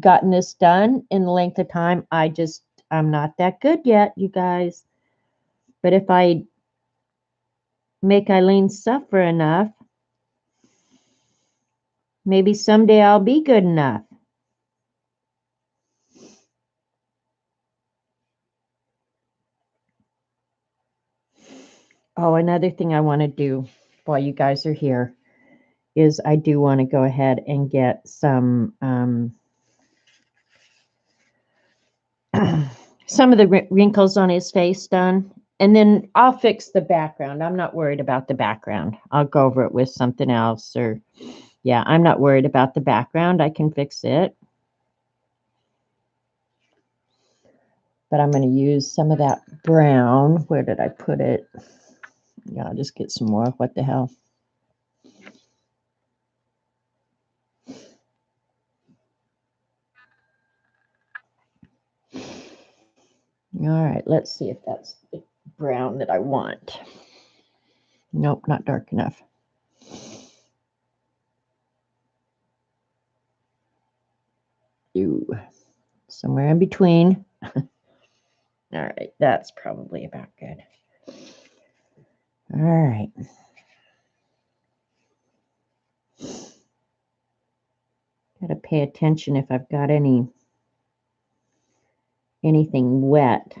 gotten this done in the length of time. I'm not that good yet, you guys. But if I make Eileen suffer enough, maybe someday I'll be good enough. Oh, another thing I want to do while you guys are here is I do want to go ahead and get some some of the wrinkles on his face done. And then I'll fix the background. I'm not worried about the background. I'll go over it with something else, or yeah, I'm not worried about the background. I can fix it. But I'm going to use some of that brown. Where did I put it? Yeah, I'll just get some more. What the hell? All right, let's see if that's the brown that I want. Nope, not dark enough. Ooh, somewhere in between. All right, that's probably about good. All right. Got to pay attention if I've got anything wet.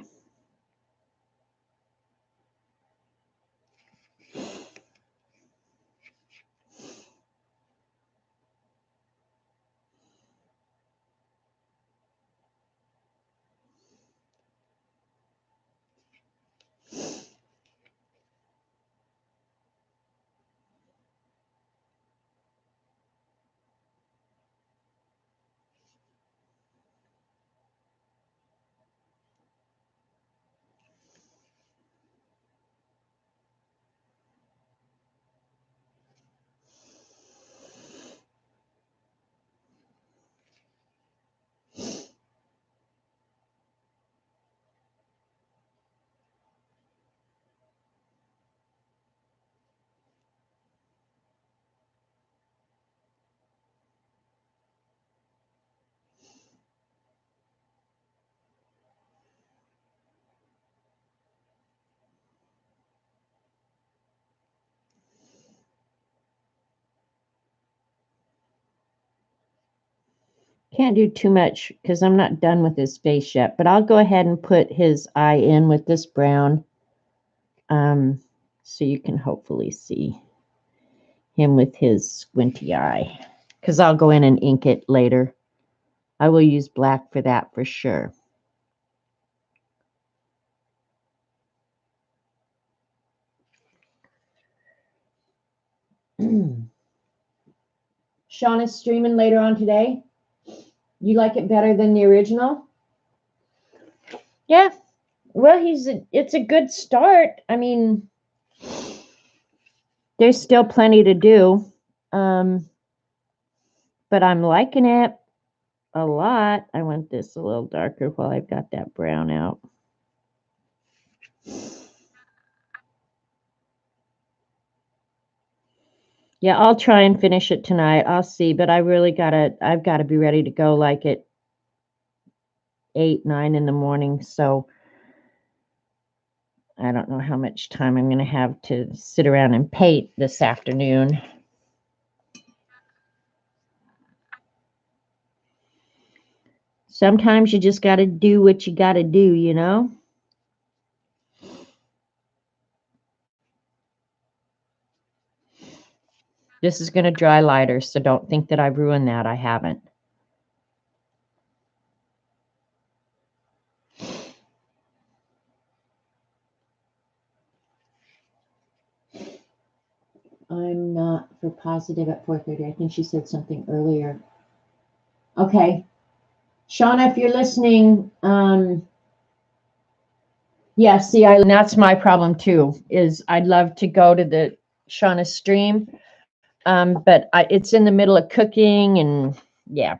Can't do too much because I'm not done with his face yet, but I'll go ahead and put his eye in with this brown so you can hopefully see him with his squinty eye, because I'll go in and ink it later. I will use black for that for sure. Shauna's streaming later on today. You like it better than the original? Yeah. Well, it's a good start. I mean, there's still plenty to do. But I'm liking it a lot. I want this a little darker while I've got that brown out. Yeah, I'll try and finish it tonight. I'll see, but I've gotta be ready to go like at 8, 9 in the morning. So I don't know how much time I'm gonna have to sit around and paint this afternoon. Sometimes you just gotta do what you gotta do, you know? This is gonna dry lighter, so don't think that I've ruined that. I haven't. I'm not for positive at 4:30. I think she said something earlier. Okay. Shauna, if you're listening, yeah, see, that's my problem too, is I'd love to go to the Shauna stream, but it's in the middle of cooking and yeah.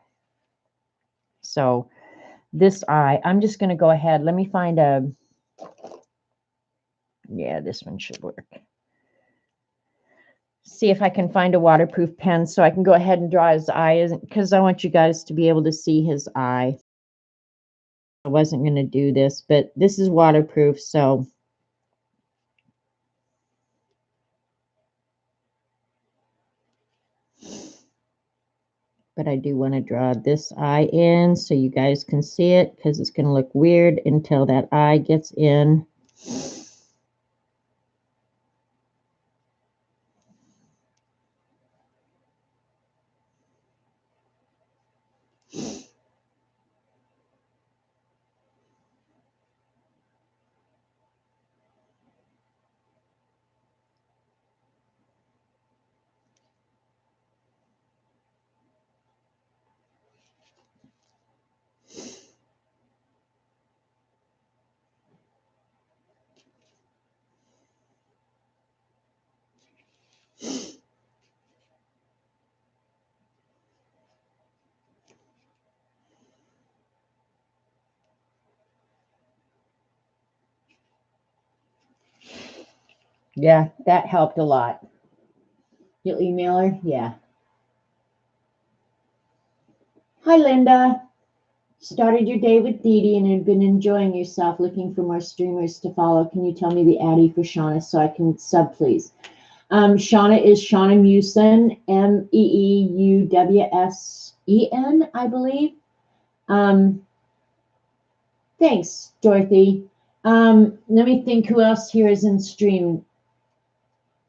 So this I'm just going to go ahead. Let me find yeah, this one should work. See if I can find a waterproof pen so I can go ahead and draw his eye, because I want you guys to be able to see his eye. I wasn't going to do this, but this is waterproof, so. But I do want to draw this eye in so you guys can see it, because it's going to look weird until that eye gets in. Yeah, that helped a lot. You'll email her? Yeah. Hi, Linda. Started your day with Dee Dee and have been enjoying yourself, looking for more streamers to follow. Can you tell me the Addy for Shauna so I can sub, please? Shauna is Shauna Mewsen, Meeuwsen, I believe. Thanks, Dorothy. Let me think who else here is in stream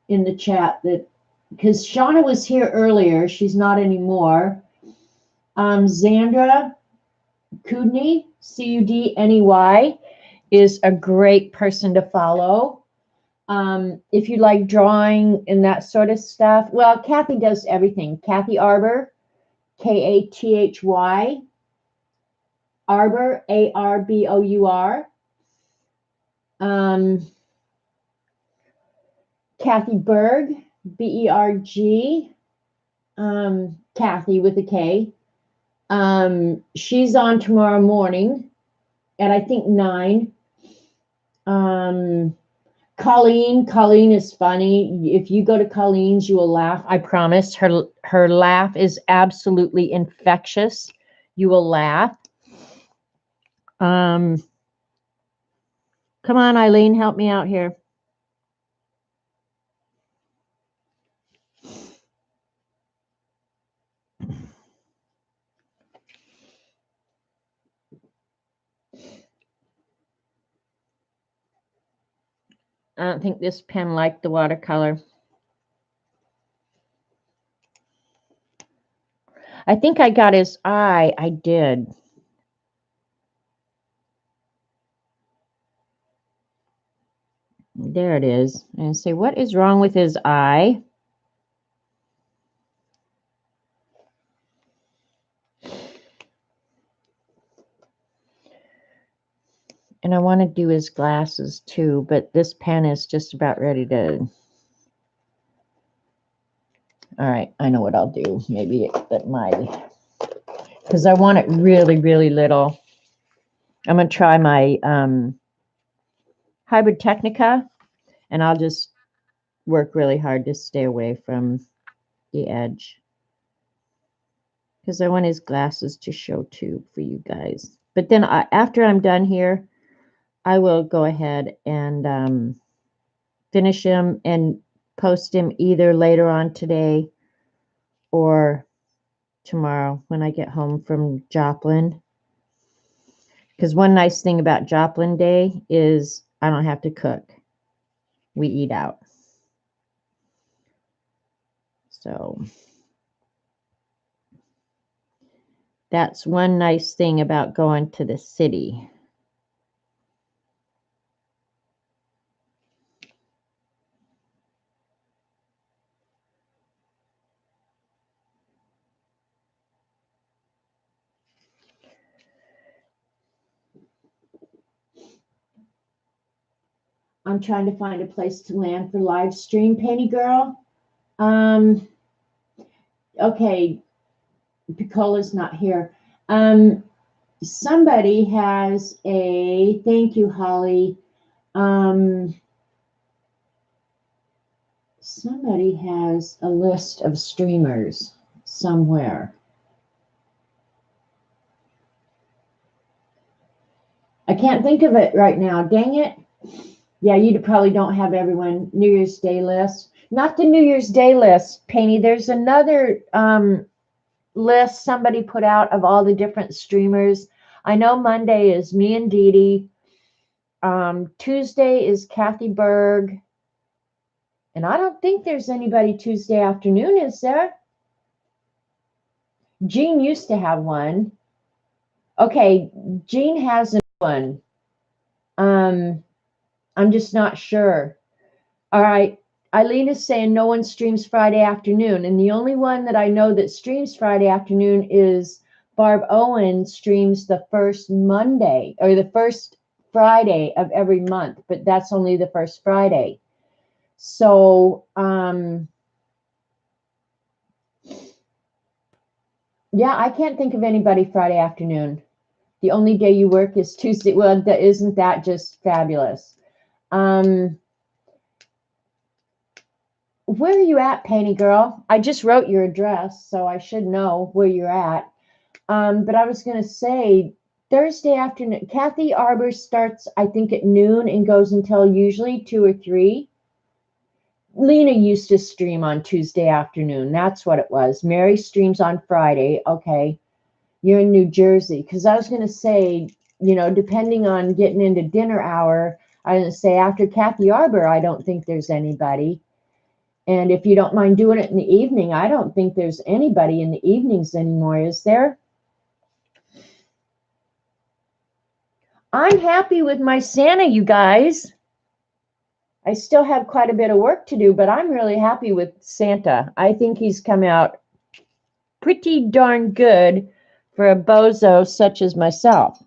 in the chat, that because Shauna was here earlier. She's not anymore. Zandra Kudney, Cudney, is a great person to follow. If you like drawing and that sort of stuff. Well, Kathy does everything. Kathy Arbor, Kathy Arbor, Arbour. Kathy Berg, Berg. Kathy with a K. She's on tomorrow morning at I think 9. Colleen is funny. If you go to Colleen's, you will laugh. I promise. Her laugh is absolutely infectious. You will laugh. Come on, Eileen, help me out here. I don't think this pen liked the watercolor. I think I got his eye. I did. There it is. And say, what is wrong with his eye? And I want to do his glasses too, but this pen is just about ready to. All right, I know what I'll do. Maybe because I want it really, really little. I'm going to try my Hybrid Technica, and I'll just work really hard to stay away from the edge. Because I want his glasses to show too for you guys. But then after I'm done here, I will go ahead and finish him and post him either later on today or tomorrow when I get home from Joplin. Because one nice thing about Joplin Day is I don't have to cook. We eat out. So that's one nice thing about going to the city. I'm trying to find a place to land for live stream, Penny Girl. Okay, Piccola's not here. Somebody has a, thank you, Holly. Somebody has a list of streamers somewhere. I can't think of it right now. Dang it. Yeah, you probably don't have everyone New Year's Day list. Not the New Year's Day list, Penny. There's another list somebody put out of all the different streamers. I know Monday is me and Dee Dee. Tuesday is Kathy Berg. And I don't think there's anybody Tuesday afternoon, is there? Jean used to have one. Okay, Jean has one. I'm just not sure. All right. Eileen is saying no one streams Friday afternoon. And the only one that I know that streams Friday afternoon is Barb Owen streams the first Monday or the first Friday of every month, but that's only the first Friday. So, yeah, I can't think of anybody Friday afternoon. The only day you work is Tuesday. Well, isn't that just fabulous? Where are you at, Painty Girl? I just wrote your address, so I should know where you're at. But I was going to say Thursday afternoon, Kathy Arbor starts, I think, at noon and goes until usually 2 or 3. Lena used to stream on Tuesday afternoon. That's what it was. Mary streams on Friday. Okay. You're in New Jersey. Because I was going to say, depending on getting into dinner hour, I was going to say after Kathy Arbor, I don't think there's anybody. And if you don't mind doing it in the evening, I don't think there's anybody in the evenings anymore, is there? I'm happy with my Santa, you guys. I still have quite a bit of work to do, but I'm really happy with Santa. I think he's come out pretty darn good for a bozo such as myself.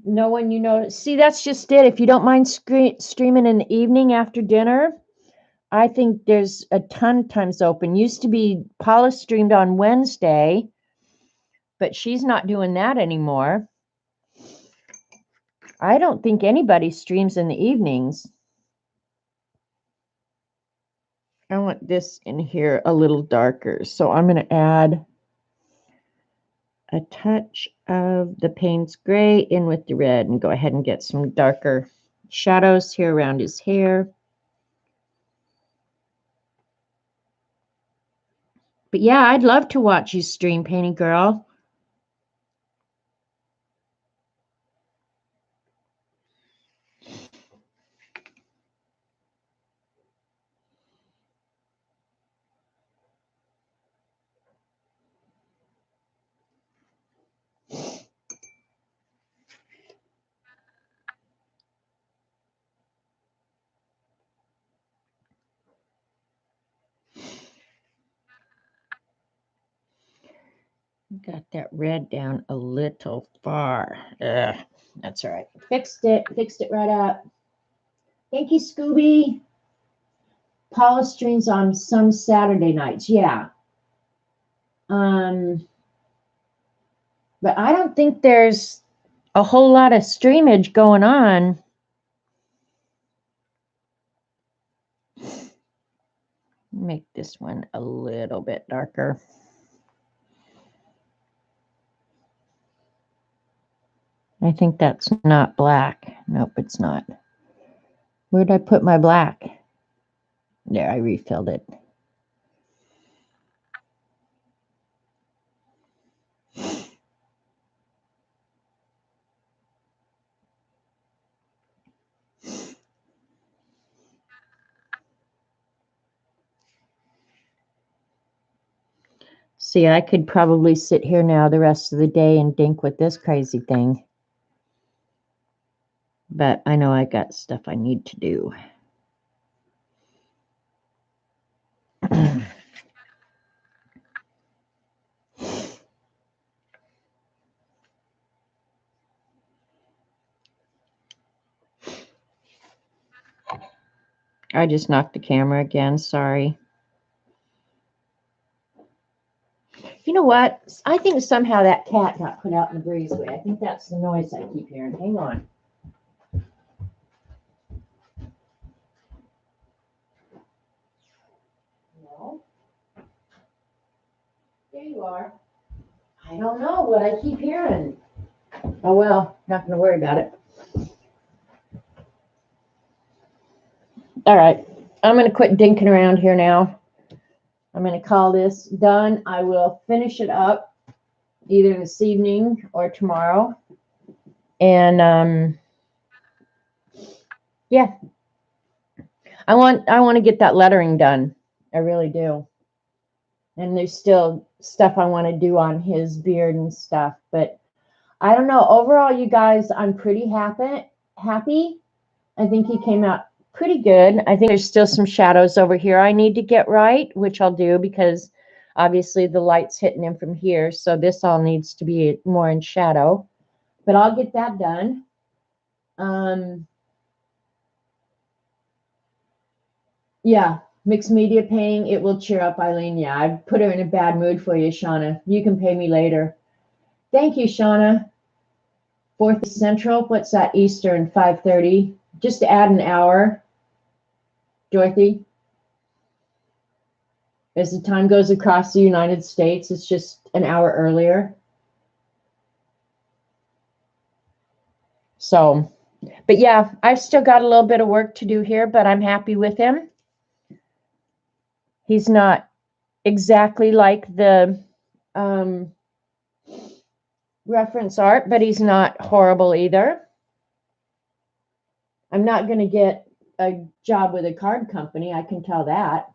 No one, see, that's just it. If you don't mind streaming in the evening after dinner, I think there's a ton of times open. Used to be Paula streamed on Wednesday, but she's not doing that anymore. I don't think anybody streams in the evenings. I want this in here a little darker, so I'm going to add a touch of the Payne's Gray in with the red and go ahead and get some darker shadows here around his hair. But yeah, I'd love to watch you stream, Painty Girl. Got that red down a little far. Ugh, that's all right. Fixed it right up. Thank you, Scooby. Paula streams on some Saturday nights. Yeah. But I don't think there's a whole lot of streamage going on. Make this one a little bit darker. I think that's not black. Nope, it's not. Where'd I put my black? There, I refilled it. See, I could probably sit here now the rest of the day and dink with this crazy thing. But I know I got stuff I need to do. I just knocked the camera again. Sorry. You know what? I think somehow that cat got put out in the breezeway. I think that's the noise I keep hearing. Hang on. No. There you are. I don't know what I keep hearing. Oh, well, not going to worry about it. All right. I'm going to quit dinking around here now. I'm going to call this done. I will finish it up either this evening or tomorrow. And yeah, I want to get that lettering done. I really do. And there's still stuff I want to do on his beard and stuff, but I don't know. Overall, you guys, I'm pretty happy. I think he came out pretty good. I think there's still some shadows over here I need to get right, which I'll do because obviously the light's hitting him from here. So this all needs to be more in shadow, but I'll get that done. Yeah, mixed media painting. It will cheer up Eileen. Yeah, I put her in a bad mood for you, Shauna. You can pay me later. Thank you, Shauna. 4th Central. What's that? Eastern, 5:30. Just to add an hour. Dorothy. As the time goes across the United States, it's just an hour earlier. So, but yeah, I've still got a little bit of work to do here, but I'm happy with him. He's not exactly like the reference art, but he's not horrible either. I'm not going to get a job with a card company, I can tell that.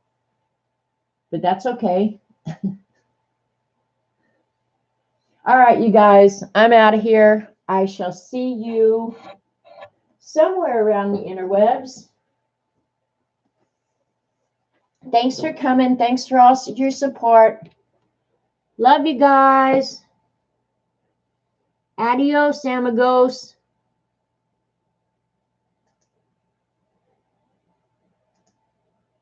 But that's okay. All right, you guys, I'm out of here. I shall see you somewhere around the interwebs. Thanks for coming. Thanks for all your support. Love you guys. Adios, amigos.